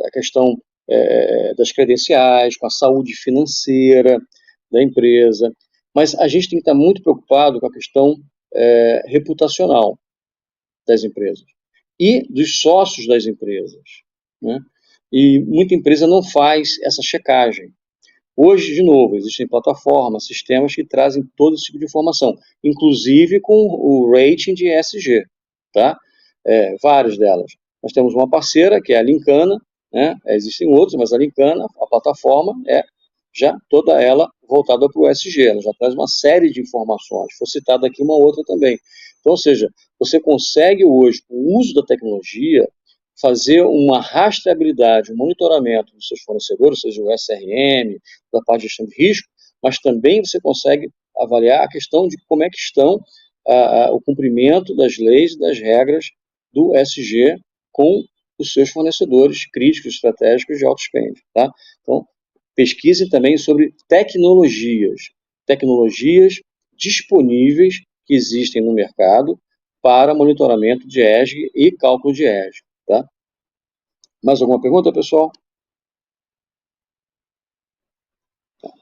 [SPEAKER 1] a questão das credenciais, com a saúde financeira da empresa, mas a gente tem que estar muito preocupado com a questão reputacional das empresas e dos sócios das empresas. Né? E muita empresa não faz essa checagem. Hoje, de novo, existem plataformas, sistemas que trazem todo esse tipo de informação, inclusive com o rating de ESG, tá? Várias delas. Nós temos uma parceira, que é a Lincana, né? Existem outros, mas a Lincana, a plataforma, é já toda ela voltada para o ESG, ela já traz uma série de informações, foi citada aqui uma outra também. Então, ou seja, você consegue hoje, com o uso da tecnologia, fazer uma rastreabilidade, um monitoramento dos seus fornecedores, seja o SRM, da parte de gestão de risco, mas também você consegue avaliar a questão de como é que estão o cumprimento das leis e das regras do SG com os seus fornecedores críticos, estratégicos de alto spend. Tá? Então, pesquisem também sobre tecnologias disponíveis que existem no mercado para monitoramento de ESG e cálculo de ESG. Tá? Mais alguma pergunta, pessoal?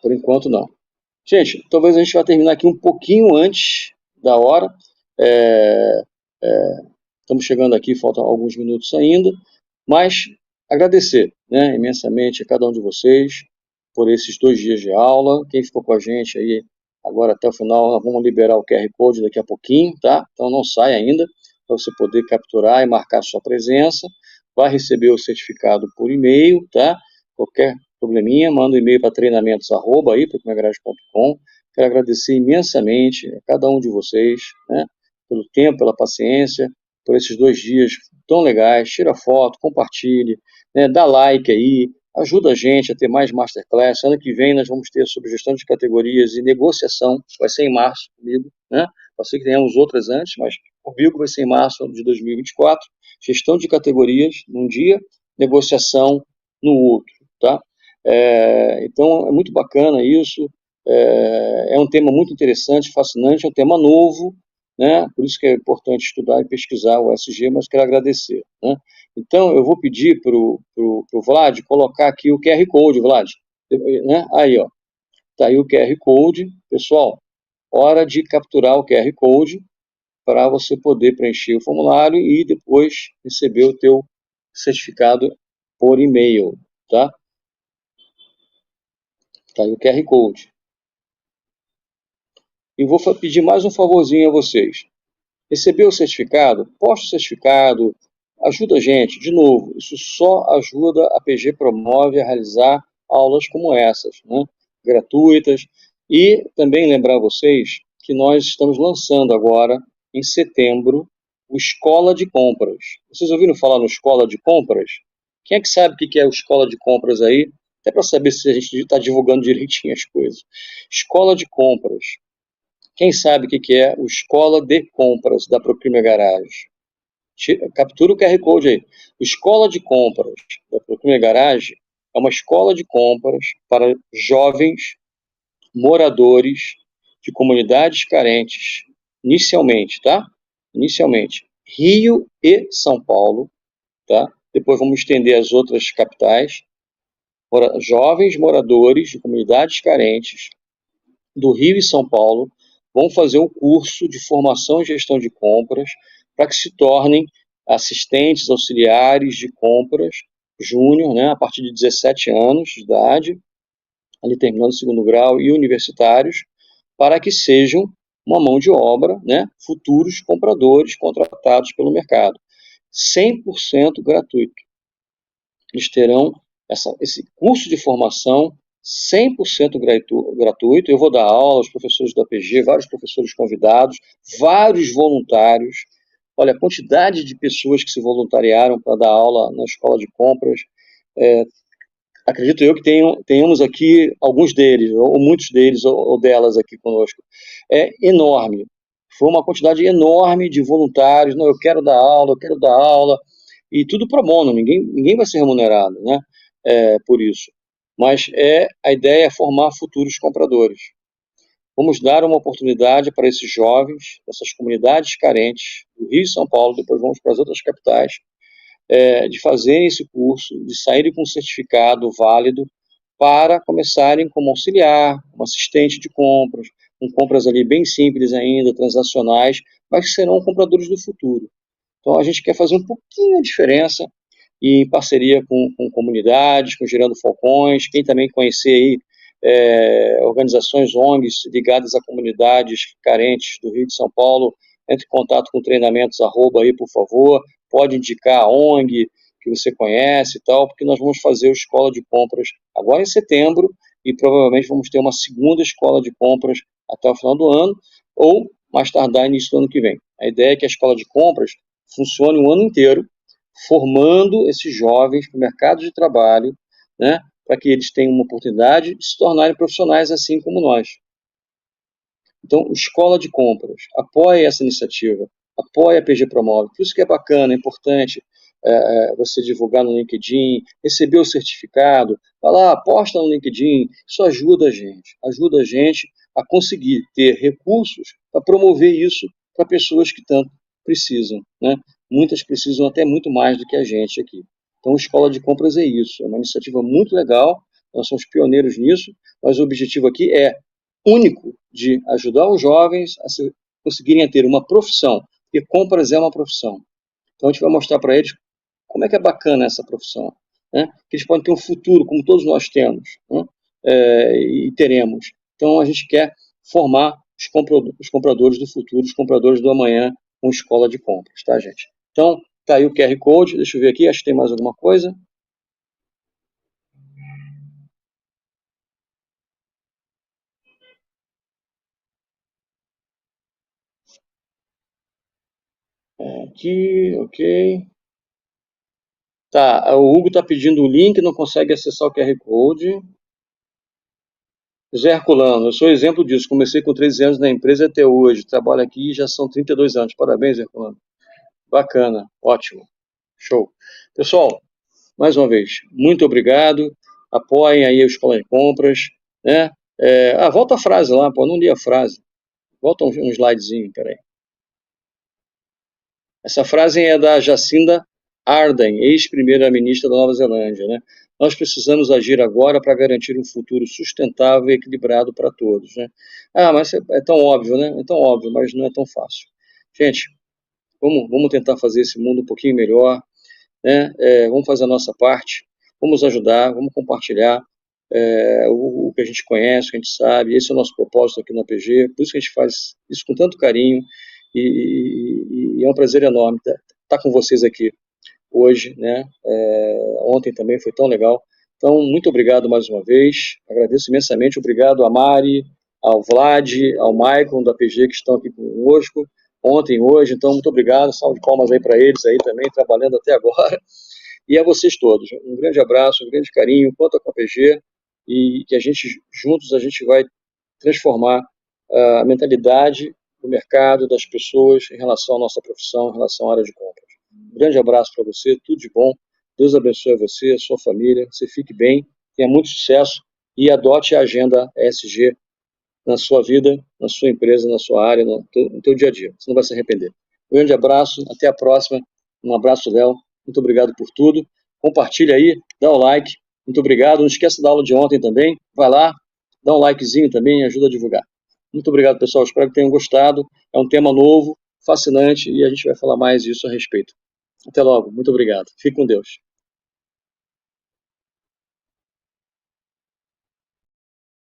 [SPEAKER 1] Por enquanto, não. Gente, talvez a gente vá terminar aqui um pouquinho antes da hora. É, estamos chegando aqui, faltam alguns minutos ainda. Mas agradecer, né, imensamente a cada um de vocês por esses 2 dias de aula. Quem ficou com a gente aí agora até o final, nós vamos liberar o QR Code daqui a pouquinho, tá? Então não sai ainda, para você poder capturar e marcar sua presença. Vai receber o certificado por e-mail, tá? Qualquer probleminha, manda um e-mail para treinamentos@proprimegaragem.com. Quero agradecer imensamente a cada um de vocês, né? Pelo tempo, pela paciência, por esses 2 dias tão legais. Tira foto, compartilhe, né? Dá like aí, ajuda a gente a ter mais masterclass. Ano que vem nós vamos ter sobre gestão de categorias e negociação, vai ser em março comigo, né? Pode ser que tenhamos outras antes, mas comigo vai ser em março de 2024. Gestão de categorias num dia, negociação no outro, tá? Então é muito bacana isso, é um tema muito interessante, fascinante, é um tema novo, né? Por isso que é importante estudar e pesquisar o SG, mas quero agradecer, né? Então eu vou pedir para o Vlad colocar aqui o QR Code, Vlad, né? Aí, ó, tá aí o QR Code, pessoal, hora de capturar o QR Code para você poder preencher o formulário e depois receber o teu certificado por e-mail, tá? Tá aí o QR Code. E vou pedir mais um favorzinho a vocês. Recebeu o certificado? Poste o certificado, ajuda a gente. De novo, isso só ajuda a PG Promove a realizar aulas como essas, né? Gratuitas. E também lembrar vocês que nós estamos lançando agora, em setembro, o Escola de Compras. Vocês ouviram falar no Escola de Compras? Quem é que sabe o que é o Escola de Compras aí? Até para saber se a gente está divulgando direitinho as coisas. Escola de Compras. Quem sabe o que é o Escola de Compras da Proclima Garage? Captura o QR Code aí. O Escola de Compras da Proclima Garage é uma escola de compras para jovens moradores de comunidades carentes, inicialmente, tá? Inicialmente, Rio e São Paulo, tá? Depois vamos estender as outras capitais. Jovens moradores de comunidades carentes do Rio e São Paulo vão fazer um curso de formação em gestão de compras para que se tornem assistentes auxiliares de compras júnior, né, a partir de 17 anos de idade, ali terminando o segundo grau, e universitários, para que sejam uma mão de obra, né, futuros compradores contratados pelo mercado. 100% gratuito. Eles terão esse curso de formação 100% gratuito. Eu vou dar aula aos professores da PG, vários professores convidados, vários voluntários. Olha, a quantidade de pessoas que se voluntariaram para dar aula na escola de compras, acredito eu que tenhamos aqui alguns deles, ou muitos deles, ou delas aqui conosco. É enorme. Foi uma quantidade enorme de voluntários. Não, eu quero dar aula, eu quero dar aula. E tudo pro bono, ninguém vai ser remunerado, né? Por isso. Mas a ideia é formar futuros compradores. Vamos dar uma oportunidade para esses jovens, essas comunidades carentes do Rio e São Paulo, depois vamos para as outras capitais, de fazerem esse curso, de saírem com um certificado válido para começarem como auxiliar, como assistente de compras, com compras ali bem simples ainda, transacionais, mas que serão compradores do futuro. Então a gente quer fazer um pouquinho a diferença e em parceria com comunidades, com Girando Falcões, quem também conhecer aí organizações ONGs ligadas a comunidades carentes do Rio de São Paulo, entre em contato com treinamentos @ aí, por favor, pode indicar a ONG que você conhece e tal, porque nós vamos fazer a escola de compras agora em setembro e provavelmente vamos ter uma segunda escola de compras até o final do ano, ou mais tardar início do ano que vem. A ideia é que a escola de compras funcione o ano inteiro, formando esses jovens para o mercado de trabalho, né, para que eles tenham uma oportunidade de se tornarem profissionais assim como nós. Então, escola de compras, apoie essa iniciativa, apoie a PG Promove. Por isso que é bacana, é importante você divulgar no LinkedIn, receber o certificado, vai lá, posta no LinkedIn, isso ajuda a gente a conseguir ter recursos para promover isso para pessoas que tanto precisam, né? Muitas precisam até muito mais do que a gente aqui. Então, Escola de Compras é isso, é uma iniciativa muito legal, nós somos pioneiros nisso, mas o objetivo aqui é único de ajudar os jovens a conseguirem ter uma profissão, porque compras é uma profissão. Então, a gente vai mostrar para eles como é que é bacana essa profissão, né? Que eles podem ter um futuro, como todos nós temos, né? E teremos. Então, a gente quer formar os compradores do futuro, os compradores do amanhã com escola de compras, tá, gente? Então, tá aí o QR Code, deixa eu ver aqui, acho que tem mais alguma coisa. Aqui, ok. Tá, o Hugo está pedindo o link, não consegue acessar o QR Code. Zé Herculano, eu sou exemplo disso. Comecei com 13 anos na empresa até hoje. Trabalho aqui e já são 32 anos. Parabéns, Zé Herculano. Bacana, ótimo. Show. Pessoal, mais uma vez, muito obrigado. Apoiem aí a Escola de Compras. Né? Volta a frase lá, pô, não li a frase. Volta um slidezinho, peraí. Essa frase é da Jacinda Ardern, ex-primeira-ministra da Nova Zelândia. Né? Nós precisamos agir agora para garantir um futuro sustentável e equilibrado para todos. Né? Mas é tão óbvio, né? É tão óbvio, mas não é tão fácil. Gente, vamos tentar fazer esse mundo um pouquinho melhor, né? Vamos fazer a nossa parte, vamos ajudar, vamos compartilhar o que a gente conhece, o que a gente sabe. Esse é o nosso propósito aqui na PG, por isso que a gente faz isso com tanto carinho e é um prazer enorme estar com vocês aqui hoje, né? Ontem também foi tão legal. Então, muito obrigado mais uma vez, agradeço imensamente, obrigado a Mari, ao Vlad, ao Maicon da PG que estão aqui conosco, ontem, hoje, então muito obrigado, salve de palmas aí para eles aí também, trabalhando até agora, e a vocês todos, um grande abraço, um grande carinho, conta com a PG, e que a gente, juntos, a gente vai transformar a mentalidade do mercado, das pessoas, em relação à nossa profissão, em relação à área de compras. Um grande abraço para você, tudo de bom, Deus abençoe você, a sua família, você fique bem, tenha muito sucesso e adote a agenda ESG na sua vida, na sua empresa, na sua área, no teu dia a dia. Você não vai se arrepender. Um grande abraço, até a próxima. Um abraço, Léo. Muito obrigado por tudo. Compartilha aí, dá o like. Muito obrigado. Não esqueça da aula de ontem também. Vai lá, dá um likezinho também e ajuda a divulgar. Muito obrigado, pessoal. Espero que tenham gostado. É um tema novo, fascinante e a gente vai falar mais disso a respeito. Até logo. Muito obrigado. Fique com Deus.